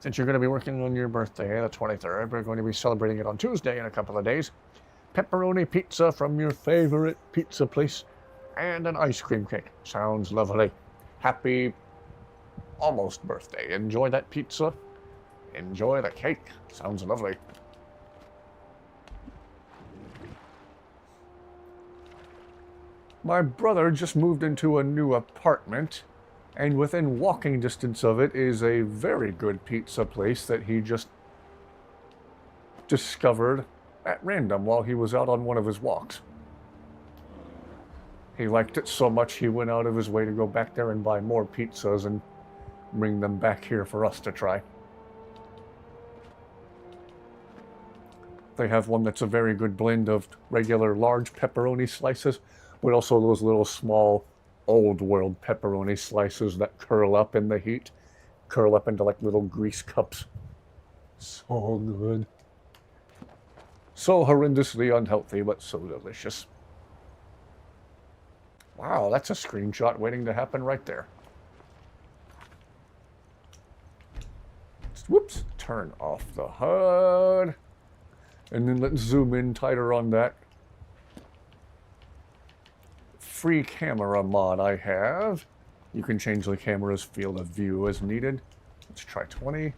Since you're going to be working on your birthday, the 23rd, we're going to be celebrating it on Tuesday in a couple of days. Pepperoni pizza from your favorite pizza place, and an ice cream cake. Sounds lovely. Happy almost birthday. Enjoy that pizza. Enjoy the cake. Sounds lovely. My brother just moved into a new apartment, and within walking distance of it is a very good pizza place that he just discovered at random while he was out on one of his walks. He liked it so much he went out of his way to go back there and buy more pizzas and bring them back here for us to try. They have one that's a very good blend of regular large pepperoni slices, but also those little small old world pepperoni slices that curl up in the heat, curl up into like little grease cups. So good. So horrendously unhealthy, but so delicious. Wow, that's a screenshot waiting to happen right there. Whoops, turn off the HUD. And then let's zoom in tighter on that free camera mod I have. You can change the camera's field of view as needed. Let's try 20.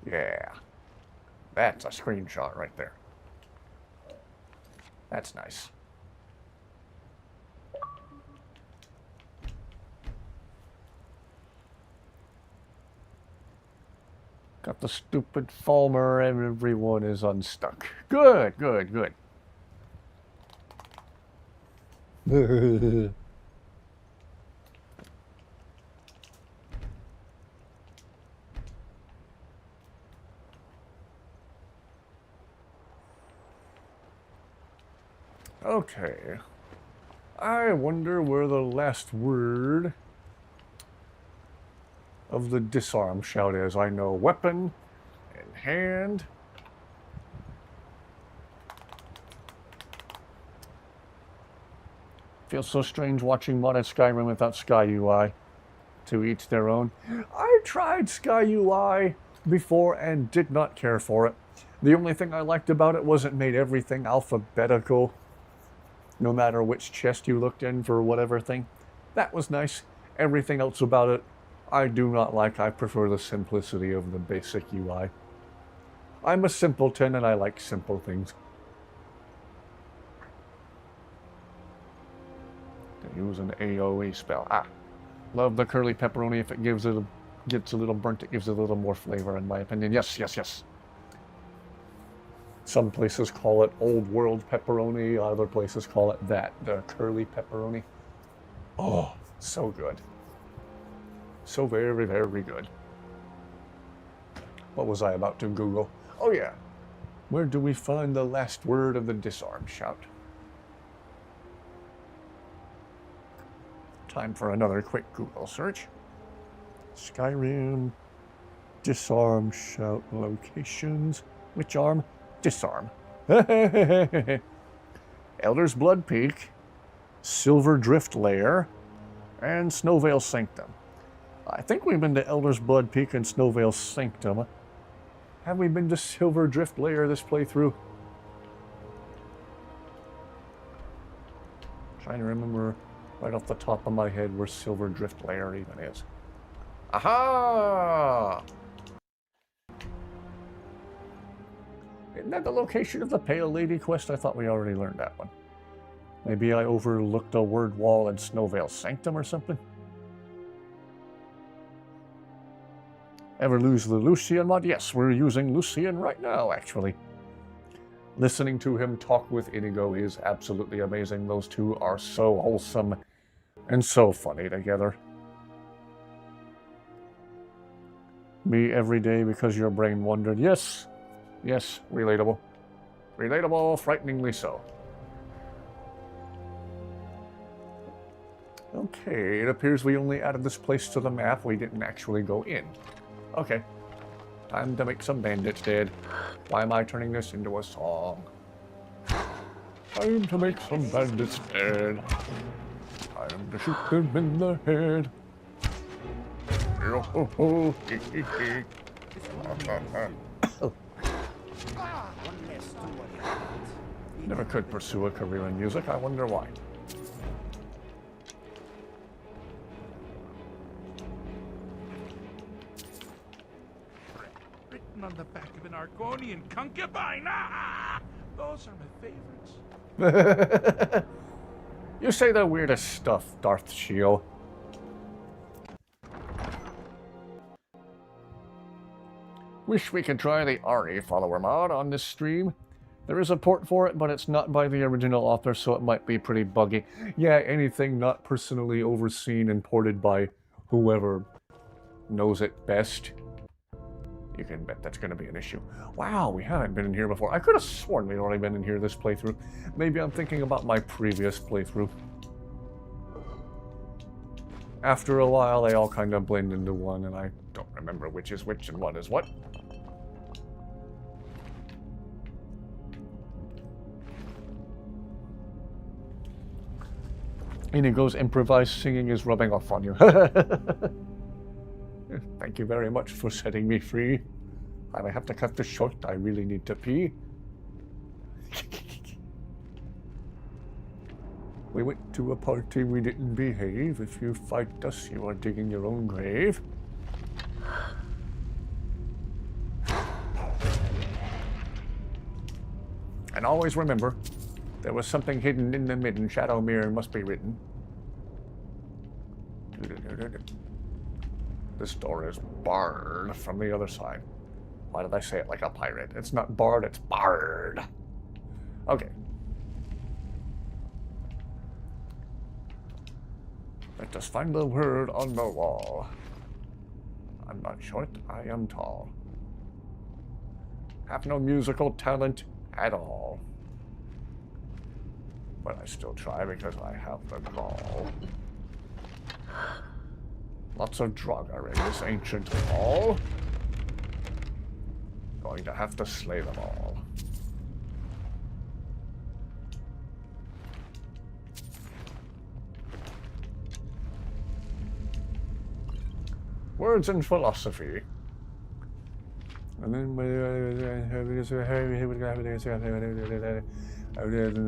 Yeah. That's a screenshot right there. That's nice. Got the stupid Falmer and everyone is unstuck. Good, good, good. Okay. I wonder where the last word of the disarm shout is. I know weapon and hand. Feels so strange watching modded Skyrim without Sky UI. To each their own. I tried Sky UI before and did not care for it. The only thing I liked about it was it made everything alphabetical, no matter which chest you looked in for whatever thing. That was nice. Everything else about it, I do not like. I prefer the simplicity of the basic UI. I'm a simpleton and I like simple things. To use an AoE spell. Ah, love the curly pepperoni. If it gets a little burnt, it gives it a little more flavor in my opinion. Yes, yes, yes. Some places call it old world pepperoni, other places call it that, the curly pepperoni. Oh, so good. So very, very good. What was I about to Google? Oh yeah. Where do we find the last word of the disarm shout? Time for another quick Google search. Skyrim disarm shout locations. Which arm? Disarm. Elder's Blood Peak, Silver Drift Lair, and Snowvale Sanctum. I think we've been to Elder's Blood Peak and Snowvale Sanctum. Have we been to Silver Drift Lair this playthrough? Trying to remember right off the top of my head where Silver Drift Lair even is. Aha! Isn't that the location of the Pale Lady quest? I thought we already learned that one. Maybe I overlooked a word wall in Snowvale Sanctum or something? Ever lose the Lucian mod? Yes, we're using Lucian right now, actually. Listening to him talk with INIGO is absolutely amazing. Those two are so wholesome and so funny together. Me every day because your brain wondered. Yes, yes, relatable. Relatable, frighteningly so. Okay, it appears we only added this place to the map. We didn't actually go in. Okay. Time to make some bandits dead. Why am I turning this into a song? Time to make some bandits dead. Time to shoot them in the head. Never could pursue a career in music. I wonder why. On the back of an Argonian concubine. Ah! Those are my favorites. You say the weirdest stuff, Darth Shio. Wish we could try the Ari follower mod on this stream. There is a port for it, but it's not by the original author, so it might be pretty buggy. Yeah, anything not personally overseen and ported by whoever knows it best. You can bet that's going to be an issue. Wow, we haven't been in here before. I could have sworn we'd already been in here this playthrough. Maybe I'm thinking about my previous playthrough. After a while, they all kind of blend into one, and I don't remember which is which and what is what. INIGO's improvised singing is rubbing off on you. Thank you very much for setting me free. I may have to cut this short. I really need to pee. We went to a party, we didn't behave. If you fight us, you are digging your own grave. And always remember, there was something hidden in the midden. Shadow mirror must be written. This door is barred from the other side. Why did I say it like a pirate? It's not barred, it's barred. Okay. Let us find the word on the wall. I'm not short, I am tall. Have no musical talent at all. But I still try because I have the gall. Lots of Draugr in this ancient hall. Going to have to slay them all. Words and philosophy. And then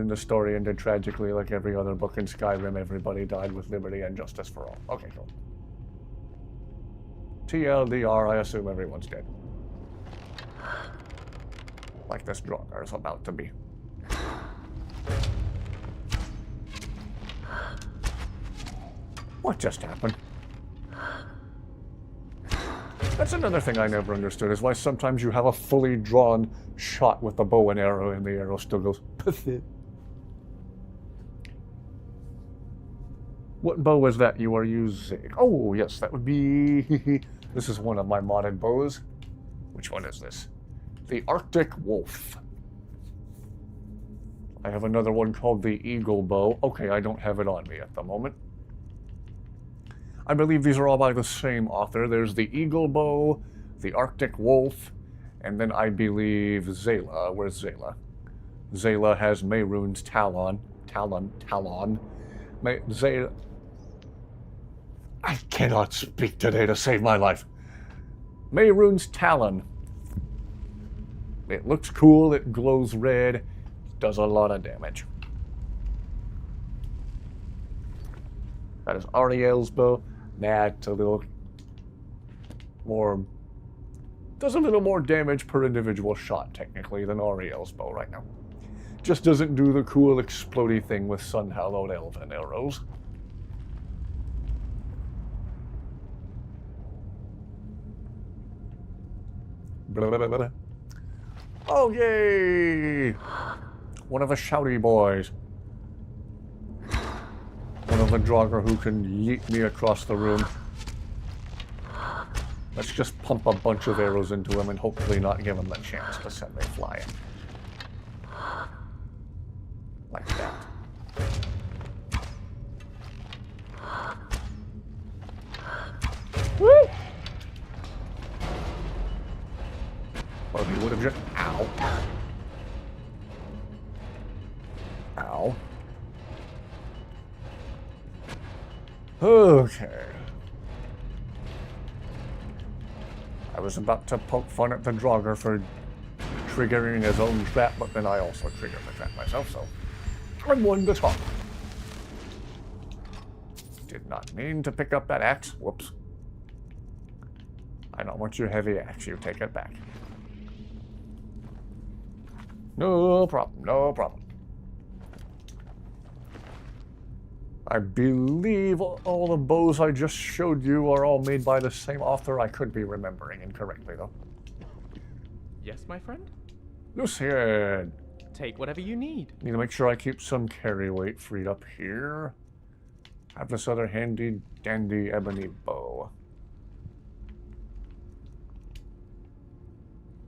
the story ended tragically like every other book in Skyrim. Everybody died with liberty and justice for all. Okay, cool. TLDR, I assume everyone's dead. Like this Draugr is about to be. What just happened? That's another thing I never understood, is why sometimes you have a fully drawn shot with a bow and arrow and the arrow still goes pff. What bow is that you are using? Oh, yes, that would be... This is one of my modded bows. Which one is this? The Arctic Wolf. I have another one called the Eagle Bow. Okay, I don't have it on me at the moment. I believe these are all by the same author. There's the Eagle Bow, the Arctic Wolf, And then I believe Zayla. Where's Zayla? Zayla has Mehrunes Talon. Zayla. I cannot speak today to save my life. Mehrunes Talon. It looks cool, it glows red, does a lot of damage. That is Ariel's bow. That's a little more... does a little more damage per individual shot, technically, than Ariel's bow right now. Just doesn't do the cool explodey thing with sun-hallowed elven arrows. Blah, blah, blah, blah. Oh, yay! One of the shouty boys. One of the Draugr who can yeet me across the room. Let's just pump a bunch of arrows into him and hopefully not give him the chance to send me flying. Like that. Woo! Well, he would have just... Ow. Ow. Okay. I was about to poke fun at the Draugr for triggering his own trap, but then I also triggered the trap myself, so I'm one to talk. Did not mean to pick up that axe. Whoops. I don't want your heavy axe. You take it back. No problem, no problem. I believe all the bows I just showed you are all made by the same author. I could be remembering incorrectly, though. Yes, my friend? Lucian! Take whatever you need. Need to make sure I keep some carry weight freed up here. Have this other handy dandy ebony bow.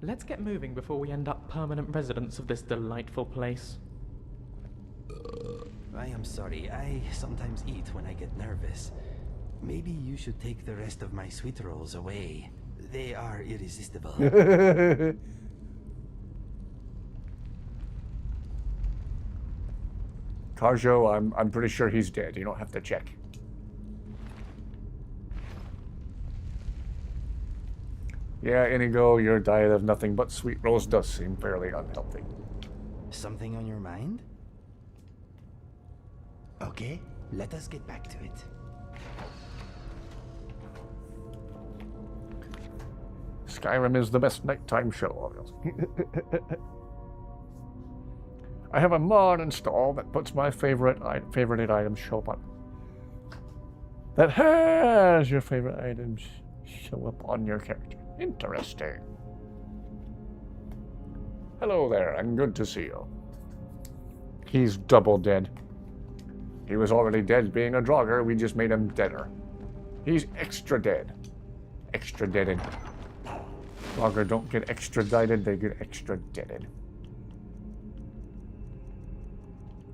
Let's get moving before we end up permanent residents of this delightful place. I am sorry. I sometimes eat when I get nervous. Maybe you should take the rest of my sweet rolls away. They are irresistible. Karjo, I'm pretty sure he's dead. You don't have to check. Yeah, Inigo, your diet of nothing but sweet rolls does seem fairly unhealthy. Something on your mind? Okay, let us get back to it. Skyrim is the best nighttime show, obviously. I have a mod installed that puts my favorited items show up on. That has your favorite items show up on your character. Interesting. Hello there, and good to see you. He's double dead. He was already dead being a Draugr, we just made him deader. He's extra dead. Extra deaded. Draugr don't get extradited, they get extra deaded.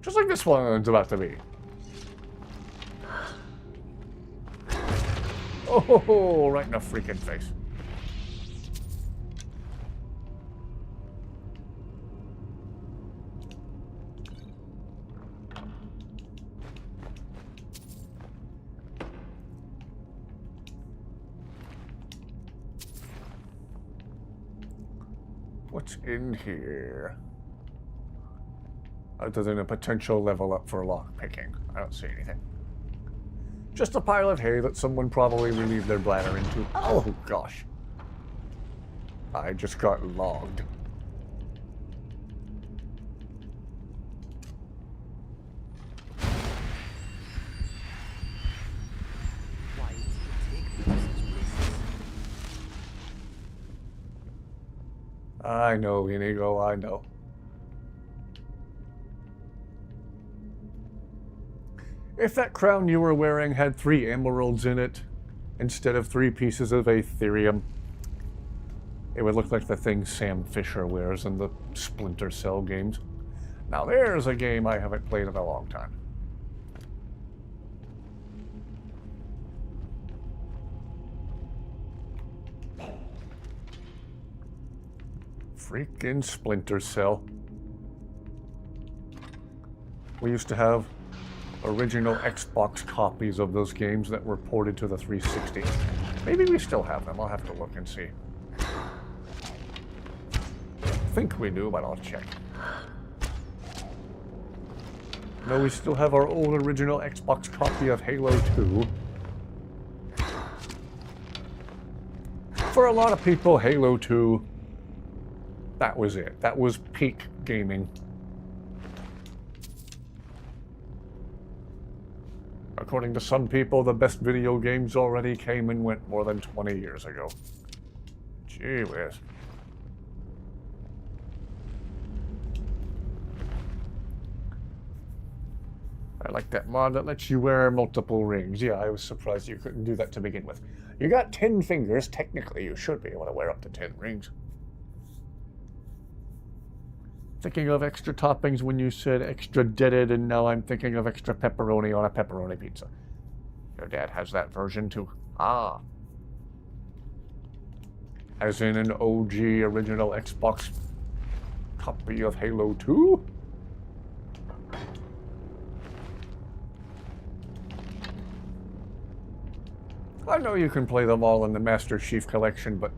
Just like this one's about to be. Oh, right in the freaking face. What's in here? Other than a potential level up for lockpicking. I don't see anything. Just a pile of hay that someone probably relieved their bladder into. Oh gosh. I just got logged. Why did you take me to such places? I know, Inigo, I know. If that crown you were wearing had 3 emeralds in it, instead of 3 pieces of aetherium, it would look like the thing Sam Fisher wears in the Splinter Cell games. Now there's a game I haven't played in a long time. Freaking Splinter Cell. We used to have original Xbox copies of those games that were ported to the 360. Maybe we still have them. I'll have to look and see. I think we do, but I'll check. No, we still have our old original Xbox copy of Halo 2. For a lot of people, Halo 2, that was it. That was peak gaming. According to some people, the best video games already came and went more than 20 years ago. Gee whiz. I like that mod that lets you wear multiple rings. Yeah, I was surprised you couldn't do that to begin with. You got 10 fingers. Technically, you should be able to wear up to 10 rings. Thinking of extra toppings when you said extra deaded, and now I'm thinking of extra pepperoni on a pepperoni pizza. Your dad has that version too. Ah. As in an OG original Xbox copy of Halo 2? I know you can play them all in the Master Chief Collection, but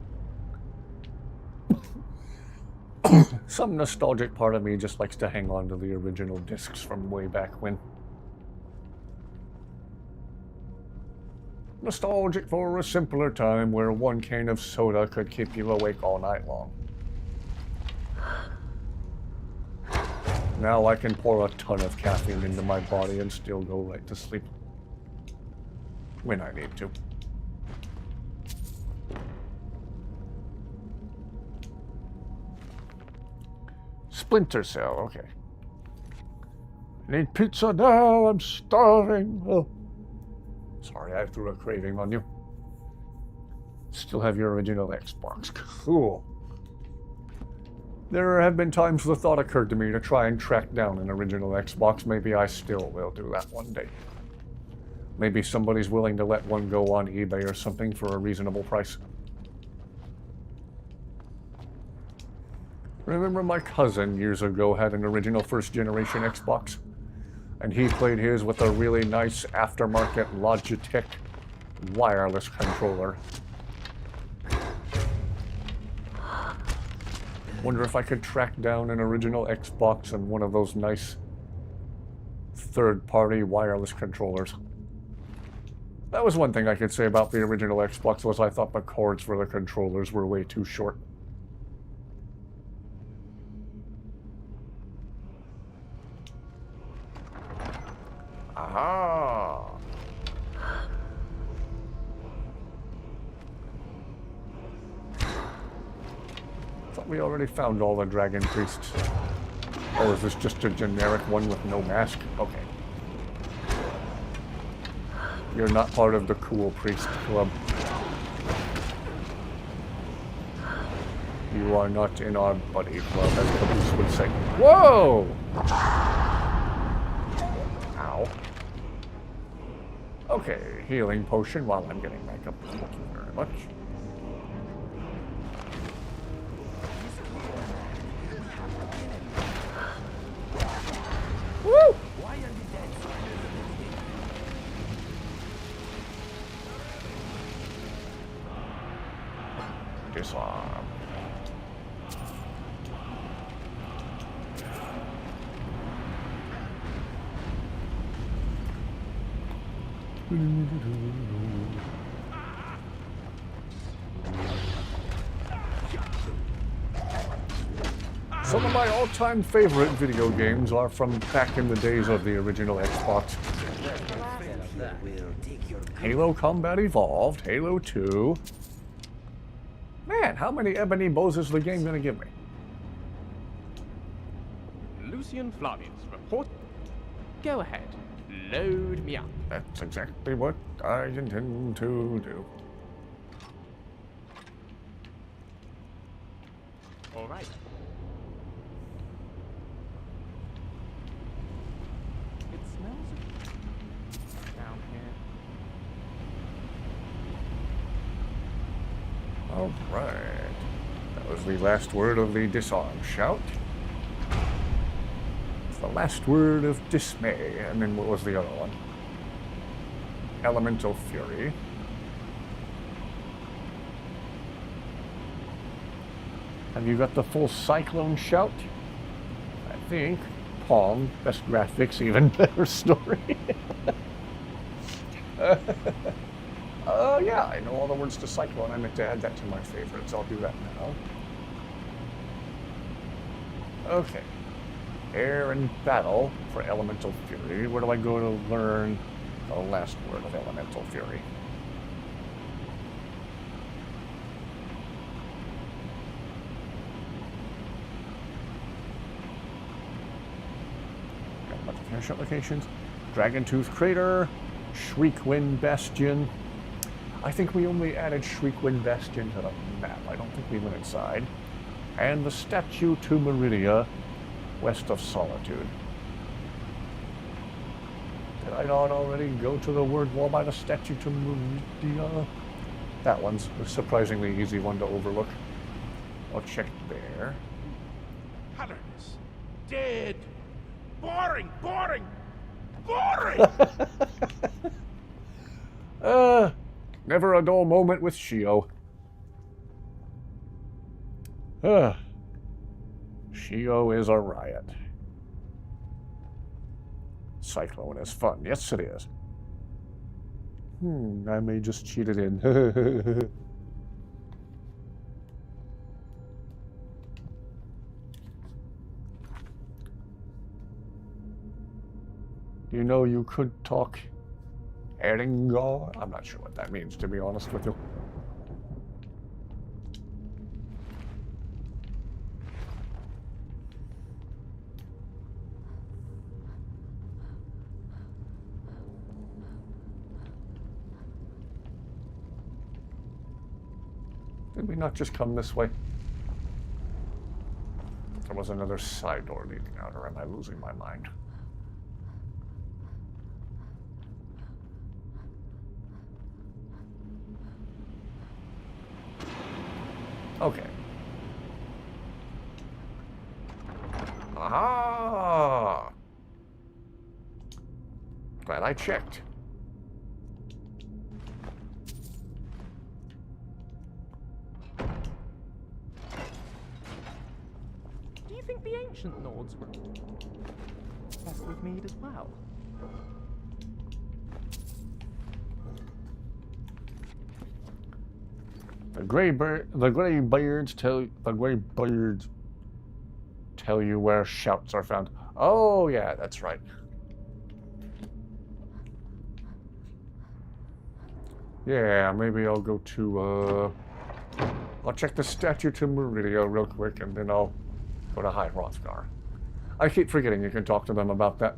some nostalgic part of me just likes to hang on to the original discs from way back when. Nostalgic for a simpler time where one can of soda could keep you awake all night long. Now I can pour a ton of caffeine into my body and still go right to sleep. When I need to. Splinter Cell, okay. Need pizza now, I'm starving. Oh. Sorry, I threw a craving on you. Still have your original Xbox. Cool. There have been times the thought occurred to me to try and track down an original Xbox. Maybe I still will do that one day. Maybe somebody's willing to let one go on eBay or something for a reasonable price. Remember my cousin years ago had an original first-generation Xbox? And he played his with a really nice aftermarket Logitech wireless controller. Wonder if I could track down an original Xbox and one of those nice third-party wireless controllers. That was one thing I could say about the original Xbox, was I thought the cords for the controllers were way too short. Aha! Thought we already found all the dragon priests. Or is this just a generic one with no mask? Okay. You're not part of the cool priest club. You are not in our buddy club, as the police would say. Whoa! Ow. Okay, healing potion while I'm getting back up. Thank you very much. Woo! Disarm. Some of my all-time favorite video games are from back in the days of the original Xbox. Halo Combat Evolved, Halo 2. Man, how many ebony bows is the game gonna give me? Lucian Flavius, report. Go ahead. Load me up. That's exactly what I intend to do. All right. It smells down here. All right. was the last word of the disarm shout. The last word of dismay. And then what was the other one? Elemental Fury. Have you got the full Cyclone shout? I think. Palm, best graphics, even better story. Yeah, I know all the words to Cyclone. I meant to add that to my favorites. I'll do that now. Okay. Air and Battle for Elemental Fury. Where do I go to learn the last word of Elemental Fury? Got a bunch of finish applications. Dragontooth Crater. Shriekwind Bastion. I think we only added Shriekwind Bastion to the map. I don't think we went inside. And the statue to Meridia, west of Solitude. Did I not already go to the word wall by the statue to Meridia? That one's a surprisingly easy one to overlook. I'll check there. Colourless. Dead. Boring. Boring. Boring! Never a dull moment with Shio. Shio is a riot. Cyclone is fun. Yes, it is. I may just cheat it in. You know, you could talk INIGO. I'm not sure what that means, to be honest with you. Did we not just come this way? There was another side door leading out, or am I losing my mind? Okay. Aha! Glad I checked. Do you think the ancient Nords would mess with me as well? The gray birds tell you where shouts are found. Oh yeah, that's right. Yeah, maybe I'll go to I'll check the statue to Meridia real quick, and then I'll go to High Hrothgar. I keep forgetting you can talk to them about that.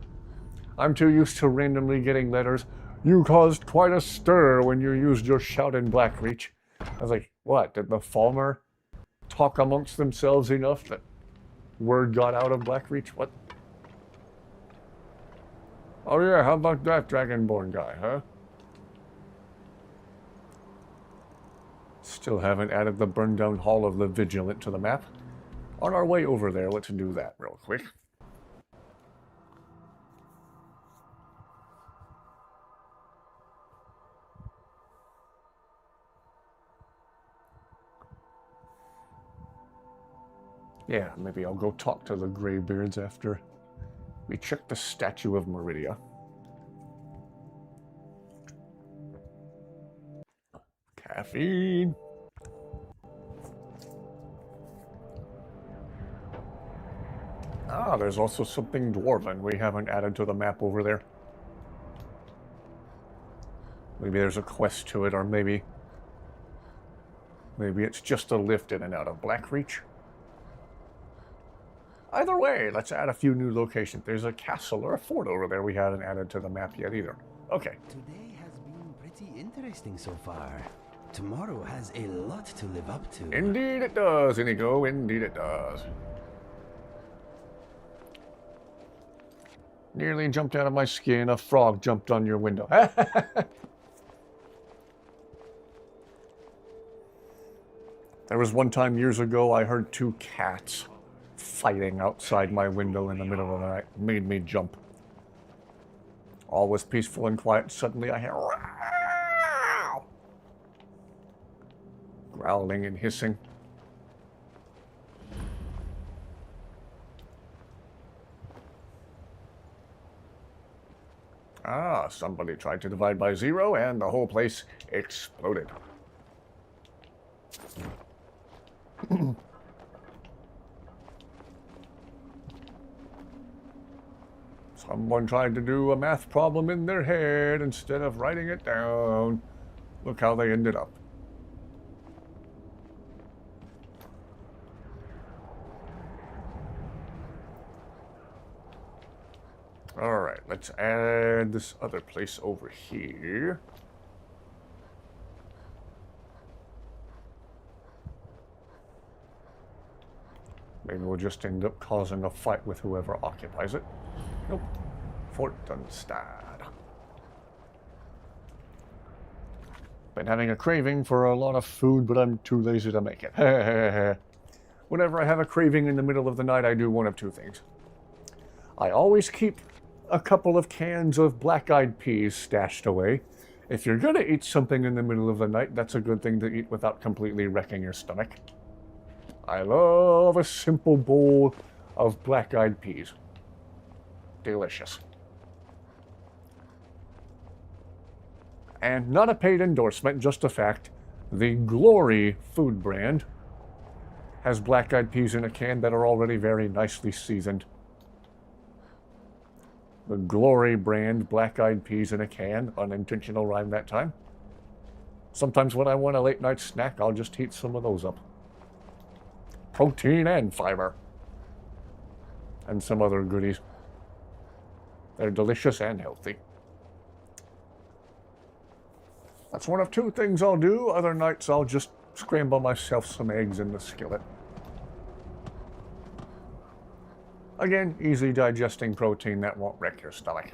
I'm too used to randomly getting letters. You caused quite a stir when you used your shout in Blackreach. I was like, what? Did the Falmer talk amongst themselves enough that word got out of Blackreach? What? Oh yeah, how about that Dragonborn guy, huh? Still haven't added the burned down Hall of the Vigilant to the map. On our way over there, let's do that real quick. Yeah, maybe I'll go talk to the Greybeards after we check the statue of Meridia. Caffeine. Ah, there's also something Dwarven we haven't added to the map over there. Maybe there's a quest to it, or maybe it's just a lift in and out of Blackreach. Either way, let's add a few new locations. There's a castle or a fort over there we haven't added to the map yet either. Okay. Today has been pretty interesting so far. Tomorrow has a lot to live up to. Indeed it does, INIGO. Indeed it does. Nearly jumped out of my skin. A frog jumped on your window. There was one time years ago I heard two cats fighting outside my window in the middle of the night. It made me jump. All was peaceful and quiet. Suddenly I hear growling and hissing. Ah, somebody tried to divide by 0 and the whole place exploded. Someone tried to do a math problem in their head instead of writing it down. Look how they ended up. Alright, let's add this other place over here. Maybe we'll just end up causing a fight with whoever occupies it. Nope. Fort Dunstad. Been having a craving for a lot of food, but I'm too lazy to make it. Whenever I have a craving in the middle of the night, I do one of two things. I always keep a couple of cans of black-eyed peas stashed away. If you're gonna eat something in the middle of the night, that's a good thing to eat without completely wrecking your stomach. I love a simple bowl of black-eyed peas. Delicious. And not a paid endorsement, just a fact. The Glory food brand has black-eyed peas in a can that are already very nicely seasoned. The Glory brand black-eyed peas in a can. Unintentional rhyme that time. Sometimes when I want a late-night snack, I'll just heat some of those up. Protein and fiber. And some other goodies. They're delicious and healthy. That's one of two things I'll do. Other nights I'll just scramble myself some eggs in the skillet. Again, easy digesting protein that won't wreck your stomach.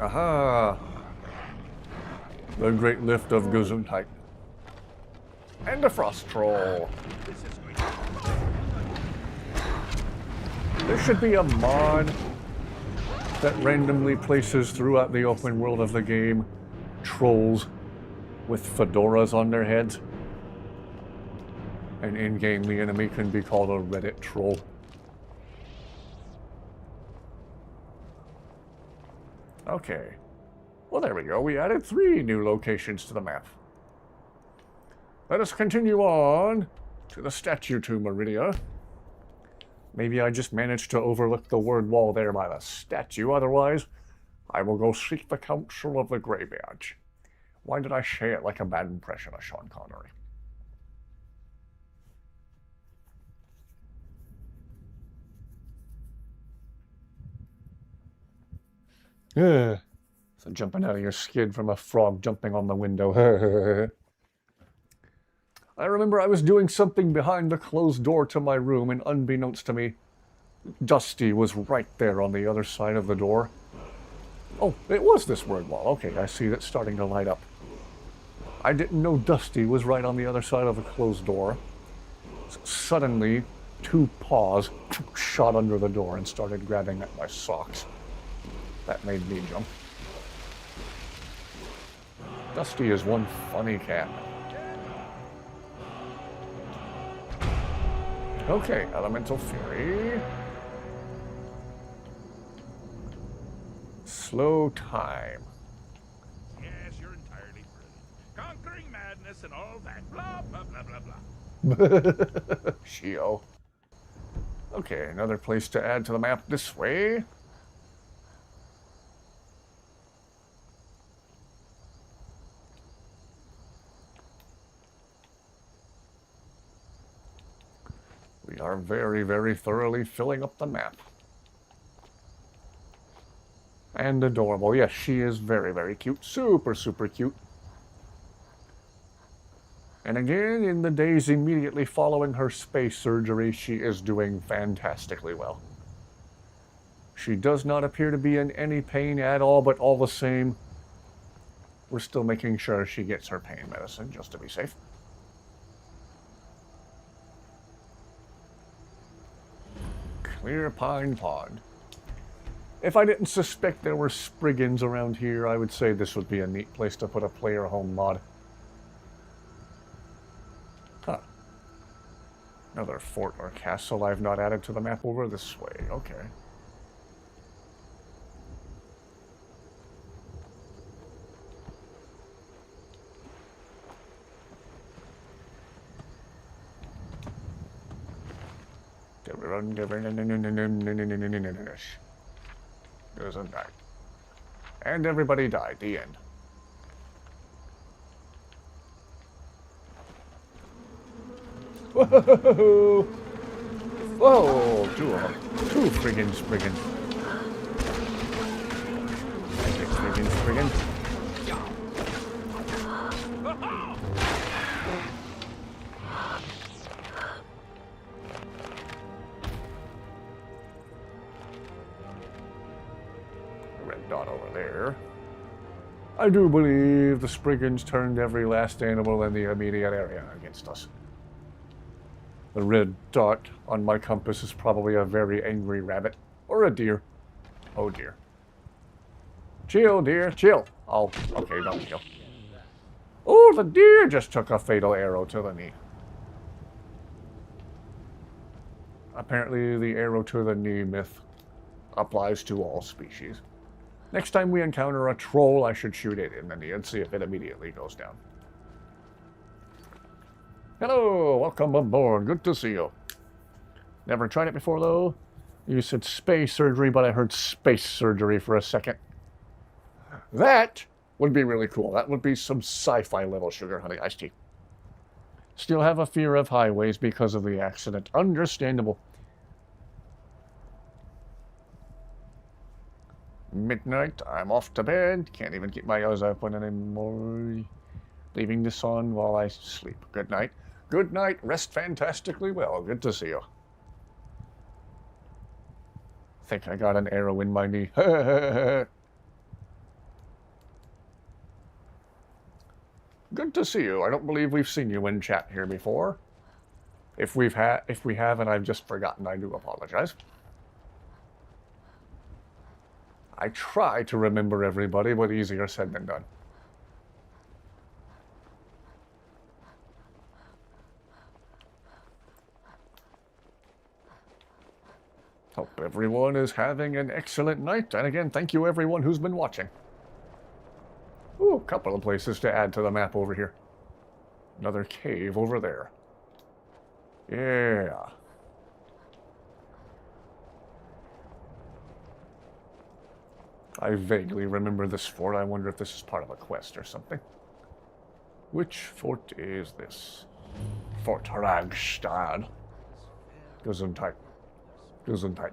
Aha! The great lift of Gesundheit. And a frost troll. There should be a mod that randomly places throughout the open world of the game trolls with fedoras on their heads. And in-game the enemy can be called a Reddit troll. Okay. Well, there we go. We added 3 new locations to the map. Let us continue on to the statue to Meridia. Maybe I just managed to overlook the word wall there by the statue. Otherwise, I will go seek the Council of the Greybeards. Why did I say it like a bad impression of Sean Connery? Yeah. So jumping out of your skid from a frog jumping on the window. I remember I was doing something behind the closed door to my room, and unbeknownst to me, Dusty was right there on the other side of the door. Oh, it was this word wall. Okay, I see that starting to light up. I didn't know Dusty was right on the other side of the closed door. Suddenly, 2 paws shot under the door and started grabbing at my socks. That made me jump. Dusty is one funny cat. Okay, Elemental Fury. Slow time. Yes, you're entirely brilliant. Conquering madness and all that. Blah, blah, blah, blah, blah. Shio. Okay, another place to add to the map this way. We are very, very thoroughly filling up the map. And adorable. Yes, she is very, very cute. Super, super cute. And again, in the days immediately following her space surgery, she is doing fantastically well. She does not appear to be in any pain at all, but all the same, we're still making sure she gets her pain medicine, just to be safe. Clear Pine Pond. If I didn't suspect there were Spriggans around here, I would say this would be a neat place to put a player home mod. Huh. Another fort or castle I've not added to the map over this way. Okay. Doesn't die. And everybody died. The end. Whoa! Whoa! Two of them. Two friggin' Spriggans. Friggin'. Red dot over there. I do believe the Spriggans turned every last animal in the immediate area against us. The red dot on my compass is probably a very angry rabbit. Or a deer. Oh dear. Chill, dear, chill. Oh, okay, don't kill. Oh, the deer just took a fatal arrow to the knee. Apparently the arrow to the knee myth applies to all species. Next time we encounter a troll, I should shoot it in the knee and see if it immediately goes down. Hello, welcome aboard. Good to see you. Never tried it before, though. You said space surgery, but I heard space surgery for a second. That would be really cool. That would be some sci-fi level sugar honey iced tea. Still have a fear of highways because of the accident. Understandable. Midnight, I'm off to bed. Can't even keep my eyes open anymore. Leaving this on while I sleep. Good night. Good night. Rest fantastically well. Good to see you. Think I got an arrow in my knee. Good to see you. I don't believe we've seen you in chat here before. If we have and I've just forgotten, I do apologize. I try to remember everybody, but easier said than done. Hope everyone is having an excellent night. And again, thank you everyone who's been watching. Ooh, a couple of places to add to the map over here. Another cave over there. Yeah. I vaguely remember this fort. I wonder if this is part of a quest or something. Which fort is this? Fort Ragstad. Gesundheit. Gesundheit.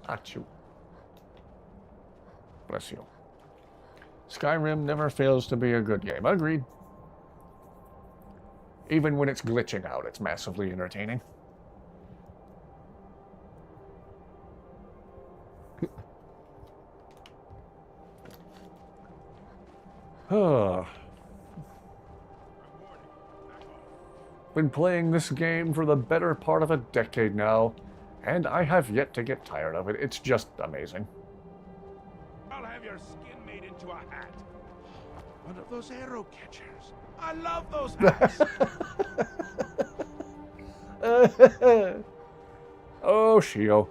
Achoo. Bless you. Skyrim never fails to be a good game. Agreed. Even when it's glitching out, it's massively entertaining. Been playing this game for the better part of a decade now, and I have yet to get tired of it. It's just amazing. I'll have your skin made into a hat. One of those arrow catchers. I love those hats. Oh, Shio.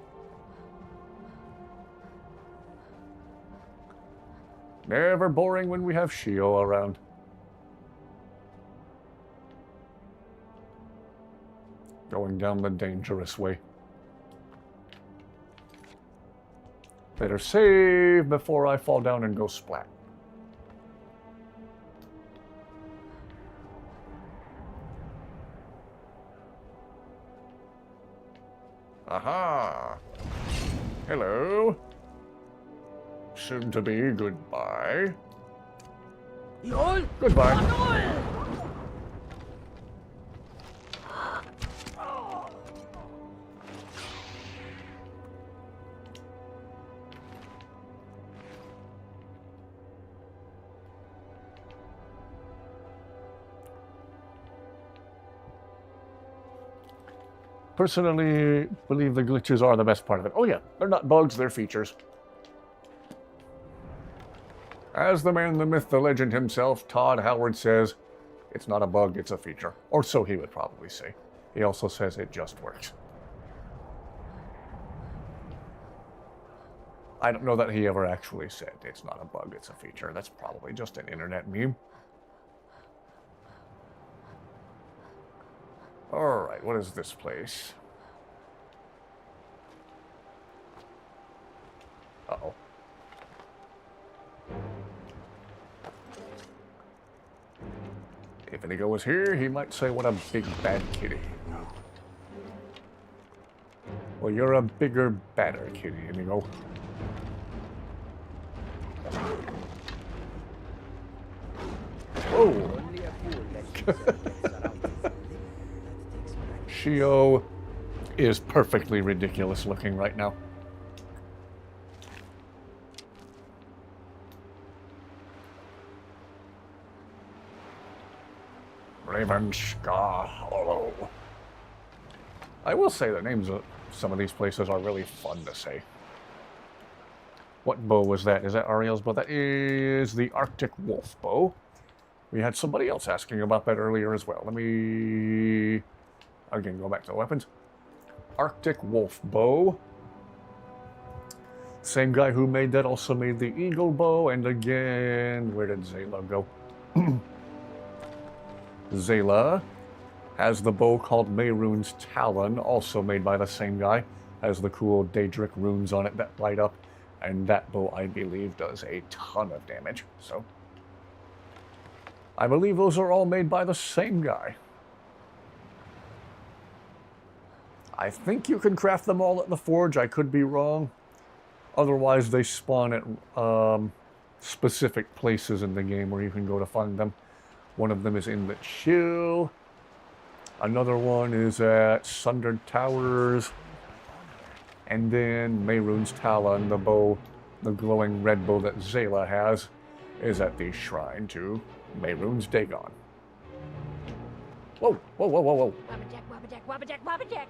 Never boring when we have Shio around. Going down the dangerous way. Better save before I fall down and go splat. Aha! Hello. Soon to be goodbye. Goodbye. Personally, believe the glitches are the best part of it. Oh yeah, they're not bugs, they're features. As the man, the myth, the legend himself, Todd Howard says, it's not a bug, it's a feature. Or so he would probably say. He also says it just works. I don't know that he ever actually said it's not a bug, it's a feature. That's probably just an internet meme. Alright, what is this place? Uh-oh. If INIGO was here, he might say, what a big bad kitty. Well, you're a bigger, badder kitty, INIGO. Oh! Shio is perfectly ridiculous looking right now. Ravenska Hollow. I will say the names of some of these places are really fun to say. What bow was that? Is that Ariel's bow? That is the Arctic Wolf bow. We had somebody else asking about that earlier as well. Let me, again, go back to the weapons. Arctic Wolf bow. Same guy who made that also made the Eagle bow. And again, where did Zayla go? Zayla has the bow called Mehrunes Talon, also made by the same guy. Has the cool Daedric runes on it that light up. And that bow, I believe, does a ton of damage. So, I believe those are all made by the same guy. I think you can craft them all at the forge. I could be wrong. Otherwise, they spawn at specific places in the game where you can go to find them. One of them is in the Chill. Another one is at Sundered Towers. And then Mehrunes Talon, the bow, the glowing red bow that Zayla has, is at the shrine to Mehrunes Dagon. Whoa, whoa, whoa, whoa, whoa. Wabbajack, wabbajack, wabbajack, wabbajack.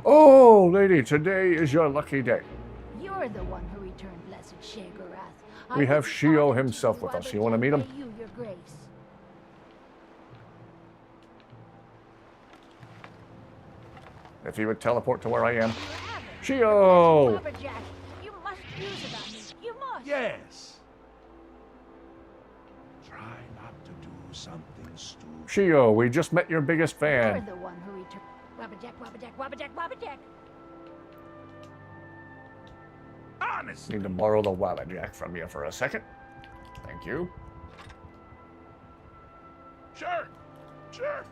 Oh, lady, today is your lucky day. You're the one who returned blessed Sheogorath. We have Shio himself with us. You want to meet him? You, your grace. If he would teleport to where I am. Shio! Wabbajack, you must use it on me. You must. Yes. Try not to do something stupid. Shio, we just met your biggest fan. You're the one who returned. Wabbajack, wabbajack, wabbajack, wabbajack. Honestly. Need to borrow the Wabbajack from you for a second. Thank you. Sure. Sure.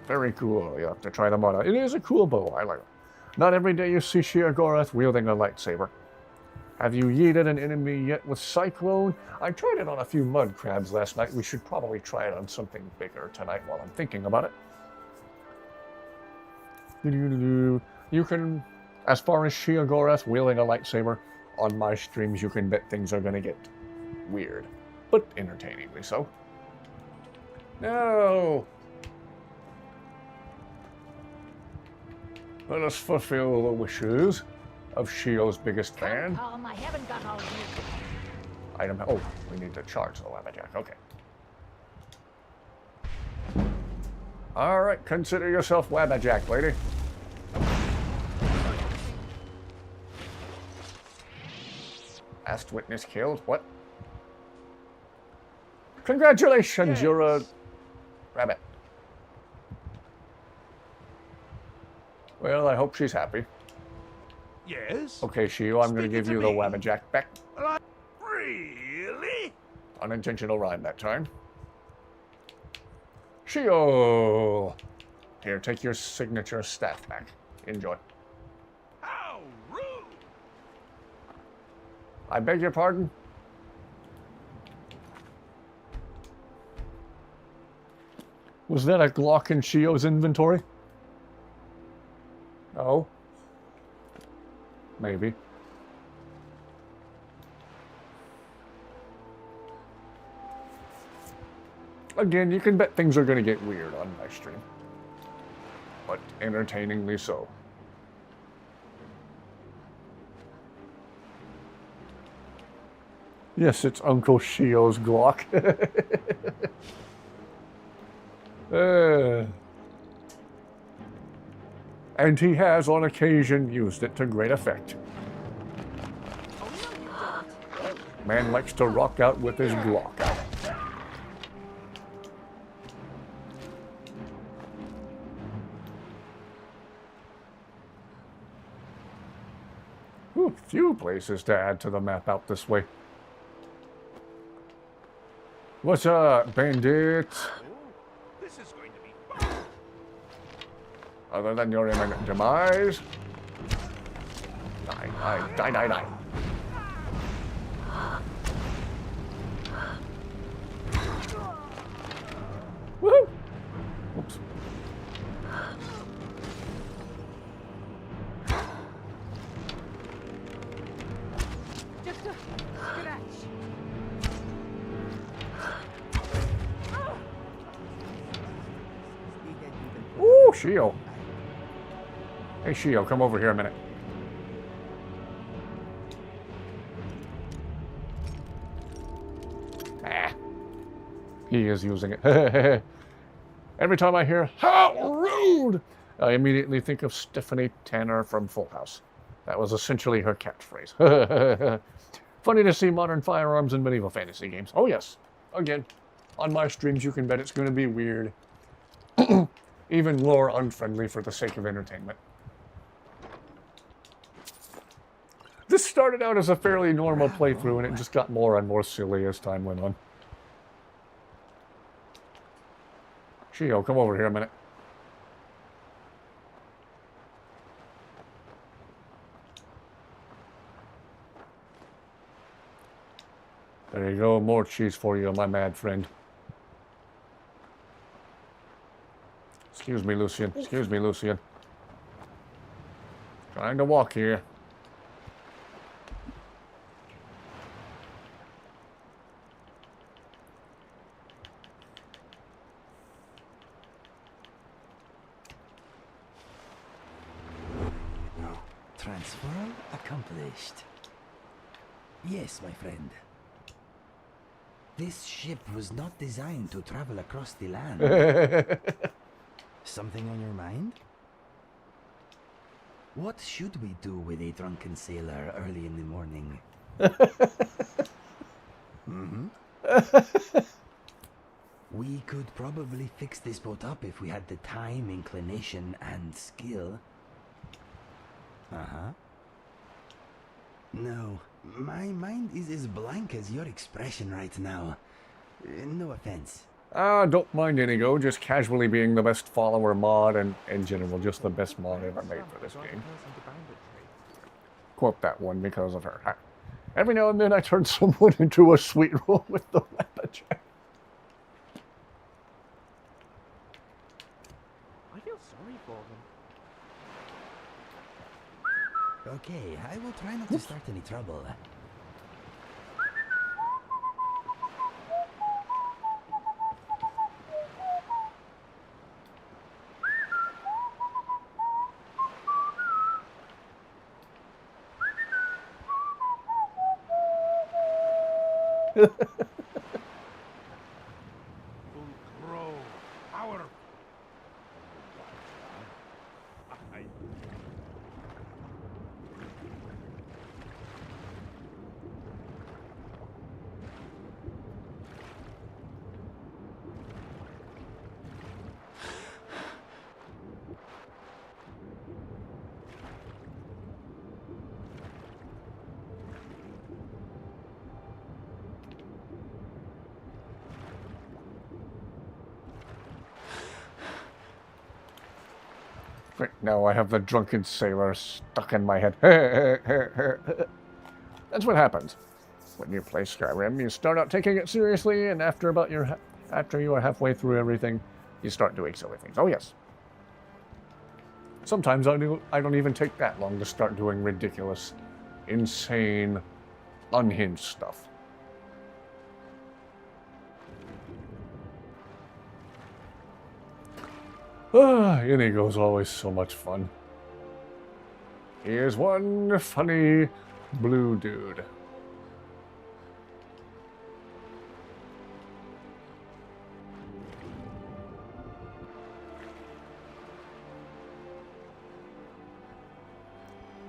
Very cool. You have to try them out. It is a cool bow. I like it. Not every day you see Sheogorath wielding a lightsaber. Have you yeeted an enemy yet with Cyclone? I tried it on a few mud crabs last night. We should probably try it on something bigger tonight while I'm thinking about it. You can, as far as Sheogorath wielding a lightsaber, on my streams you can bet things are going to get weird, but entertainingly so. No! Let us fulfill the wishes of Shio's biggest fan. Calm, I haven't got all of you. Item. Oh, we need to charge the Wabbajack. Okay. All right, consider yourself Wabbajack, lady. Last witness killed. What? Congratulations, yes. You're a rabbit. Well, I hope she's happy. Yes? Okay, Shio, I'm going to give you the Wabbajack back. Really? Unintentional rhyme that time. Shio! Here, take your signature staff back. Enjoy. How rude! I beg your pardon? Was that a Glock in Shio's inventory? Oh. Maybe. Again, you can bet things are going to get weird on my stream. But entertainingly so. Yes, it's Uncle Shio's Glock. And he has, on occasion, used it to great effect. Man likes to rock out with his Glock. Ooh, few places to add to the map out this way. What's up, bandits? This is going to be fun. Other than your imminent demise. Die, die, die, die, die. Woohoo! Oops. Just a scratch. Ooh, Shio. Hey, Shio, come over here a minute. Ah. He is using it. Every time I hear, "How rude!" I immediately think of Stephanie Tanner from Full House. That was essentially her catchphrase. Funny to see modern firearms in medieval fantasy games. Oh yes. Again, on my streams you can bet it's going to be weird. Even lore unfriendly for the sake of entertainment. This started out as a fairly normal playthrough and it just got more and more silly as time went on. Shio, come over here a minute. There you go, more cheese for you, my mad friend. Excuse me, Lucian. Excuse me, Lucian. Trying to walk here. Transfer accomplished. Yes, my friend. This ship was not designed to travel across the land. Something on your mind? What should we do with a drunken sailor early in the morning? We could probably fix this boat up if we had the time, inclination, and skill. No, my mind is as blank as your expression right now. No offense. Don't mind INIGO, just casually being the best follower mod and in general just the best mod ever made for this game. Quote that one because of her. Every now and then I turn someone into a sweet roll with the weapon check. I feel sorry for them. Okay, I will try not to start any trouble. Grow our. Right now I have the drunken sailor stuck in my head. That's what happens when you play Skyrim. You start out taking it seriously, and after you are halfway through everything, you start doing silly things. Oh yes. Sometimes I don't even take that long to start doing ridiculous, insane, unhinged stuff. INIGO's always so much fun. He is one funny blue dude.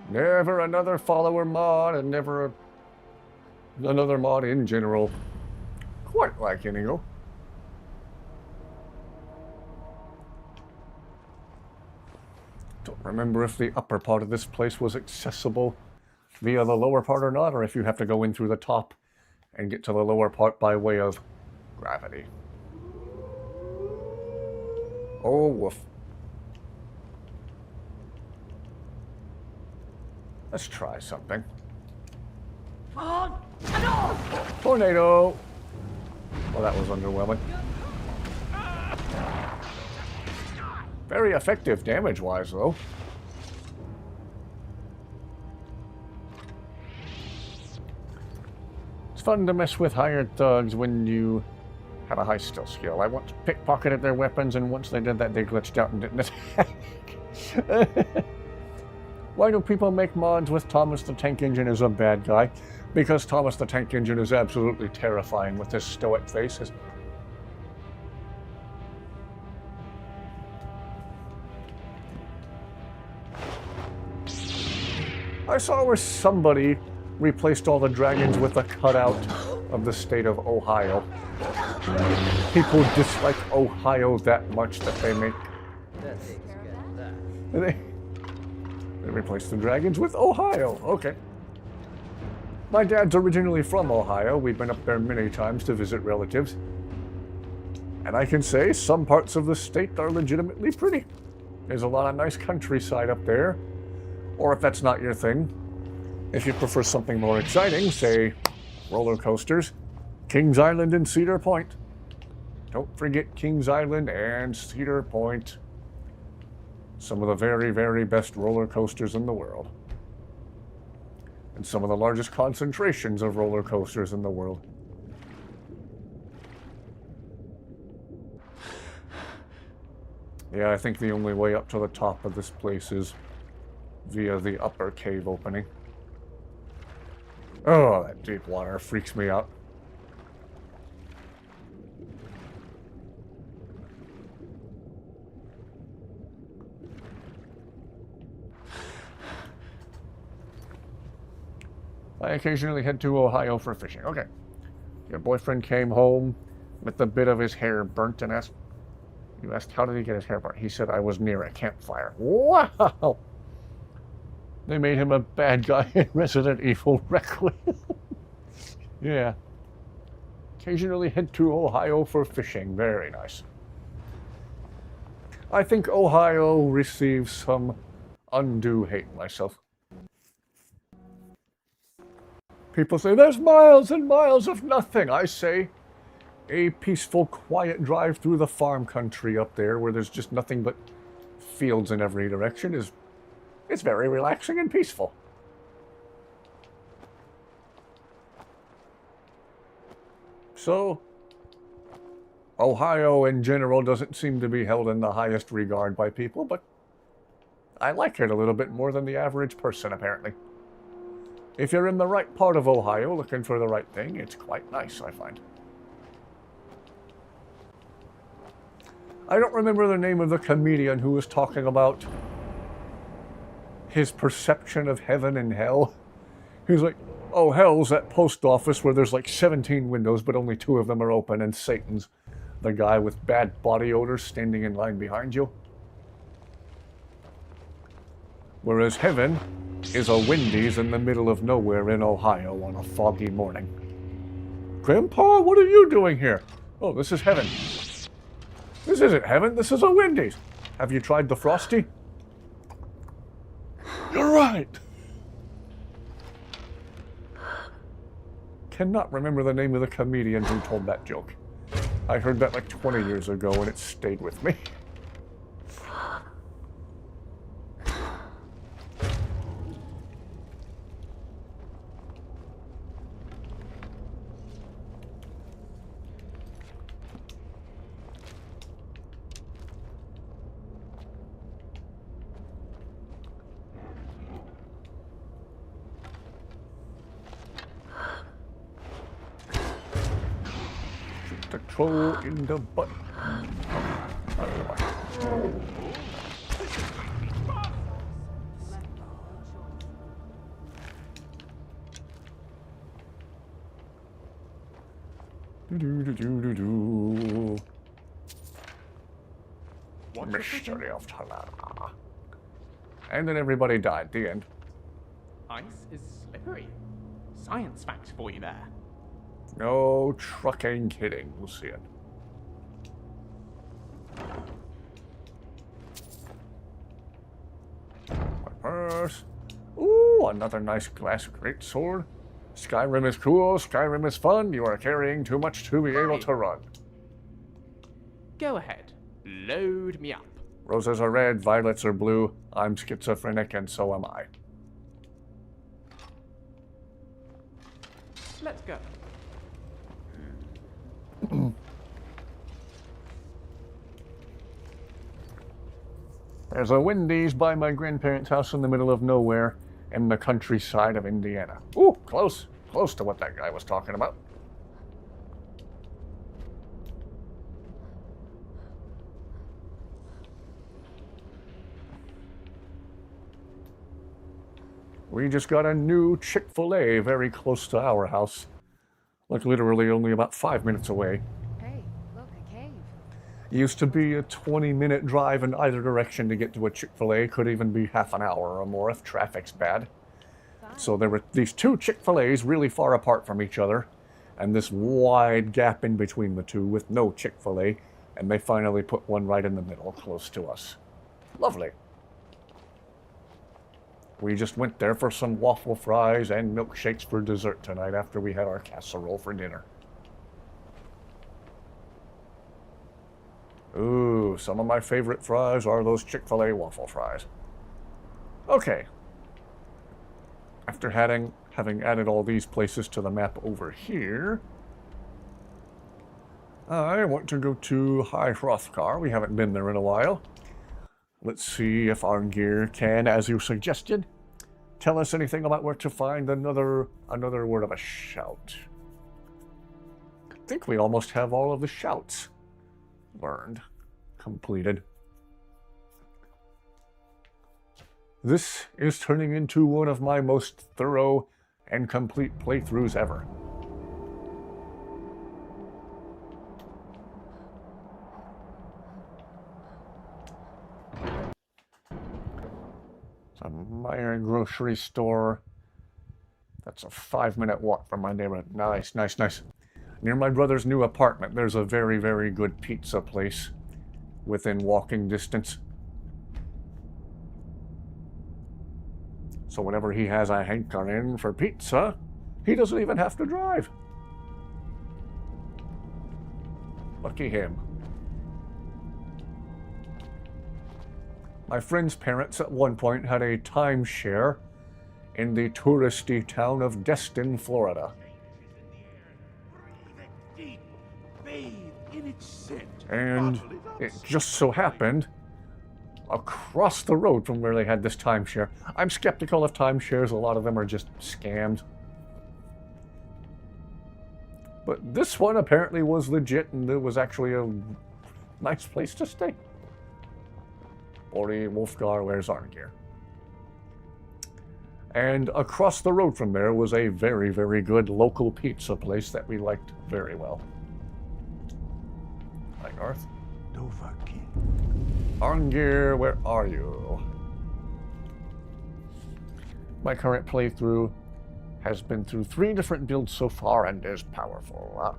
Never another follower mod, and never another mod in general. Quite like INIGO. Don't remember if the upper part of this place was accessible via the lower part or not, or if you have to go in through the top and get to the lower part by way of gravity. Oh, woof. Let's try something. Tornado! Well, that was underwhelming. Very effective damage-wise, though. It's fun to mess with hired thugs when you have a high stealth skill. I once pickpocketed their weapons, and once they did that, they glitched out and didn't attack. Why do people make mods with Thomas the Tank Engine as a bad guy? Because Thomas the Tank Engine is absolutely terrifying with his stoic face. I saw where somebody replaced all the dragons with a cutout of the state of Ohio. People dislike Ohio that much that they make... They replaced the dragons with Ohio. Okay. My dad's originally from Ohio. We've been up there many times to visit relatives. And I can say some parts of the state are legitimately pretty. There's a lot of nice countryside up there. Or if that's not your thing, if you prefer something more exciting, say roller coasters, Kings Island and Cedar Point. Don't forget Kings Island and Cedar Point. Some of the very, very best roller coasters in the world. And some of the largest concentrations of roller coasters in the world. Yeah, I think the only way up to the top of this place is via the upper cave opening. Oh, that deep water freaks me out. I occasionally head to Ohio for fishing. Okay. Your boyfriend came home with a bit of his hair burnt and asked... You asked, how did he get his hair burnt? He said, I was near a campfire. Wow! They made him a bad guy in Resident Evil Requiem. Yeah. Occasionally head to Ohio for fishing. Very nice. I think Ohio receives some undue hate myself. People say, there's miles and miles of nothing. I say, a peaceful, quiet drive through the farm country up there where there's just nothing but fields in every direction is... It's very relaxing and peaceful. So, Ohio in general doesn't seem to be held in the highest regard by people, but I like it a little bit more than the average person, apparently. If you're in the right part of Ohio looking for the right thing, it's quite nice, I find. I don't remember the name of the comedian who was talking about his perception of heaven and hell. He was like, oh, hell's that post office where there's like 17 windows, but only 2 of them are open, and Satan's the guy with bad body odor standing in line behind you. Whereas heaven is a Wendy's in the middle of nowhere in Ohio on a foggy morning. Grandpa, what are you doing here? Oh, this is heaven. This isn't heaven, this is a Wendy's. Have you tried the Frosty? You're right. Cannot remember the name of the comedian who told that joke. I heard that like 20 years ago and it stayed with me. The troll in the butt. Do-do-do-do-do-do. Watch your Mystery fishing. of Talana. And then everybody died. The end. Ice is slippery. Science fact for you there. No trucking kidding, Lucian. My purse. Ooh, another nice glass greatsword. Skyrim is cool, Skyrim is fun, you are carrying too much to be able to run. Go ahead. Load me up. Roses are red, violets are blue. I'm schizophrenic and so am I. Let's go. There's a Wendy's by my grandparents' house in the middle of nowhere in the countryside of Indiana. Ooh, close. Close to what that guy was talking about. We just got a new Chick-fil-A very close to our house. Like literally only about 5 minutes away. Hey, look, a cave. Used to be a 20-minute drive in either direction to get to a Chick-fil-A. Could even be half an hour or more if traffic's bad. So there were these two Chick-fil-A's really far apart from each other, and this wide gap in between the two with no Chick-fil-A, and they finally put one right in the middle, close to us. Lovely. We just went there for some waffle fries and milkshakes for dessert tonight after we had our casserole for dinner. Ooh, some of my favorite fries are those Chick-fil-A waffle fries. Okay. After having added all these places to the map over here, I want to go to High Hrothgar. We haven't been there in a while. Let's see if Arngir can, as you suggested, tell us anything about where to find another word of a shout. I think we almost have all of the shouts learned, completed. This is turning into one of my most thorough and complete playthroughs ever. It's a minor grocery store. That's a 5-minute walk from my neighborhood. Nice, nice, nice. Near my brother's new apartment, there's a very, very good pizza place within walking distance. So whenever he has a hankering for pizza, he doesn't even have to drive. Lucky him. My friend's parents at one point had a timeshare in the touristy town of Destin, Florida. And it just so happened, across the road from where they had this timeshare. I'm skeptical of timeshares. A lot of them are just scams. But this one apparently was legit, and it was actually a nice place to stay. Ori, Wolfgar, where's Arngir? And across the road from there was a very, very good local pizza place that we liked very well. Hi, North. Arngir, where are you? My current playthrough has been through 3 different builds so far and is powerful.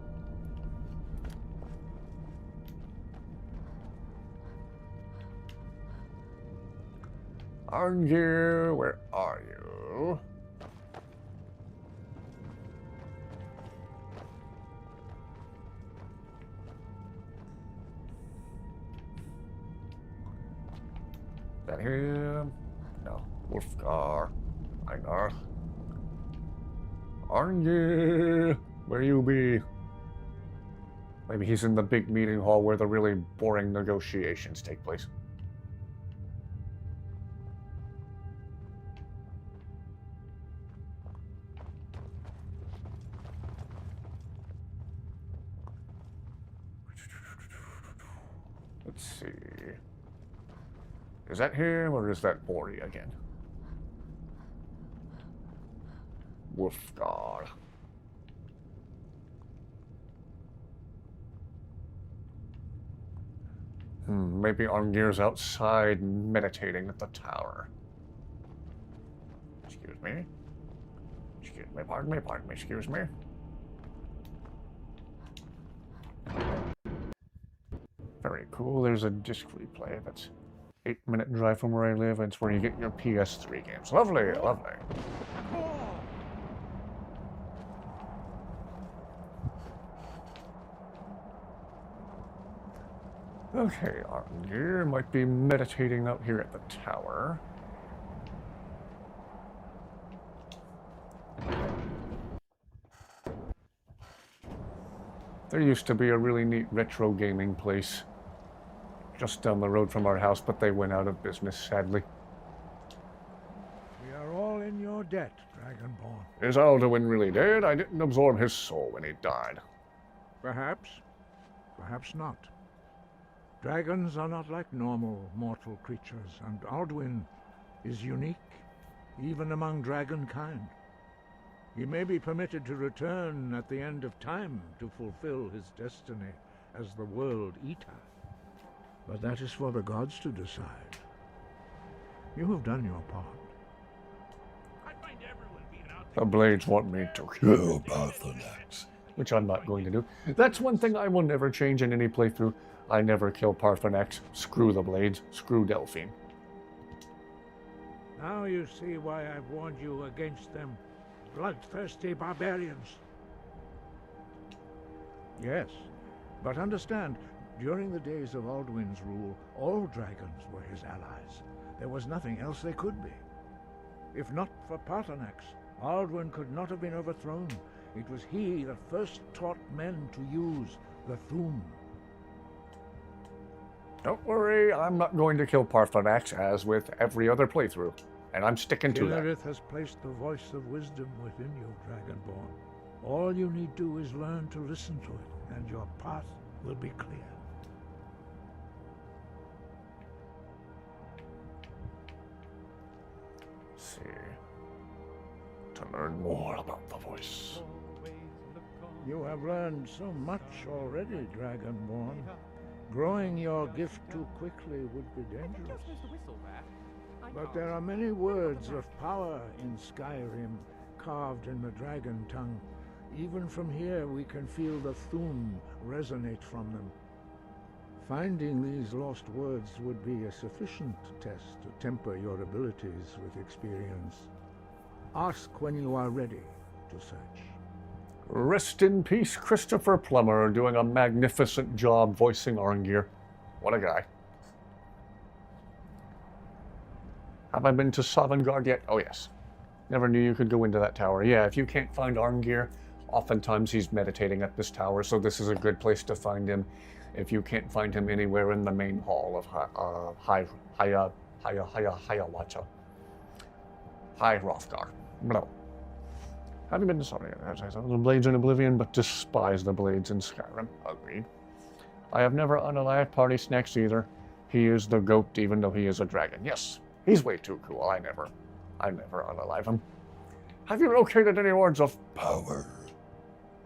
Arngir, where are you? Is that him? No. Wolfgar. Einar. Arngir, where you be? Maybe he's in the big meeting hall where the really boring negotiations take place. Let's see. Is that him or is that Ori again? Wolfgar. Maybe Arngir's outside meditating at the tower. Excuse me. Excuse me, pardon me, excuse me. Very cool. There's a disc replay that's 8-minute drive from where I live. It's where you get your PS3 games. Lovely, lovely. Okay, Arngir might be meditating out here at the tower. There used to be a really neat retro gaming place just down the road from our house, but they went out of business, sadly. We are all in your debt, Dragonborn. Is Alduin really dead? I didn't absorb his soul when he died. Perhaps. Perhaps not. Dragons are not like normal mortal creatures, and Alduin is unique, even among dragonkind. He may be permitted to return at the end of time to fulfill his destiny as the World Eater. But that is for the gods to decide. You have done your part. The Blades want me to kill Parthenax, which I'm not going to do. That's one thing I will never change in any playthrough. I never kill Parthenax. Screw the Blades. Screw Delphine. Now you see why I've warned you against them bloodthirsty barbarians. Yes, but understand, during the days of Alduin's rule, all dragons were his allies. There was nothing else they could be. If not for Parthenax, Alduin could not have been overthrown. It was he that first taught men to use the Thu'um. Don't worry, I'm not going to kill Parthenax as with every other playthrough, and I'm sticking to that. Killerith has placed the voice of wisdom within you, Dragonborn. All you need do is learn to listen to it, and your path will be clear. Let's see. To learn more about the voice. You have learned so much already, Dragonborn. Growing your gift too quickly would be dangerous. But there are many words of power in Skyrim, carved in the dragon tongue. Even from here we can feel the Thu'um resonate from them. Finding these lost words would be a sufficient test to temper your abilities with experience. Ask when you are ready to search. Rest in peace, Christopher Plummer, doing a magnificent job voicing Arngir. What a guy. Have I been to Sovngarde yet? Oh, yes. Never knew you could go into that tower. Yeah, if you can't find Arngir, oftentimes he's meditating at this tower, so this is a good place to find him if you can't find him anywhere in the main hall of High Hrothgar. No. Haven't been to Sovngarde. The Blades in Oblivion, but despise the Blades in Skyrim. Agreed. I have never unalived Party Snacks either. He is the goat, even though he is a dragon. Yes, he's way too cool. I never unalive him. Have you located any words of power?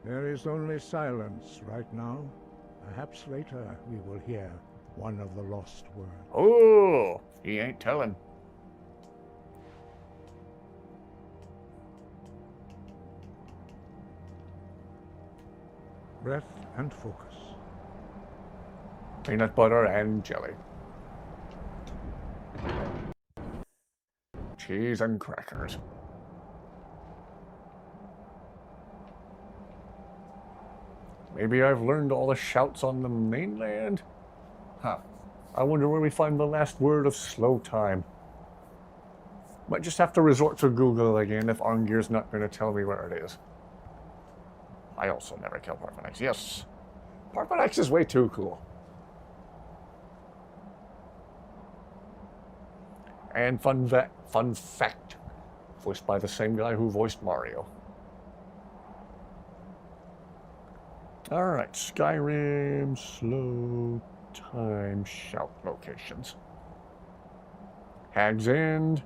There is only silence right now. Perhaps later we will hear one of the lost words. Oh, he ain't telling. Breath and focus. Peanut butter and jelly. Cheese and crackers. Maybe I've learned all the shouts on the mainland? Huh. I wonder where we find the last word of slow time. Might just have to resort to Google again if Arngir's not going to tell me where it is. I also never kill Parthenax. Yes. Parthenax is way too cool. And fun fact, voiced by the same guy who voiced Mario. Alright, Skyrim, slow time shout locations. Hag's End,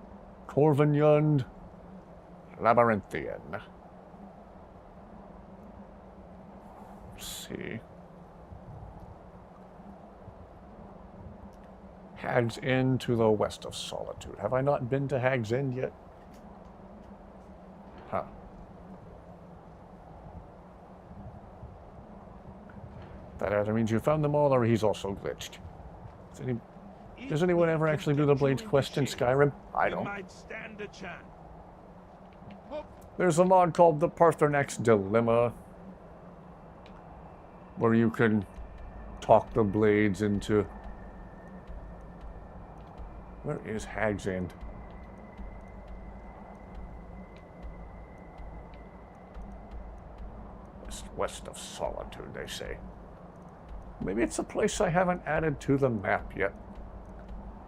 Corvinyund, Labyrinthian. Let's see. Hag's End to the west of Solitude. Have I not been to Hag's End yet? Huh. That either means you found them all, or he's also glitched. Does anyone ever actually do the Blades quest in Skyrim? I don't. There's a mod called the Parthenak's Dilemma, where you can talk the Blades into... Where is Hag's End? West of Solitude, they say. Maybe it's a place I haven't added to the map yet.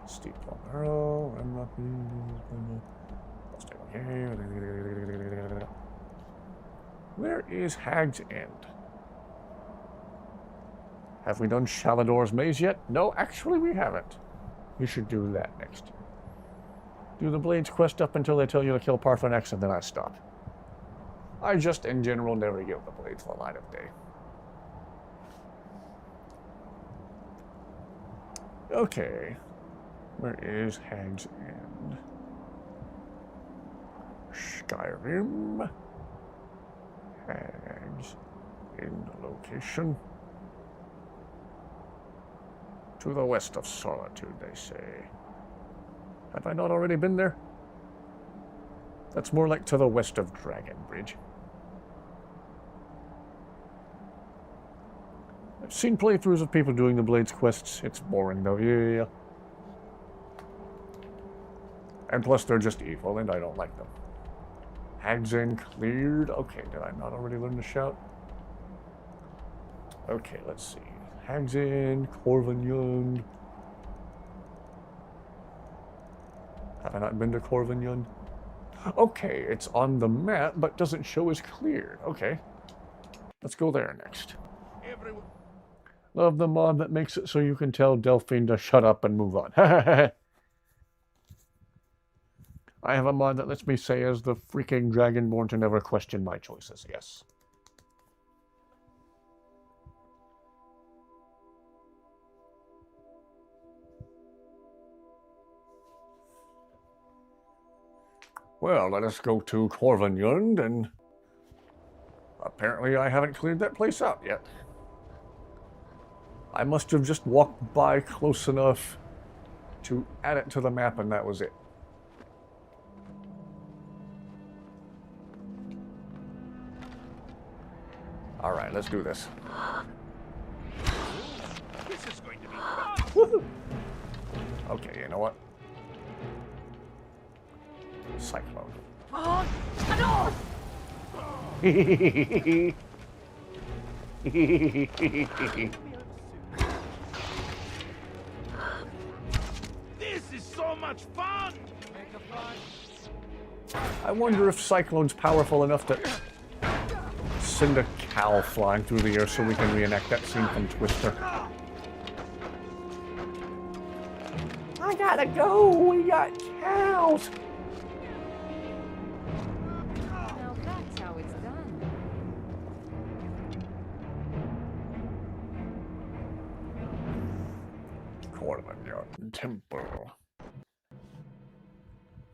Steep Arrow, Where is Hag's End? Have we done Shalador's Maze yet? No, actually we haven't. We should do that next. Do the Blades quest up until they tell you to kill Parthenax, and then I stop. I just, in general, never give the Blades the light of day. Okay. Where is Hag's End? Skyrim. Hag's End location. To the west of Solitude, they say. Have I not already been there? That's more like to the west of Dragonbridge. I've seen playthroughs of people doing the Blades quests. It's boring though, yeah. And plus they're just evil and I don't like them. Hag's End cleared. Okay, did I not already learn to shout? Okay, let's see. Hag's End, Corvinjund. Have I not been to Corvinjund? Okay, it's on the map, but doesn't show as cleared. Okay. Let's go there next. Love the mod that makes it so you can tell Delphine to shut up and move on. I have a mod that lets me say as the freaking Dragonborn to never question my choices. Yes. Well, let us go to Corvinjund, and apparently I haven't cleared that place out yet. I must have just walked by close enough to add it to the map, and that was it. All right, let's do this. This is going to be Woohoo! Okay, you know what? Cyclone. This is so much fun! I wonder if Cyclone's powerful enough to send a cow flying through the air so we can reenact that scene from Twister. I gotta go! We got cows! Now that's how it's done. Corvinjund Temple.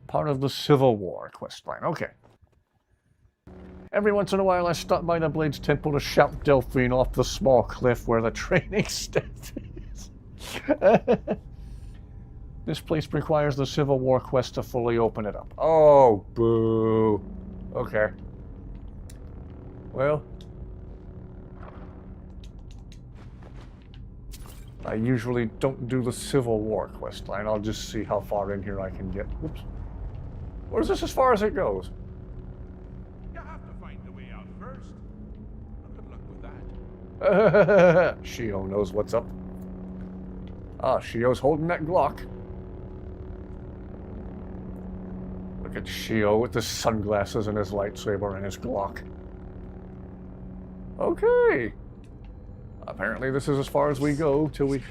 Part of the Civil War questline. Okay. Every once in a while I stop by the Blades Temple to shout Delphine off the small cliff where the training staff is. This place requires the Civil War quest to fully open it up. Oh, boo. Okay. Well, I usually don't do the Civil War questline. I'll just see how far in here I can get. Whoops. Or is this as far as it goes? You have to find the way out first. Good luck with that. Shio knows what's up. Ah, Shio's holding that Glock. Look at Shio with his sunglasses and his lightsaber and his Glock. Okay. Apparently this is as far as we go till we...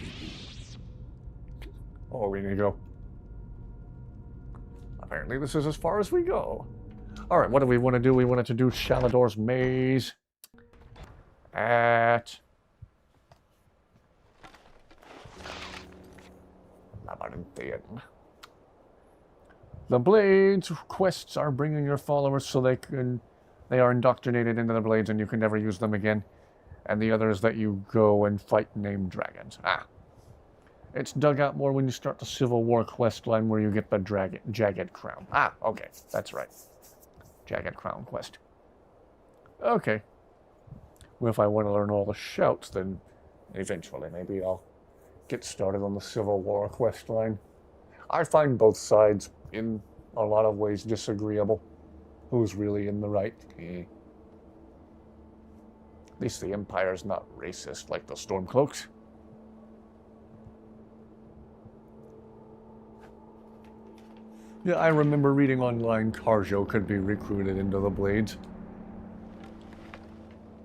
Oh, INIGO. Apparently this is as far as we go. Alright, what do we want to do? We wanted to do Shalador's Maze at... at the end. The Blades quests are bringing your followers so they are indoctrinated into the Blades and you can never use them again. And the other is that you go and fight named dragons. Ah. It's dug out more when you start the Civil War quest line where you get the Jagged Crown. Ah, okay. That's right. Jagged Crown quest. Okay. Well, if I want to learn all the shouts, then eventually maybe I'll get started on the Civil War quest line. I find both sides in a lot of ways disagreeable. Who's really in the right? At least the Empire's not racist like the Stormcloaks. Yeah, I remember reading online Carjo could be recruited into the Blades.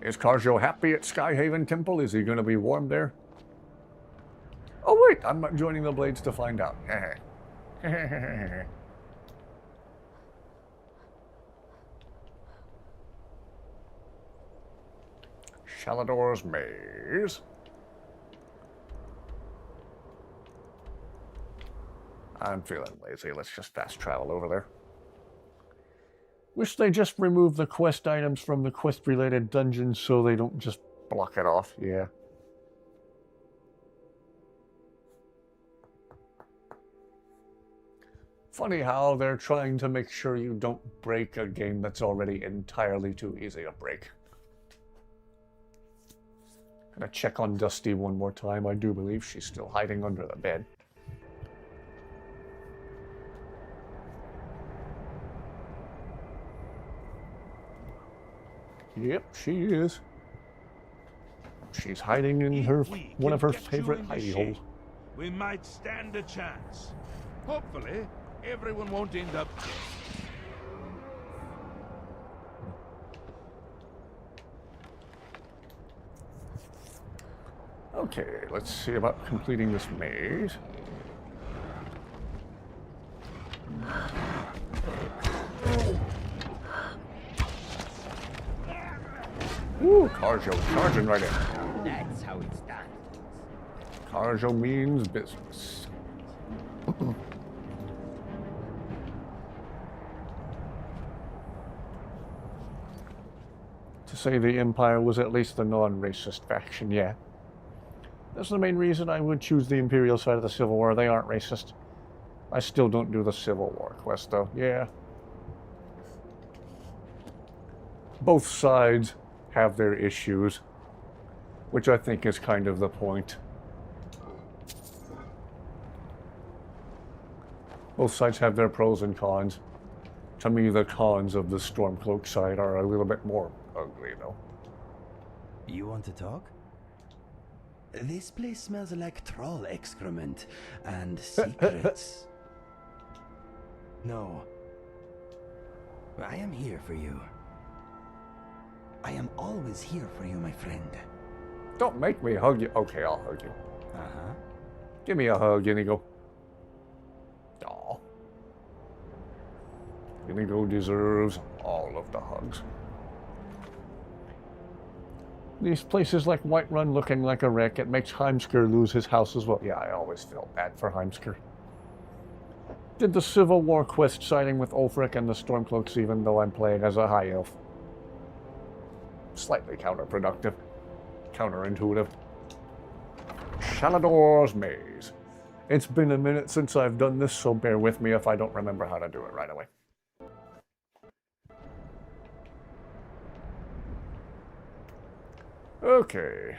Is Carjo happy at Skyhaven Temple? Is he going to be warm there? Oh wait, I'm not joining the Blades to find out. Shalador's Maze. I'm feeling lazy. Let's just fast travel over there. Wish they just removed the quest items from the quest-related dungeons so they don't just block it off. Yeah. Funny how they're trying to make sure you don't break a game that's already entirely too easy to break. Gonna check on Dusty one more time. I do believe she's still hiding under the bed. Yep, she is. She's hiding in her one of her favorite hidey holes. We might stand a chance. Hopefully, everyone won't end up dead. Okay, let's see about completing this maze. Ooh, Carjo charging right in. That's how it's done. Carjo means business. To say the Empire was at least the non-racist faction, yeah. That's the main reason I would choose the Imperial side of the Civil War. They aren't racist. I still don't do the Civil War quest, though. Yeah. Both sides have their issues, which I think is kind of the point. Both sides have their pros and cons. To me, the cons of the Stormcloak side are a little bit more ugly, though. You want to talk? This place smells like troll excrement and secrets. No. I am here for you. I am always here for you, my friend. Don't make me hug you. Okay, I'll hug you. Uh-huh. Give me a hug, Inigo. Aw. Inigo deserves all of the hugs. These places like Whiterun looking like a wreck, it makes Heimskr lose his house as well. Yeah, I always felt bad for Heimskr. Did the Civil War quest siding with Ulfric and the Stormcloaks even though I'm playing as a High Elf. Slightly counterproductive. Counterintuitive. Shalador's Maze. It's been a minute since I've done this, so bear with me if I don't remember how to do it right away. Okay.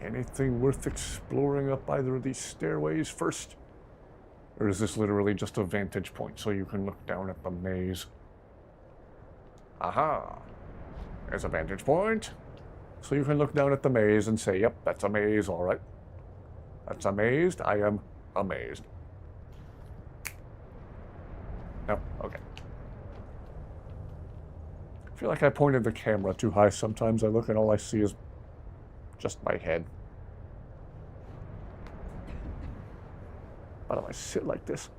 Anything worth exploring up either of these stairways first? Or is this literally just a vantage point so you can look down at the maze? Aha! There's a vantage point. So you can look down at the maze and say, yep, that's a maze, alright. That's amazed. I am amazed. No, okay. I feel like I pointed the camera too high sometimes. I look and all I see is just my head. Why do I sit like this?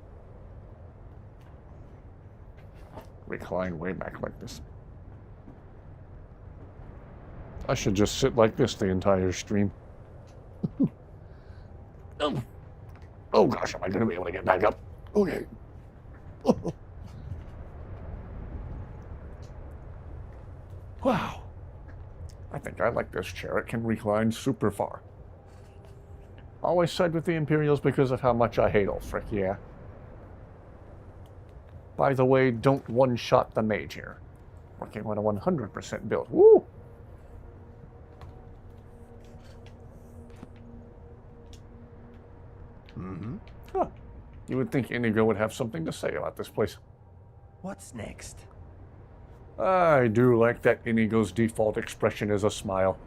Recline way back like this. I should just sit like this the entire stream. Oh gosh, am I going to be able to get back up? Okay. Wow. I think I like this chair. It can recline super far. Always side with the Imperials because of how much I hate Ulfric, yeah. By the way, don't one-shot the mage here. Working on a 100% build. Woo! Mm-hmm. Huh. You would think INIGO would have something to say about this place. What's next? I do like that INIGO's default expression is a smile.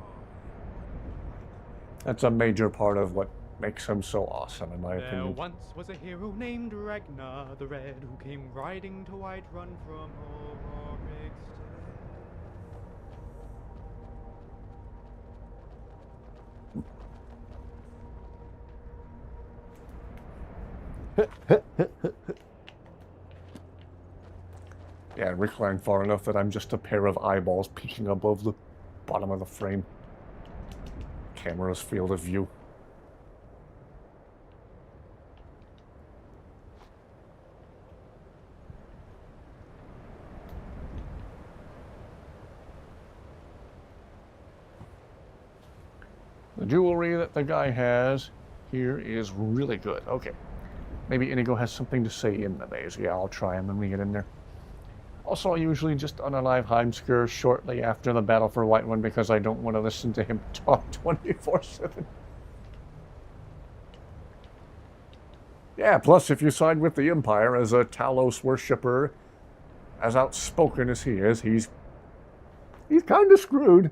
That's a major part of what makes him so awesome, in my opinion. There once was a hero named Ragnar the Red, who came riding to Whiterun from Ororic's Yeah, recline far enough that I'm just a pair of eyeballs peeking above the bottom of the frame. Camera's field of view. The jewelry that the guy has here is really good. Okay. Maybe INIGO has something to say in the maze. Yeah, I'll try him when we get in there. Also, I usually just unalive Heimskir shortly after the battle for Whiterun because I don't want to listen to him talk 24/7. Yeah, plus if you side with the Empire as a Talos worshipper, as outspoken as he is, he's kind of screwed.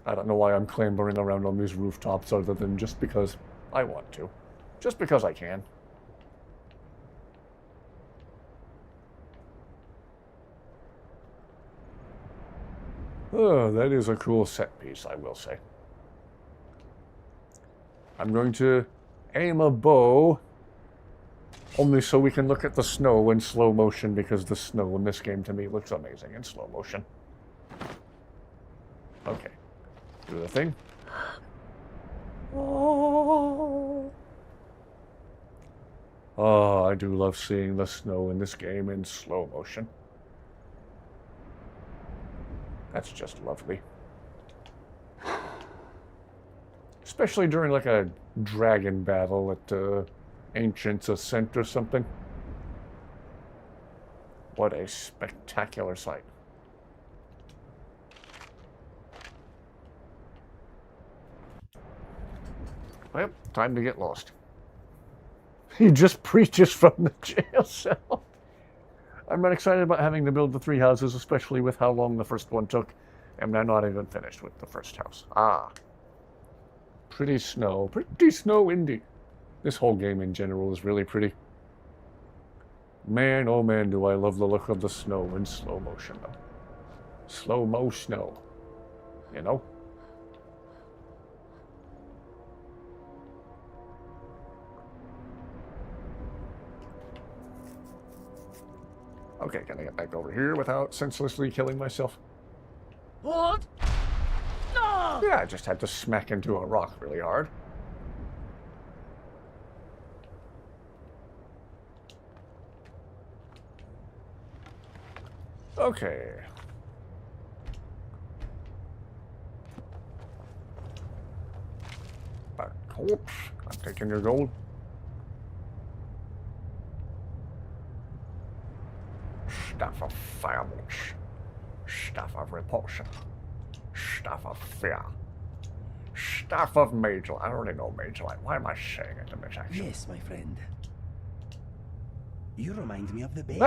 I don't know why I'm clambering around on these rooftops other than just because I want to. Just because I can. Oh, that is a cool set piece, I will say. I'm going to aim a bow only so we can look at the snow in slow motion because the snow in this game to me looks amazing in slow motion. Okay. Do the thing. Oh, I do love seeing the snow in this game in slow motion. That's just lovely. Especially during like a dragon battle at Ancient's Ascent or something. What a spectacular sight. Well, time to get lost. He just preaches from the jail cell. I'm not excited about having to build the 3 houses, especially with how long the first one took. And I'm not even finished with the first house. Ah. Pretty snow windy. This whole game in general is really pretty. Man, oh man, do I love the look of the snow in slow motion, though. Slow-mo snow. You know? Okay, can I get back over here without senselessly killing myself? What? No! Yeah, I just had to smack into a rock really hard. Okay. Back corpse. I'm taking your gold. Staff of Firewatch. Staff of Repulsion. Staff of Fear. Staff of Mage Light. I already know Mage Light. Why am I saying it in this action? Yes, my friend. You remind me of the babe.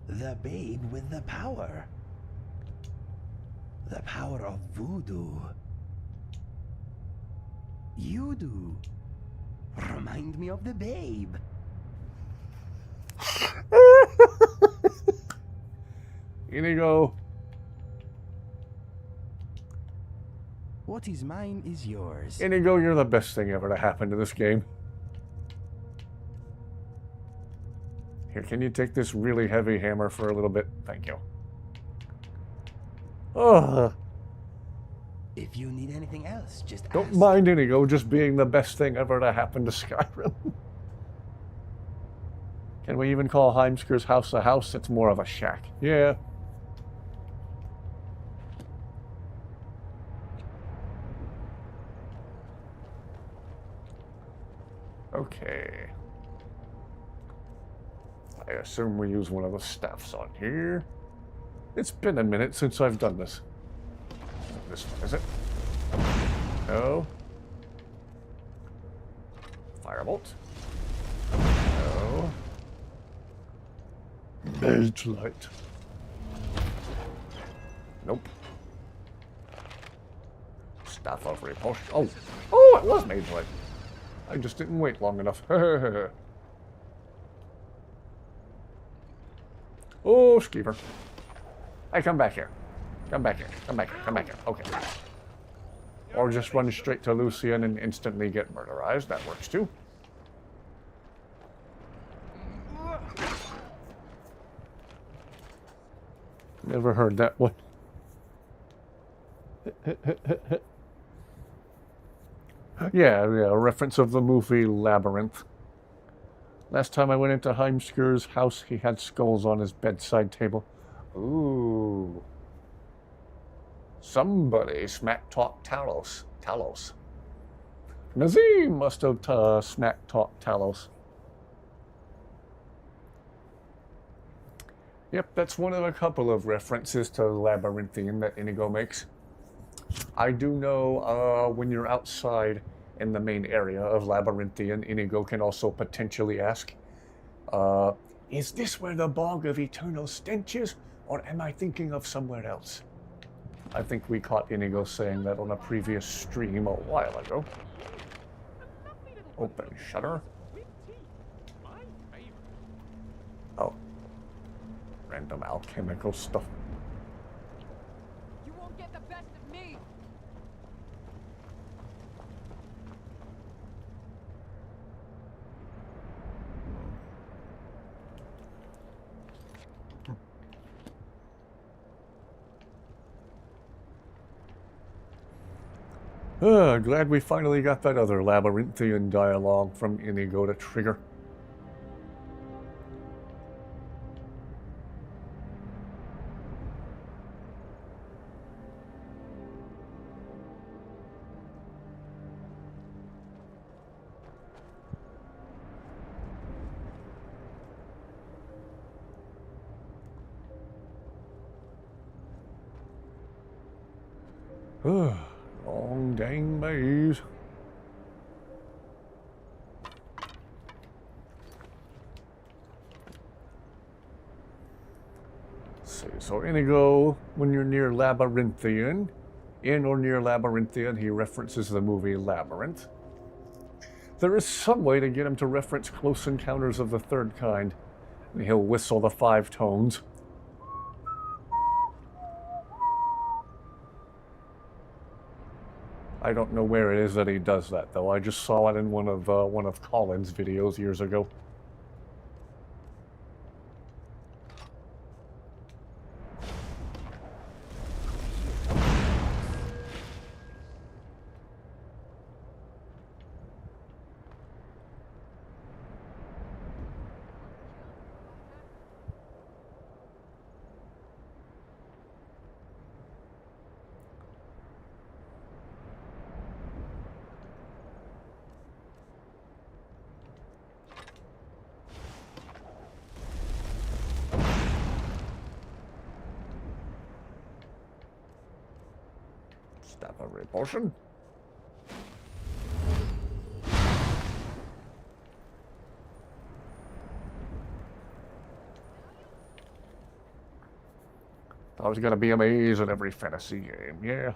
The babe with the power. The power of voodoo. You do. Remind me of the babe. INIGO. What is mine is yours. INIGO, you're the best thing ever to happen to this game. Here, can you take this really heavy hammer for a little bit? Thank you. Oh. If you need anything else, just Don't ask. mind INIGO just being the best thing ever to happen to Skyrim. Can we even call Heimskir's house a house? It's more of a shack. Yeah. Okay. I assume we use one of the staffs on here. It's been a minute since I've done this. This one, is it? No. Firebolt. No. Mage light. Nope. Staff of repulsion. Oh! Oh, it was mage light. I just didn't wait long enough. Oh, Skeever. Hey, come back here. Come back here. Come back here. Come back here. Okay. Or just run straight to Lucian and instantly get murderized. That works too. Never heard that one. Yeah, a reference of the movie Labyrinth. Last time I went into Heimskir's house, he had skulls on his bedside table. Ooh. Somebody smack-talked Talos. Nazim must have smack-talked Talos. Yep, that's one of a couple of references to Labyrinthian that INIGO makes. I do know when you're outside in the main area of Labyrinthian, INIGO can also potentially ask, is this where the Bog of Eternal Stench is, or am I thinking of somewhere else? I think we caught INIGO saying that on a previous stream a while ago. Open shutter. Oh. Random alchemical stuff. You won't get the best of me. Glad we finally got that other Labyrinthian dialogue from INIGO to trigger. Long dang maze. Let's see, so INIGO, when you're near Labyrinthian, in or near Labyrinthian, he references the movie Labyrinth. There is some way to get him to reference Close Encounters of the Third Kind. He'll whistle the 5 tones. I don't know where it is that he does that, though. I just saw it in one of Colin's videos years ago. Staff of repulsion. Thought it was gonna be a maze in every fantasy game, yeah.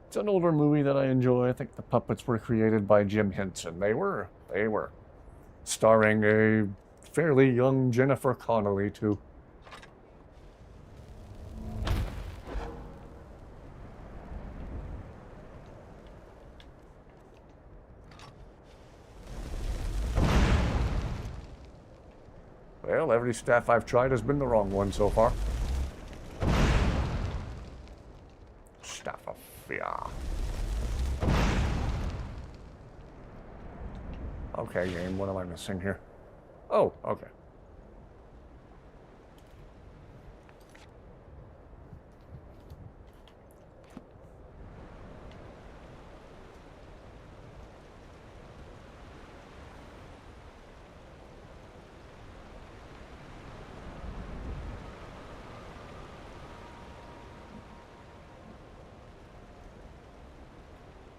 It's an older movie that I enjoy. I think the puppets were created by Jim Henson. They were. Starring a fairly young Jennifer Connelly, too. Well, every staff I've tried has been the wrong one so far. Staff of Fear. Okay, game, what am I missing here? Oh, okay.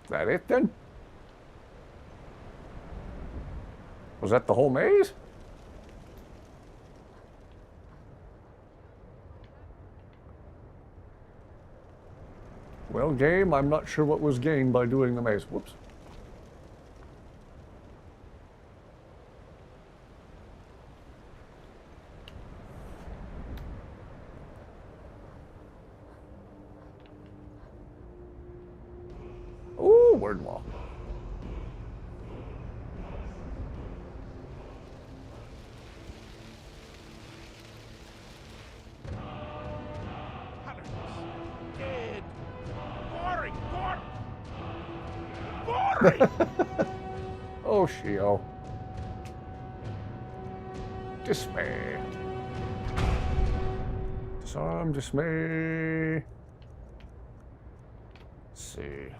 Is that it then? Was that the whole maze? Well, game, I'm not sure what was gained by doing the maze. Whoops. Ooh, word wall. Dead. Boring. Boring. Oh, Shio. Dismay. Disarm, dismay. Let's see.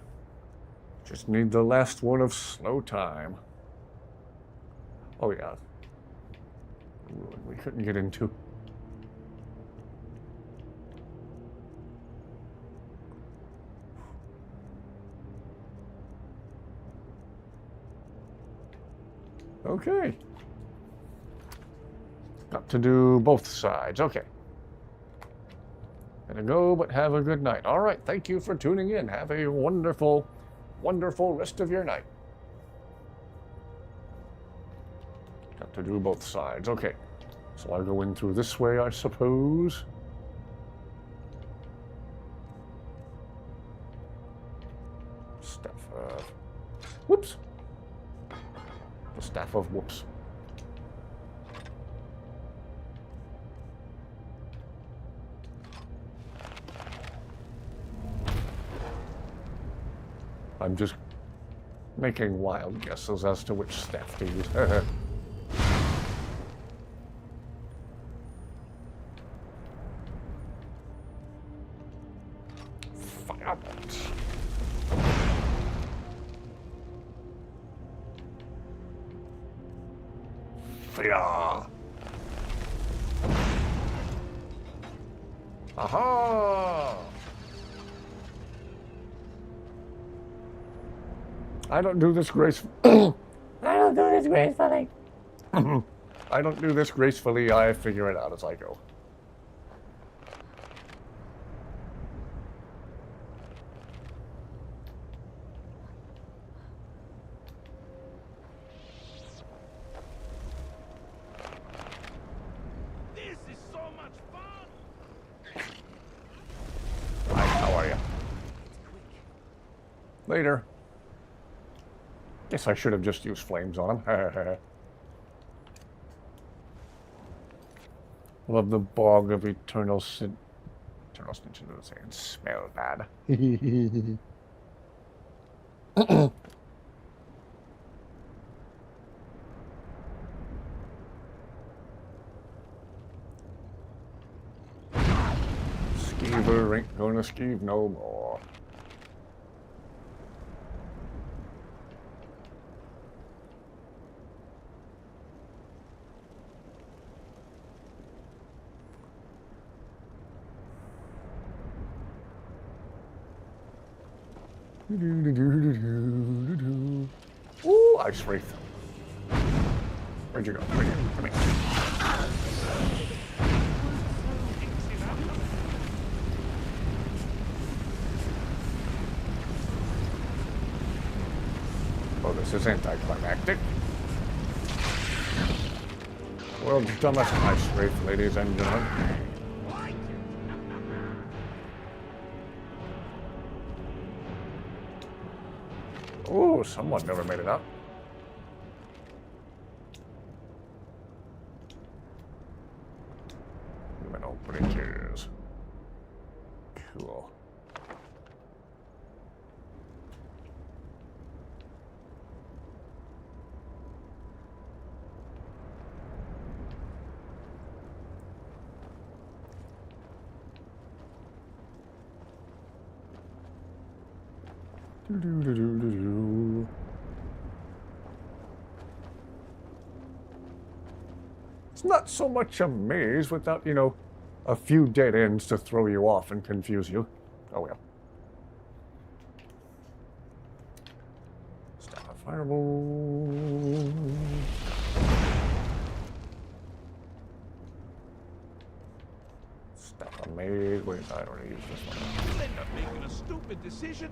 Just need the last one of slow time. Oh, yeah. Ruin we couldn't get into. Okay. Got to do both sides. Okay. Gotta go, but have a good night. All right. Thank you for tuning in. Have a wonderful, wonderful rest of your night. Got to do both sides. Okay. So I'll go in through this way, I suppose. Staff of... Whoops. The staff of whoops. I'm just making wild guesses as to which staff to use. Firebolt. Fire. Aha! I don't do this gracefully. I don't do this gracefully. I don't do this gracefully. I figure it out as I go. This is so much fun. Hi, how are you? Later. Guess I should have just used flames on him. Love the bog of eternal sin. Eternal stench into the sand. Smell bad. Skeever ain't gonna skeeve no more. Ooh, Ice Wraith. Where'd you go? Right here. Come here. Oh, this is anticlimactic. World's dumbest Ice Wraith, ladies and gentlemen. Oh, someone never made it up. It's not so much a maze without, you know, a few dead ends to throw you off and confuse you. Oh well. Stop a fireball. Stop a maze. Wait, I already used this one. You'll end up making a stupid decision,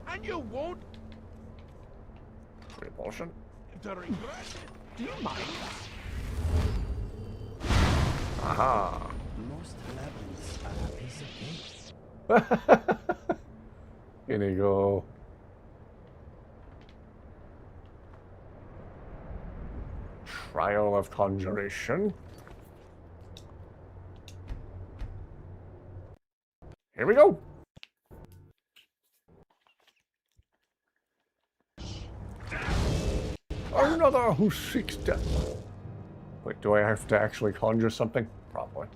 and you won't Repulsion. to regret it. Do you mind? Aha. Most labyrinths are a piece of cake. INIGO. Trial of Conjuration. Here we go. Another who seeks death. Wait, do I have to actually conjure something? Probably.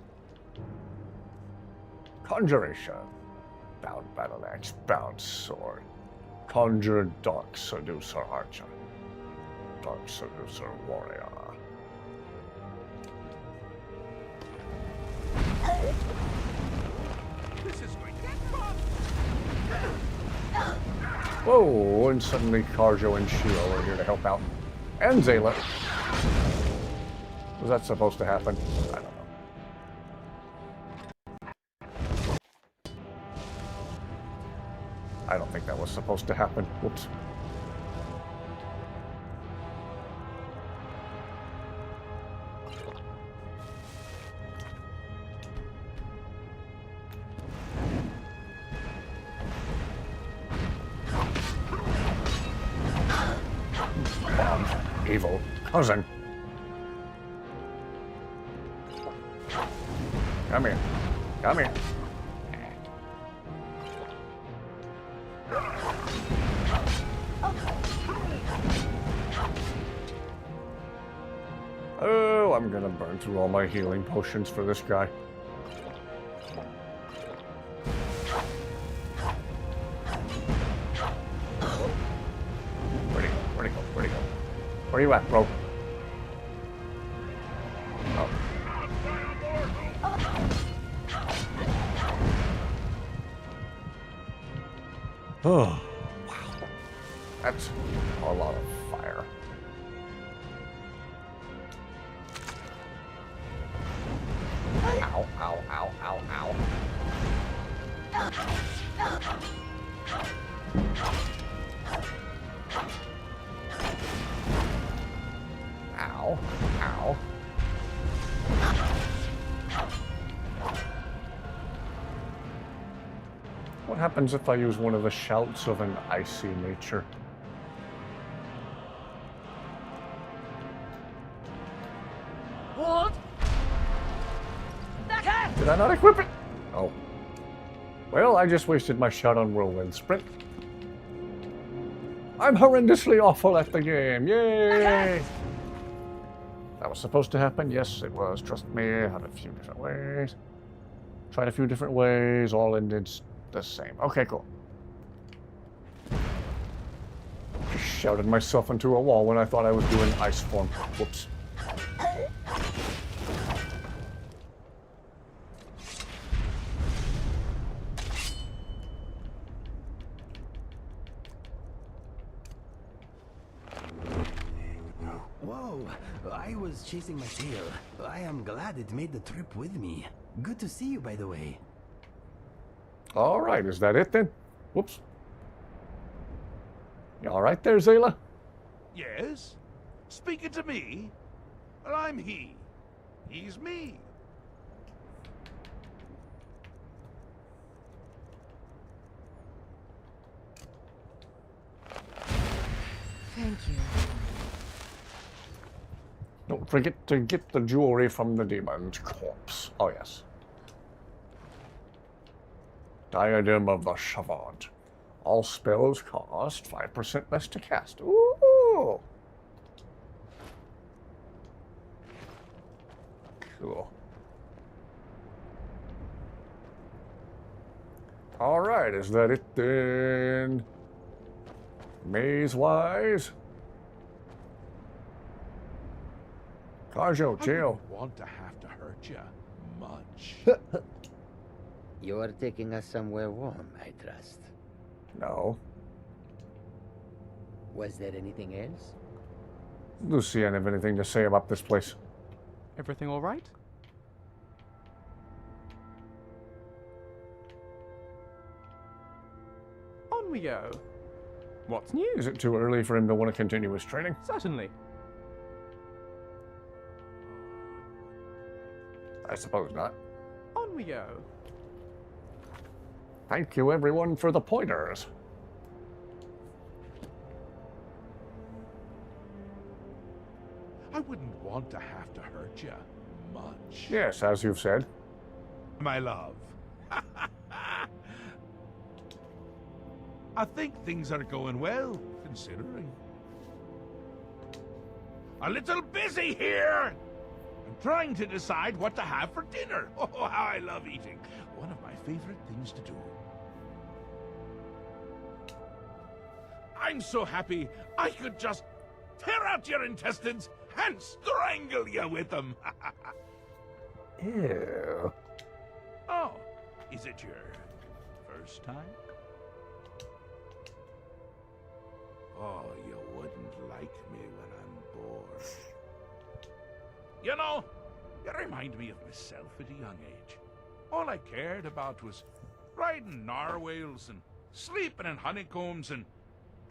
Conjuration. Bound battle axe, bound sword. Conjure dark seducer archer. Dark seducer warrior. This is going to get fun. Whoa, and suddenly Karjo and Shio are here to help out. And Zayla. Was that supposed to happen? I don't know. I don't think that was supposed to happen. Whoops. Evil cousin. Come here. Come here. Oh, I'm gonna burn through all my healing potions for this guy. Where'd he go? Where'd he go? Where'd he go? Where you at, bro? Oh, wow. That's a lot of fire. Ow, ow, ow, ow, ow. Ow, ow. What happens if I use one of the shouts of an icy nature? What? Did I not equip it? Oh. Well, I just wasted my shot on Whirlwind Sprint. I'm horrendously awful at the game. Yay! That was supposed to happen? Yes, it was. Trust me, I had a few different ways. Tried a few different ways, all ended the same. Okay, cool. Just shouted myself into a wall when I thought I was doing ice form. Whoops. Whoa, I was chasing my tail. I am glad it made the trip with me. Good to see you, by the way. All right, is that it then? Whoops. You all right there, Zayla? Yes? Speaking to me? Well, I'm he. He's me. Thank you. Don't forget to get the jewelry from the demon's corpse. Oh, yes. Diadem of the Savant. All spells cost 5% less to cast. Ooh! Cool. Alright, is that it then? Maze-wise. Kajo, I chill. wouldn't want to have to hurt you much. You're taking us somewhere warm, I trust. No. Was there anything else? Lucian, have anything to say about this place? Everything all right? On we go. What's new? Is it too early for him to want to continue his training? Certainly. I suppose not. On we go. Thank you, everyone, for the pointers. I wouldn't want to have to hurt you much. Yes, as you've said. My love. I think things are going well, considering. A little busy here! I'm trying to decide what to have for dinner. Oh, how I love eating. One of my favorite things to do. I'm so happy I could just tear out your intestines and strangle you with them. Ew. Oh, is it your first time? Oh, you wouldn't like me when I'm bored. You know, you remind me of myself at a young age. All I cared about was riding narwhals and sleeping in honeycombs and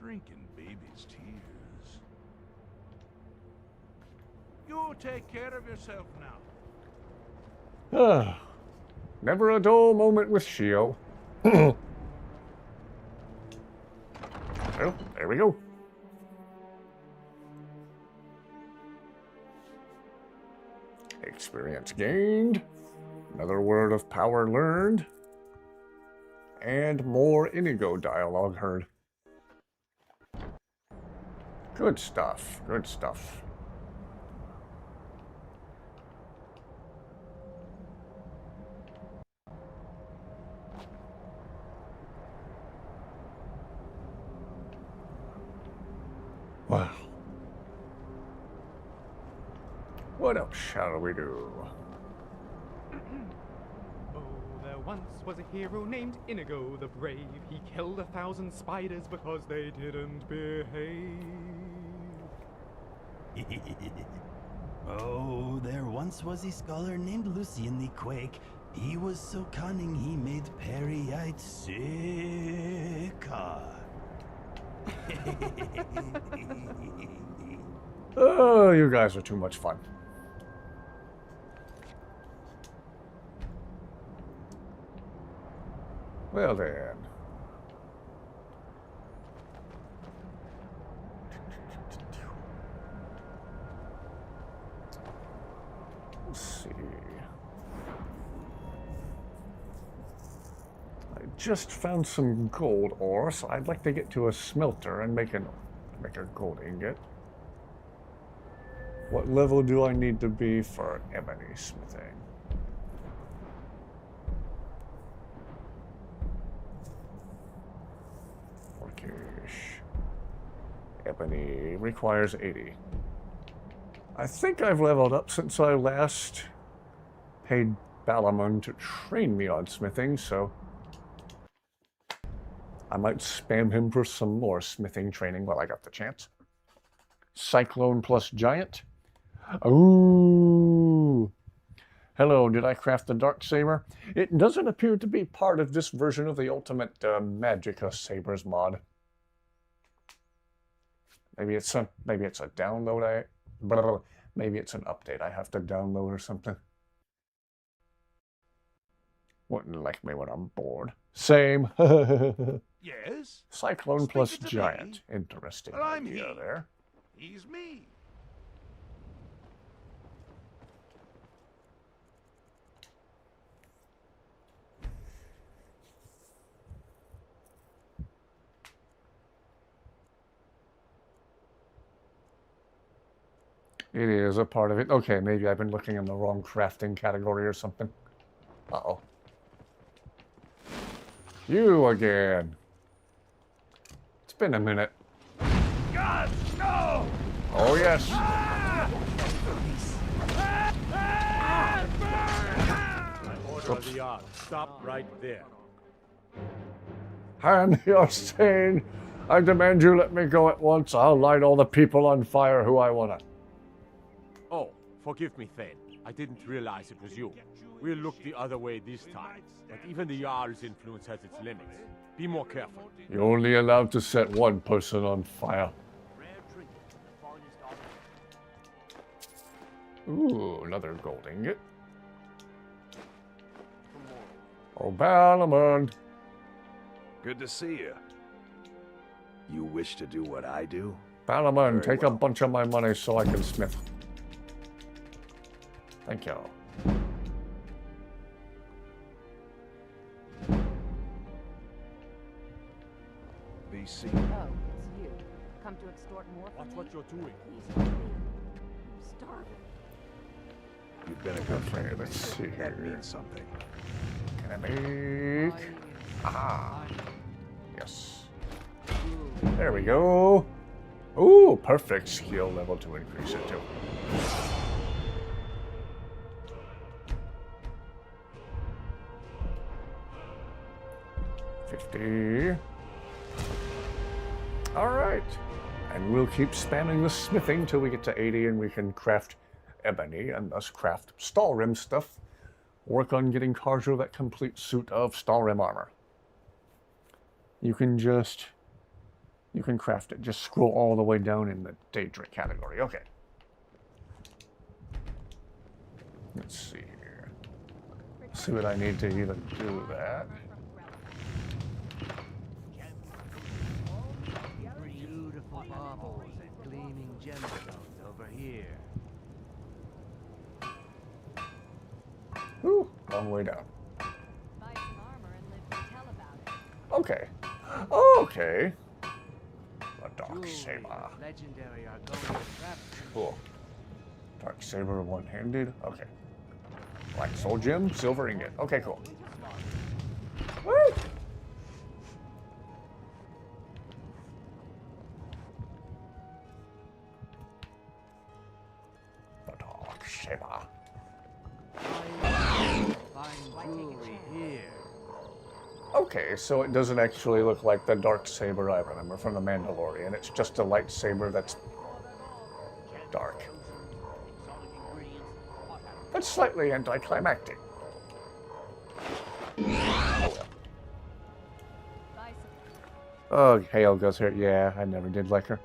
drinking baby's tears. You take care of yourself now. Never a dull moment with Shio. Well, there we go. Experience gained. Another word of power learned. And more INIGO dialogue heard. Good stuff. Good stuff. Wow. What else shall we do? Oh, there once was a hero named INIGO the Brave. He killed 1,000 spiders because they didn't behave. Oh, there once was a scholar named Lucian the Quake. He was so cunning he made Perry-eyed sicker. Oh, you guys are too much fun. Well then. Let's see. I just found some gold ore, so I'd like to get to a smelter and make a gold ingot. What level do I need to be for ebony smithing? Orcish. Ebony requires 80. I think I've leveled up since I last paid Balamon to train me on smithing, so I might spam him for some more smithing training while I got the chance. Cyclone plus Giant. Ooh. Hello, did I craft the Dark Saber? It doesn't appear to be part of this version of the Ultimate Magicka Sabers mod. Maybe it's a download. Maybe it's an update I have to download or something. Wouldn't like me when I'm bored. Same. Yes? Cyclone Speak plus it to Giant. me. Interesting Well, I'm idea he. there. He's me. It is a part of it. Okay, maybe I've been looking in the wrong crafting category or something. Uh-oh. You again. It's been a minute. Oh, yes. Order of the yard. Stop right there. Han, you're sane. I demand you let me go at once. I'll light all the people on fire who I wanna. Oh, forgive me, Thane. I didn't realize it was you. We'll look the other way this time. But even the Jarl's influence has its limits. Be more careful. You're only allowed to set one person on fire. Ooh, another gold ingot. Oh, Balamond. Good to see you. You wish to do what I do? Balamond, take a bunch of my money so I can smith. Thank you. BC. Oh, it's you. Come to extort more from me? Watch what you're doing. Please help me. I'm starving. You've been a good friend to me. Let's see That here. means something. Can I make... Ah. Yes. There we go. Ooh, perfect skill level to increase it to. $50. All right. And we'll keep spamming the smithing till we get to 80 and we can craft ebony and thus craft Stalrim stuff. Work on getting Karjo that complete suit of Stalrim armor. You can craft it. Just scroll all the way down in the Daedric category. Okay. Let's see here. See what I need to even do that. Beautiful baubles and gleaming gemstones over here. Ooh, long way down. Okay. Okay. A dark saber. Legendary Argonian Cool. Dark saber one-handed. Okay. Black soul gem, silver ingot. Okay, cool. Woo! The dark saber. Fine jewelry here. Okay, so it doesn't actually look like the dark saber I remember from the Mandalorian. It's just a lightsaber that's dark. That's slightly anticlimactic. Oh, Hale goes here. Yeah, I never did like her.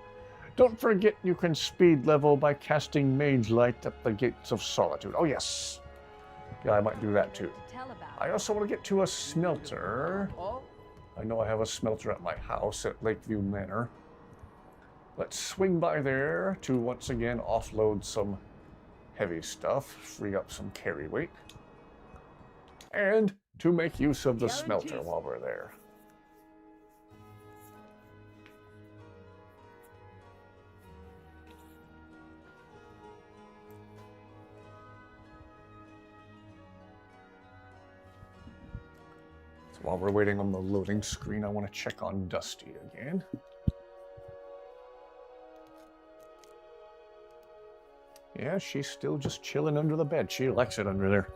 Don't forget you can speed level by casting Mage Light at the Gates of Solitude. Oh, yes. Yeah, I might do that too. I also want to get to a smelter. I know I have a smelter at my house at Lakeview Manor. Let's swing by there to once again offload some heavy stuff, free up some carry weight, and to make use of the smelter while we're there. So while we're waiting on the loading screen, I want to check on Dusty again. Yeah, she's still just chilling under the bed. She likes it under there.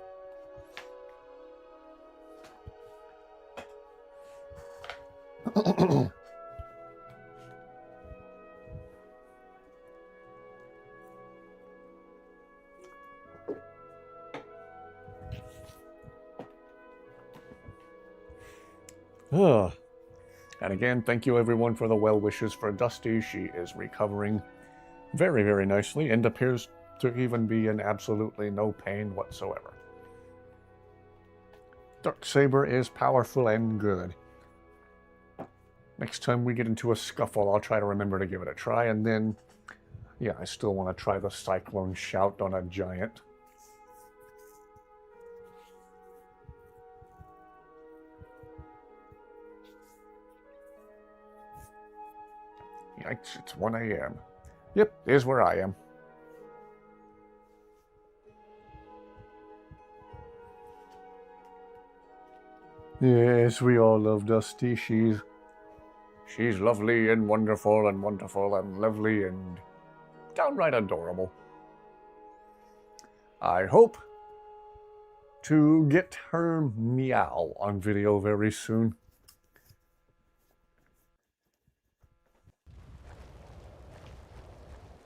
And again, thank you everyone for the well wishes for Dusty. She is recovering very, very nicely and appears to even be in absolutely no pain whatsoever. Darksaber is powerful and good. Next time we get into a scuffle, I'll try to remember to give it a try, and then, yeah, I still want to try the Cyclone Shout on a giant. Yikes, it's 1 a.m. Yep, here's where I am. Yes, we all love Dusty. She's lovely and wonderful and lovely and downright adorable. I hope to get her meow on video very soon.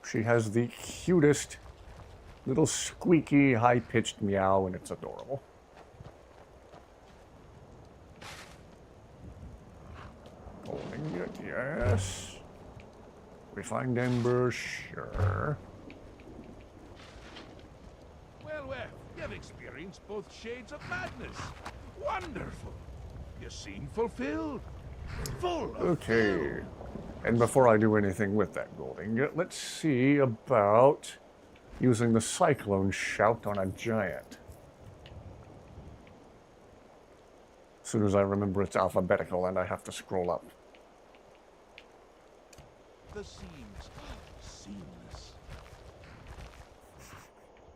She has the cutest little squeaky, high-pitched meow, and it's adorable. Holding it, yes. Refined ember, sure. Well, you've experienced both shades of madness. Wonderful. You seem fulfilled. Full of Okay. And before I do anything with that gold ingot, let's see about using the cyclone shout on a giant. As soon as I remember it's alphabetical and I have to scroll up. the seams. Seamless.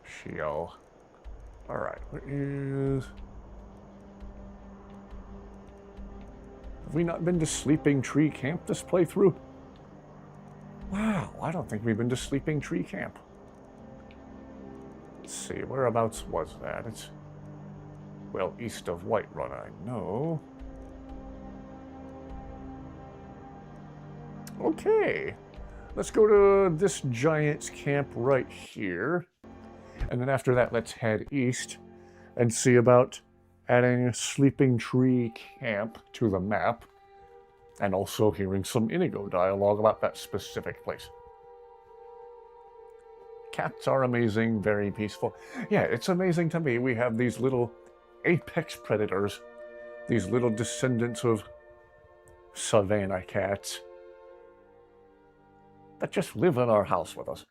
Shio. Alright, what is... Have we not been to Sleeping Tree Camp this playthrough? Wow, I don't think we've been to Sleeping Tree Camp. Let's see, whereabouts was that? It's, well, east of Whiterun, I know. Okay, let's go to this giant's camp right here. And then after that, let's head east and see about adding Sleeping Tree Camp to the map, and also hearing some INIGO dialogue about that specific place. Cats are amazing, very peaceful. Yeah, it's amazing to me. We have these little apex predators, these little descendants of savanna cats that just live in our house with us.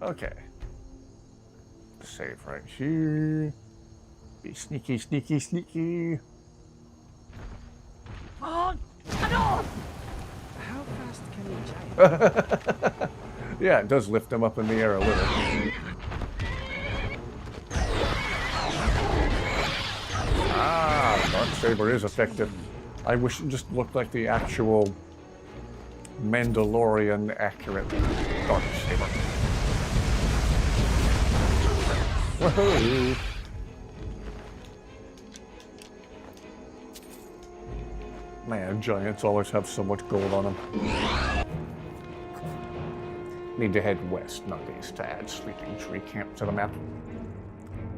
Okay. Save right here. Be sneaky, sneaky, sneaky. Oh, no! How fast can he jump? Yeah, it does lift them up in the air a little. Ah, Darksaber is effective. I wish it just looked like the actual Mandalorian accurate Darksaber. Woohoo! Man, giants always have so much gold on them. Need to head west, not east, to add Sleeping Tree Camp to the map.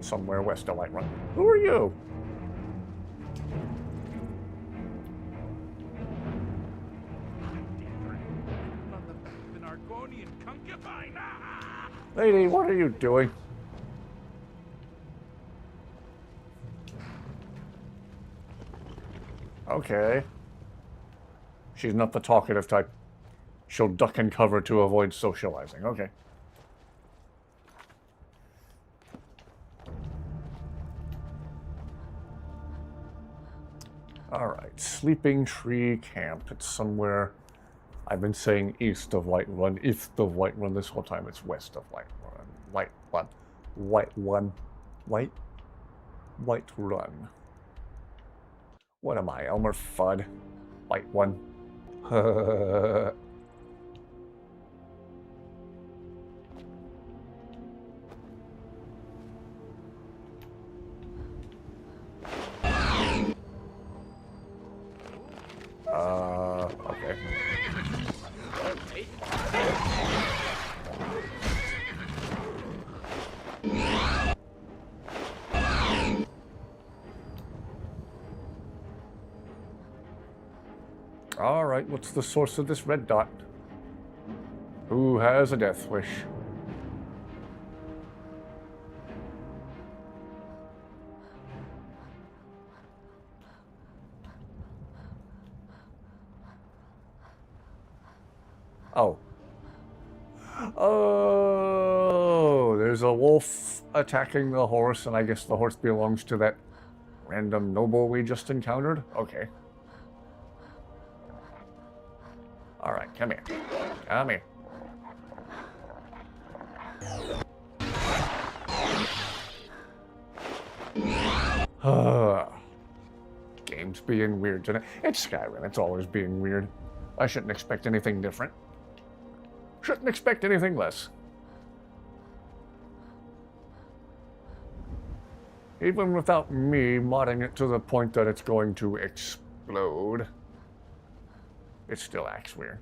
Somewhere west of Whiterun. Who are you? Lady, what are you doing? Okay. She's not the talkative type. She'll duck and cover to avoid socializing. Okay. Alright, Sleeping Tree Camp. It's somewhere... I've been saying east of Whiterun, east of Whiterun this whole time. It's west of Whiterun. Whiterun. What am I, Elmer Fudd? White one. Okay. Alright, what's the source of this red dot? Who has a death wish? Oh. Oh, there's a wolf attacking the horse, and I guess the horse belongs to that random noble we just encountered? Okay. Alright, come here. Come here. Game times being weird tonight. It's Skyrim. It's always being weird. I shouldn't expect anything different. Shouldn't expect anything less. Even without me modding it to the point that it's going to explode, it still acts weird.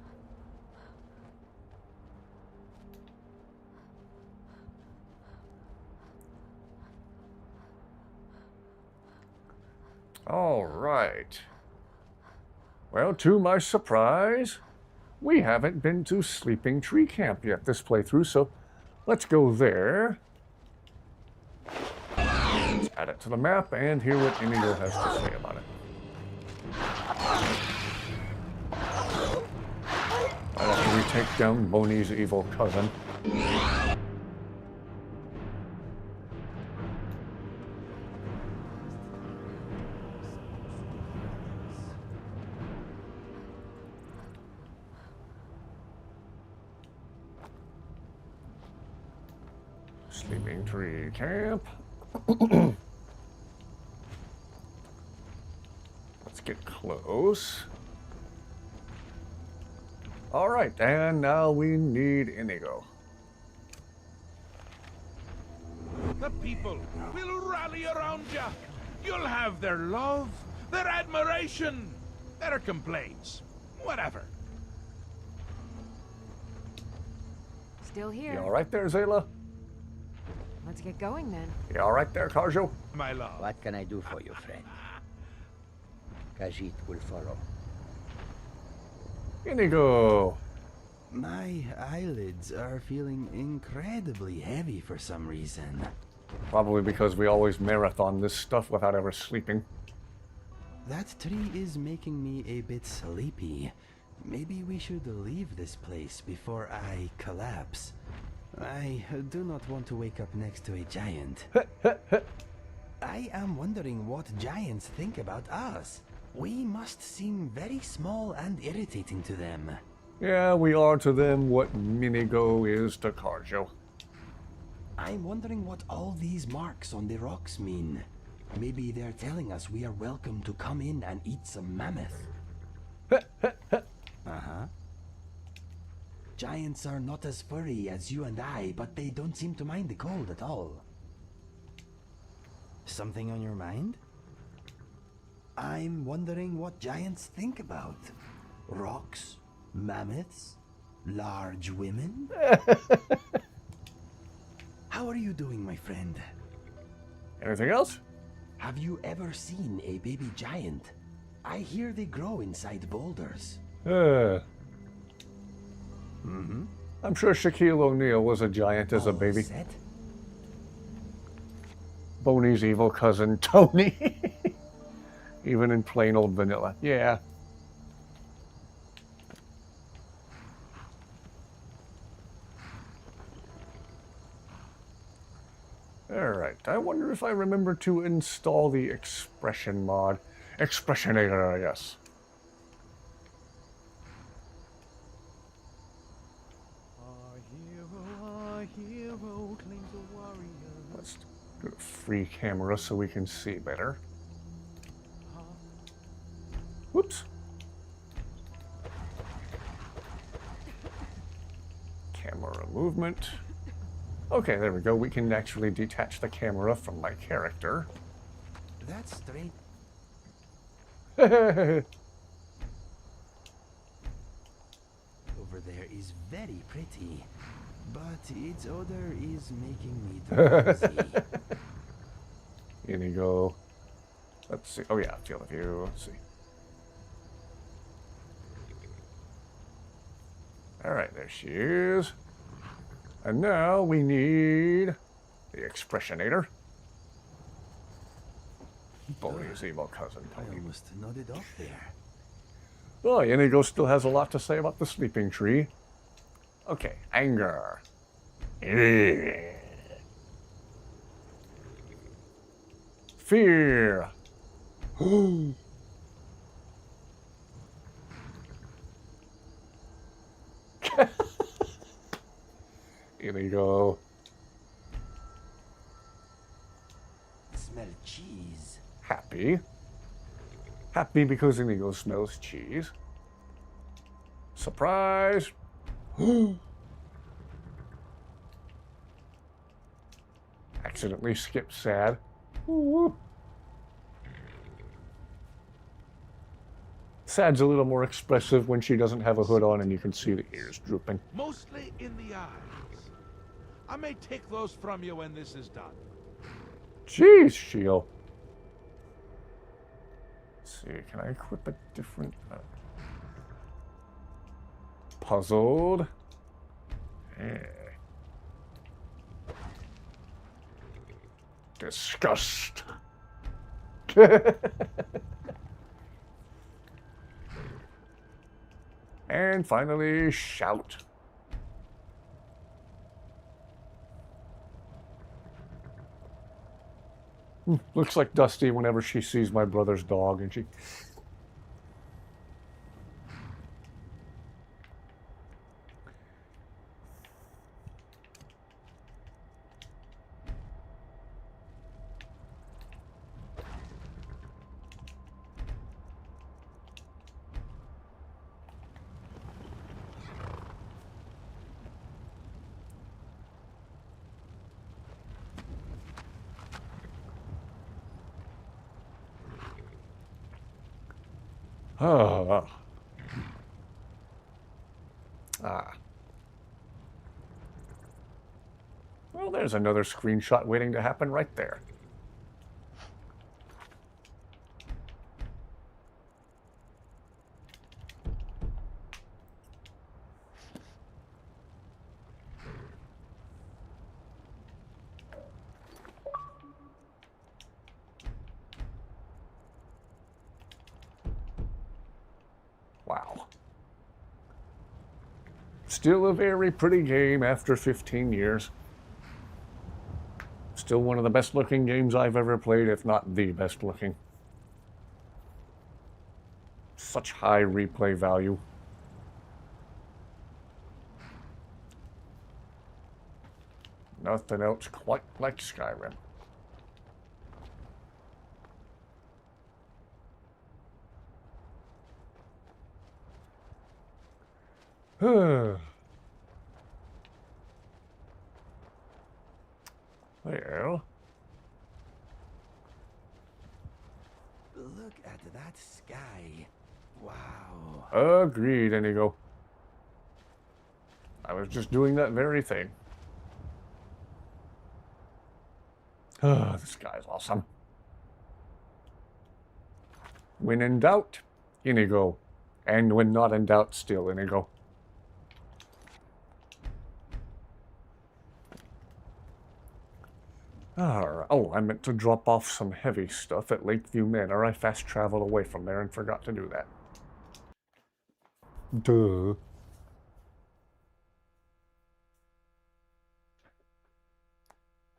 All right. Well, to my surprise, we haven't been to Sleeping Tree Camp yet this playthrough, so let's go there. Let's add it to the map and hear what INIGO has to say about it. Right after we take down Boney's evil cousin. Sleeping Tree Camp. Let's get close. All right, and now we need INIGO. The people will rally around you. You'll have their love, their admiration, their complaints, whatever. Still here. You all right there, Zayla? Let's get going then. You all right there, Karjo? My love. What can I do for you, friend? Khajiit will follow. INIGO. My eyelids are feeling incredibly heavy for some reason. Probably because we always marathon this stuff without ever sleeping. That tree is making me a bit sleepy. Maybe we should leave this place before I collapse. I do not want to wake up next to a giant. I am wondering what giants think about us. We must seem very small and irritating to them. Yeah, we are to them what INIGO is to Karjo. I'm wondering what all these marks on the rocks mean. Maybe they're telling us we are welcome to come in and eat some mammoth. Uh-huh. Giants are not as furry as you and I, but they don't seem to mind the cold at all. Something on your mind? I'm wondering what giants think about. Rocks, mammoths, large women? How are you doing, my friend? Anything else? Have you ever seen a baby giant? I hear they grow inside boulders. I'm sure Shaquille O'Neal was a giant as a baby. Set? Boney's evil cousin, Tony. Even in plain old vanilla. Yeah. Alright, I wonder if I remember to install the expression mod. Expressionator, yes. Our hero claims a warrior. Let's do a free camera so we can see better. Whoops. Camera movement. Okay, there we go. We can actually detach the camera from my character. That's strange. Alright, Over there is very pretty, but its odor is making me drowsy. INIGO. Let's see. Oh yeah, field of view. Let's see. Alright, there she is. And now we need the expressionator. Boney's evil cousin, I Tony. almost nodded off there. Oh, INIGO still has a lot to say about the sleeping tree. Okay, anger. Fear. INIGO. Smell cheese. Happy. Happy because INIGO smells cheese. Surprise! Accidentally skipped sad. Ooh. Sad's a little more expressive when she doesn't have a hood on and you can see the ears drooping. Mostly in the eyes. I may take those from you when this is done. Jeez, Shield. Let's see, can I equip a different... puzzled. Yeah. Disgust. And finally, shout. Looks like Dusty whenever she sees my brother's dog and she... Ah. Well, there's another screenshot waiting to happen right there. Wow. Still a very pretty game after 15 years. Still one of the best looking games I've ever played, if not the best looking. Such high replay value. Nothing else quite like Skyrim. Well. Look at that sky. Wow. Agreed, INIGO. I was just doing that very thing. This guy's awesome. When in doubt, INIGO. And when not in doubt, still INIGO. Oh, I meant to drop off some heavy stuff at Lakeview Manor. I fast traveled away from there and forgot to do that. Duh.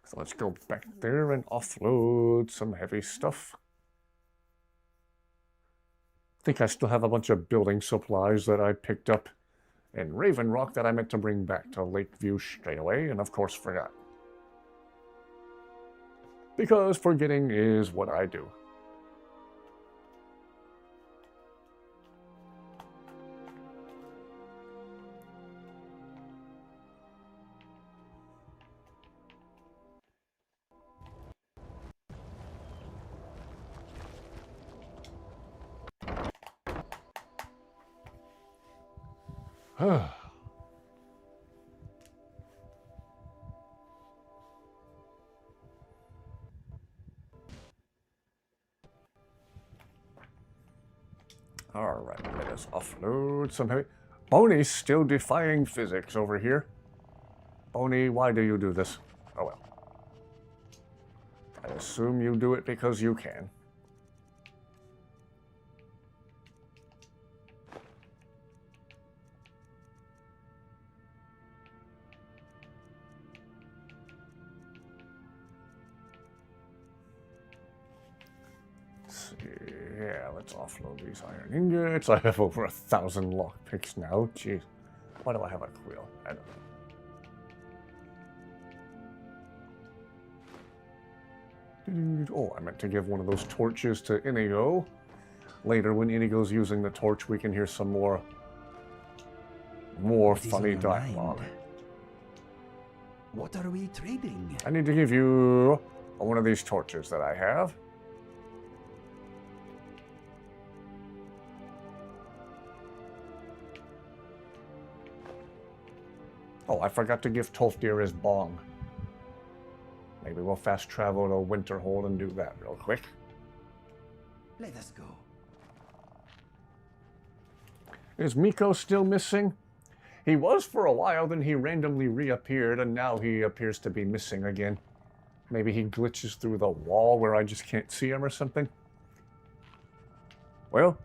So let's go back there and offload some heavy stuff. I think I still have a bunch of building supplies that I picked up in Raven Rock that I meant to bring back to Lakeview straight away, and of course forgot. Because forgetting is what I do. Alright, let us offload some heavy... Boney's still defying physics over here. Boney, why do you do this? Oh well. I assume you do it because you can. Yeah, let's offload these iron ingots. I have over 1,000 lockpicks now. Jeez. Why do I have a quill? I don't know. Oh, I meant to give one of those torches to INIGO. later when Inigo's using the torch, we can hear some more What is on funny your dialogue. mind? What are we trading? I need to give you one of these torches that I have. Oh, I forgot to give Tolfdir his bong. Maybe we'll fast travel to Winterhold and do that real quick. Let us go. Is Miko still missing? He was for a while, then he randomly reappeared, and now he appears to be missing again. Maybe he glitches through the wall where I just can't see him or something. Well,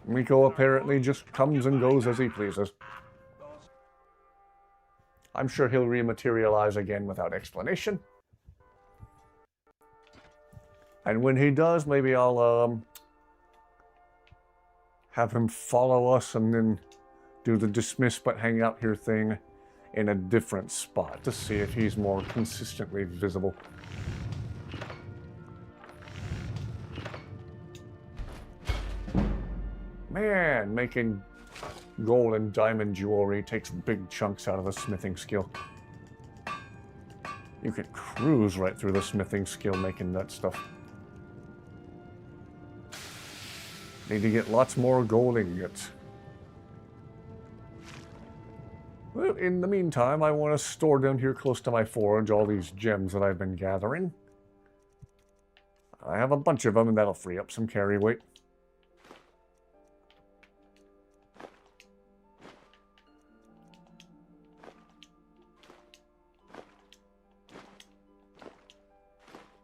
Miko apparently just comes and goes as he pleases. I'm sure he'll rematerialize again without explanation. And when he does, maybe I'll have him follow us and then do the dismiss but hang out here thing in a different spot to see if he's more consistently visible. Man, making gold and diamond jewelry takes big chunks out of the smithing skill. You could cruise right through the smithing skill making that stuff. Need to get lots more gold ingots. Well, in the meantime, I want to store down here close to my forge all these gems that I've been gathering. I have a bunch of them, and that'll free up some carry weight.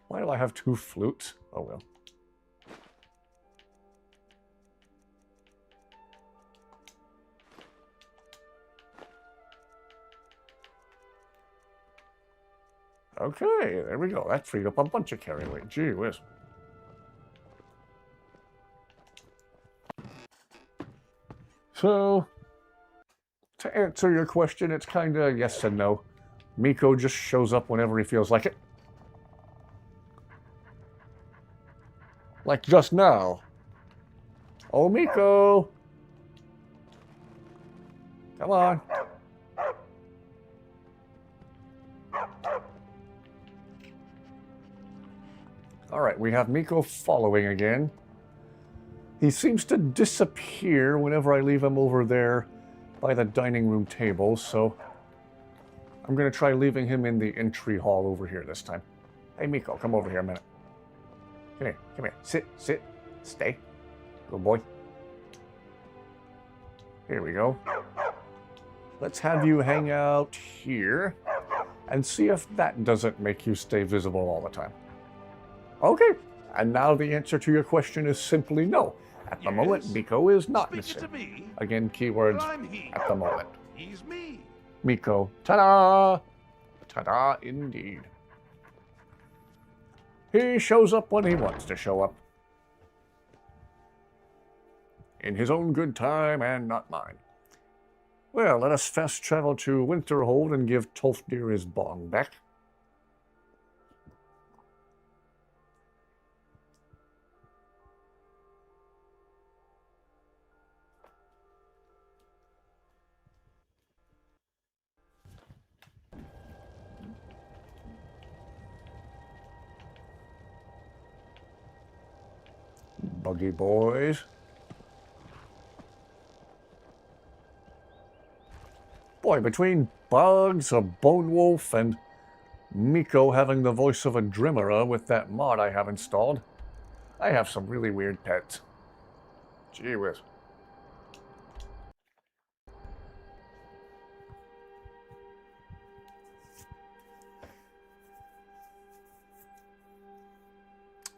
Why do I have 2 flutes? Oh well. Okay, there we go. That freed up a bunch of carry weight. Gee whiz. So, to answer your question, it's kind of yes and no. Miko just shows up whenever he feels like it. Like just now. Oh, Miko! Come on. Alright, we have Miko following again. He seems to disappear whenever I leave him over there by the dining room table, so I'm going to try leaving him in the entry hall over here this time. Hey, Miko, come over here a minute. Come here, come here. Sit, sit, stay. Good boy. Here we go. Let's have you hang out here and see if that doesn't make you stay visible all the time. Okay, and now the answer to your question is simply no. At the moment, Miko is not missing. Again, keywords, at the moment. He's me. Miko, ta-da! Ta-da indeed. He shows up when he wants to show up. In his own good time and not mine. Well, let us fast travel to Winterhold and give Tolfdir his bong back. Buggy boys. Boy, between bugs, a bone wolf, and Miko having the voice of a Drimera with that mod I have installed, I have some really weird pets. Gee whiz.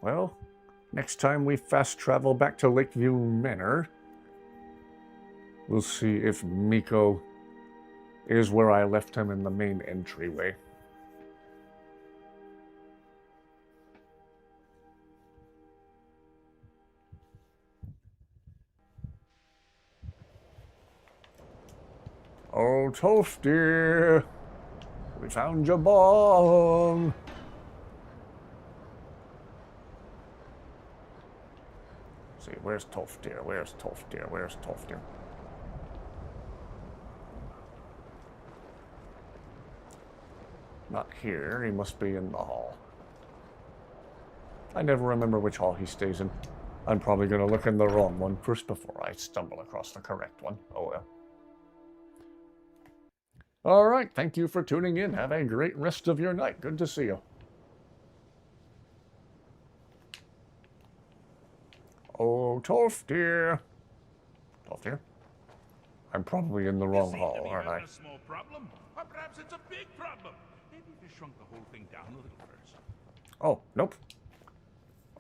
Well, next time we fast travel back to Lakeview Manor, we'll see if Miko is where I left him in the main entryway. Oh, Tolfdir, we found your bong. See, where's Tolfdir? Where's Tolfdir? Where's Tolfdir? Not here. He must be in the hall. I never remember which hall he stays in. I'm probably going to look in the wrong one first before I stumble across the correct one. Oh well. Alright, thank you for tuning in. Have a great rest of your night. Good to see you. Oh, Tolfdir. Tolfdir? I'm probably in the wrong hall, aren't I? A small problem, or perhaps it's a big problem. Maybe if you shrunk the whole thing down a little first. Oh, nope.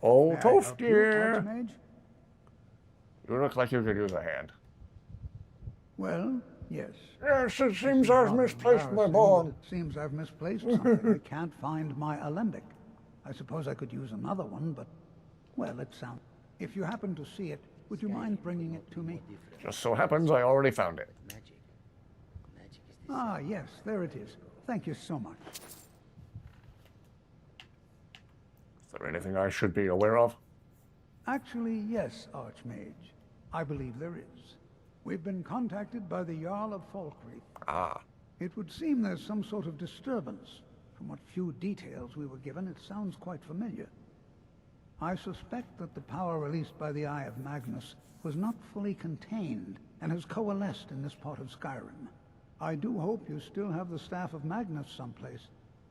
Oh, May I help you, Tolfdir. Archmage? You look like you could use a hand. Well, yes. Yes, it This seems is I've rather misplaced my embarrassing, bond. but it seems I've misplaced something. I can't find my alembic. I suppose I could use another one, but, well, it sounds... If you happen to see it, would you mind bringing it to me? Just so happens I already found it. Ah, yes, there it is. Thank you so much. Is there anything I should be aware of? Actually, yes, Archmage. I believe there is. We've been contacted by the Jarl of Falkreath. Ah. It would seem there's some sort of disturbance. From what few details we were given, it sounds quite familiar. I suspect that the power released by the Eye of Magnus was not fully contained and has coalesced in this part of Skyrim. I do hope you still have the Staff of Magnus someplace.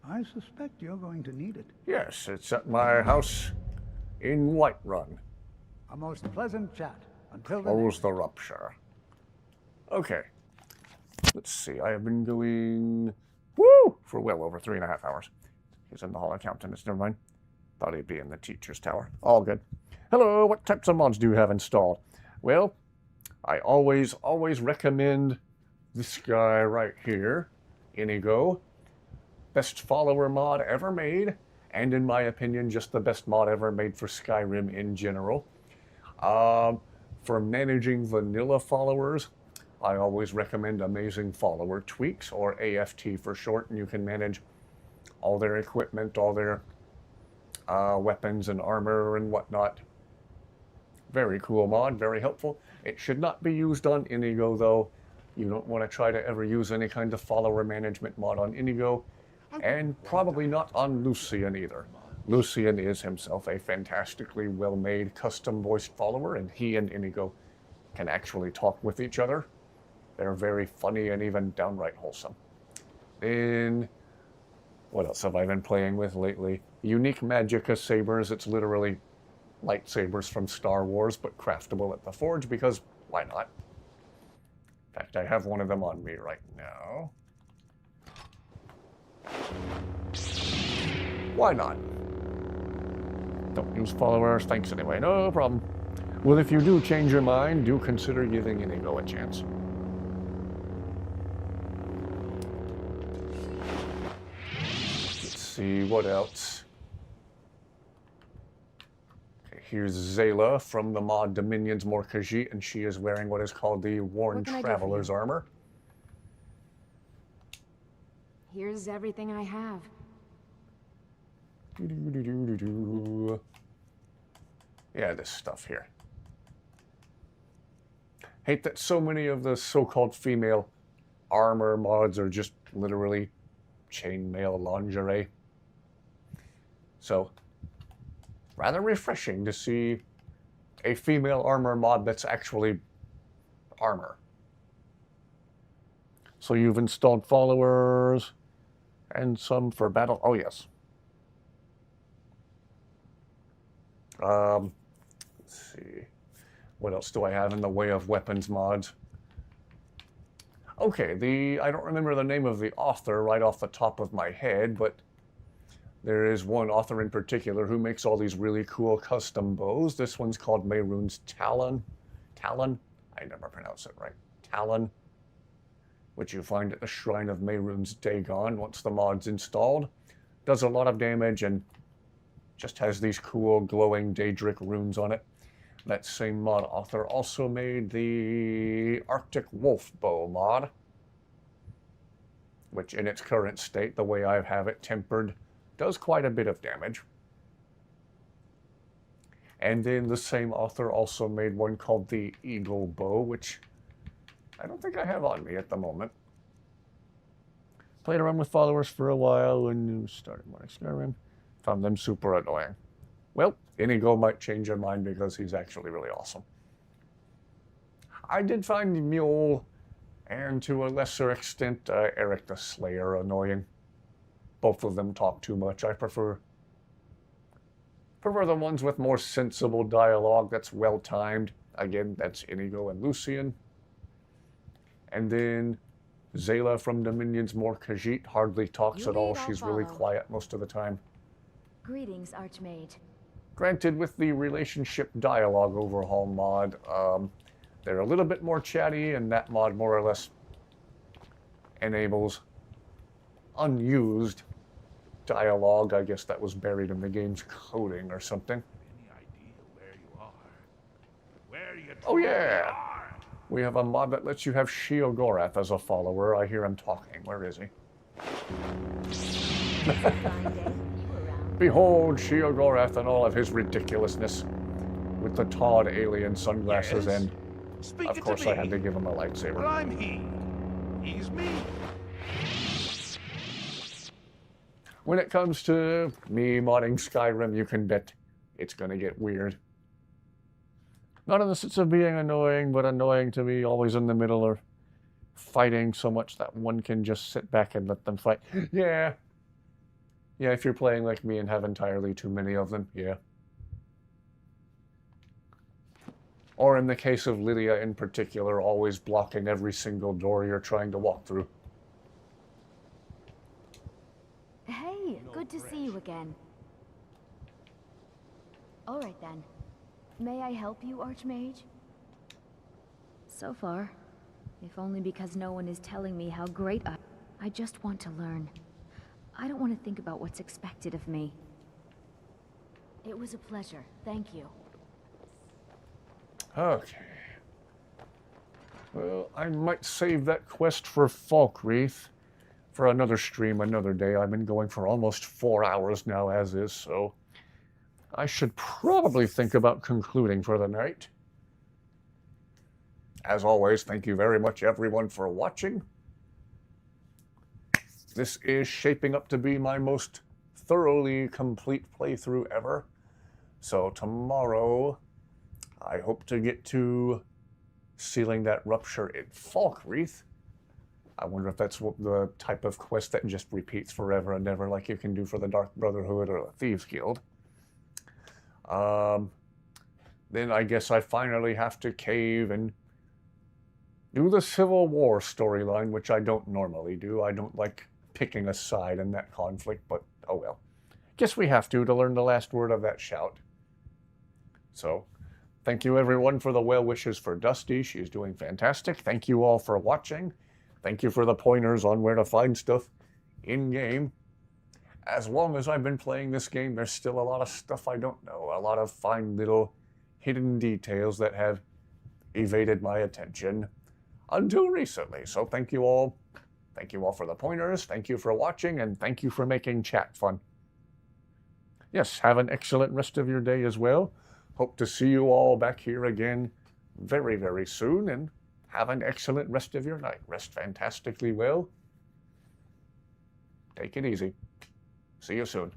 I suspect you're going to need it. Yes, it's at my house in Whiterun. A most pleasant chat. Until the Close the rupture. Okay. Let's see. I have been going... Woo! For well over 3.5 hours. He's in the Hall of Countenance. Never mind. Thought he'd be in the Teacher's Tower. All good. Hello, what types of mods do you have installed? Well, I always recommend this guy right here. INIGO. Best follower mod ever made. And in my opinion, just the best mod ever made for Skyrim in general. For managing vanilla followers, I always recommend Amazing Follower Tweaks, or AFT for short, and you can manage all their equipment, all their weapons and armor and whatnot. Very cool mod, very helpful. It should not be used on INIGO though. You don't want to try to ever use any kind of follower management mod on INIGO, and probably not on Lucian either. Lucian is himself a fantastically well-made, custom-voiced follower, and he and INIGO can actually talk with each other. They're very funny and even downright wholesome. Then, what else have I been playing with lately? Unique Magicka sabers. It's literally lightsabers from Star Wars, but craftable at the forge, because why not? In fact, I have one of them on me right now. Why not? Don't use followers, thanks anyway, no problem. Well, if you do change your mind, do consider giving INIGO a chance. Let's see, what else? Okay, here's Zayla from the mod Dominion's Morkajit, and she is wearing what is called the Worn Traveler's Armor. Here's everything I have. Yeah, this stuff here. Hate that so many of the so-called female armor mods are just literally chainmail lingerie. So, rather refreshing to see a female armor mod that's actually armor. So you've installed followers and some for battle. Oh, yes. Let's see. What else do I have in the way of weapons mods? Okay, I don't remember the name of the author right off the top of my head, but there is one author in particular who makes all these really cool custom bows. This one's called Mehrunes Talon. Talon? I never pronounce it right. Talon. Which you find at the Shrine of Mehrunes Dagon once the mod's installed. Does a lot of damage and just has these cool glowing Daedric runes on it. That same mod author also made the Arctic Wolf Bow mod, which in its current state, the way I have it tempered, does quite a bit of damage. And then the same author also made one called the Eagle Bow, which I don't think I have on me at the moment. Played around with followers for a while when you started playing Skyrim. Found them super annoying. Well, INIGO might change your mind because he's actually really awesome. I did find Mule, and to a lesser extent, Eric the Slayer annoying. Both of them talk too much. I prefer the ones with more sensible dialogue that's well-timed. Again, that's INIGO and Lucian. And then Zayla from Dominion's more Khajiit, hardly talks at all. She's really quiet most of the time. Greetings, Archmage. Granted, with the relationship dialogue overhaul mod, they're a little bit more chatty, and that mod more or less enables unused dialogue. I guess that was buried in the game's coding or something. Any idea where you are? Where you Oh yeah! We have a mod that lets you have Sheogorath as a follower. I hear him talking. Where is he? Behold Sheogorath and all of his ridiculousness. With the Todd alien sunglasses and, of course, I had to give him a lightsaber. Well, I'm he. He's me. When it comes to me modding Skyrim, you can bet it's gonna get weird. Not in the sense of being annoying, but annoying to be always in the middle or fighting so much that one can just sit back and let them fight. Yeah. Yeah, if you're playing like me and have entirely too many of them, yeah. Or in the case of Lydia in particular, always blocking every single door you're trying to walk through. Hey, good to see you again. All right then. May I help you, Archmage? So far, if only because no one is telling me how great I just want to learn. I don't want to think about what's expected of me. It was a pleasure. Thank you. Okay. Well, I might save that quest for Falkreath for another stream another day. I've been going for almost 4 hours now as is, so I should probably think about concluding for the night. As always, thank you very much everyone for watching. This is shaping up to be my most thoroughly complete playthrough ever. So tomorrow, I hope to get to sealing that rupture in Falkreath. I wonder if that's the type of quest that just repeats forever and ever, like you can do for the Dark Brotherhood or the Thieves Guild. Then I guess I finally have to cave and do the Civil War storyline, which I don't normally do. I don't like picking a side in that conflict, but oh well. Guess we have to learn the last word of that shout. So, thank you everyone for the well wishes for Dusty. She's doing fantastic. Thank you all for watching. Thank you for the pointers on where to find stuff in-game. As long as I've been playing this game, there's still a lot of stuff I don't know. A lot of fine little hidden details that have evaded my attention until recently. So thank you all. Thank you all for the pointers. Thank you for watching, and thank you for making chat fun. Yes, have an excellent rest of your day as well. Hope to see you all back here again very, very soon, and have an excellent rest of your night. Rest fantastically well. Take it easy. See you soon.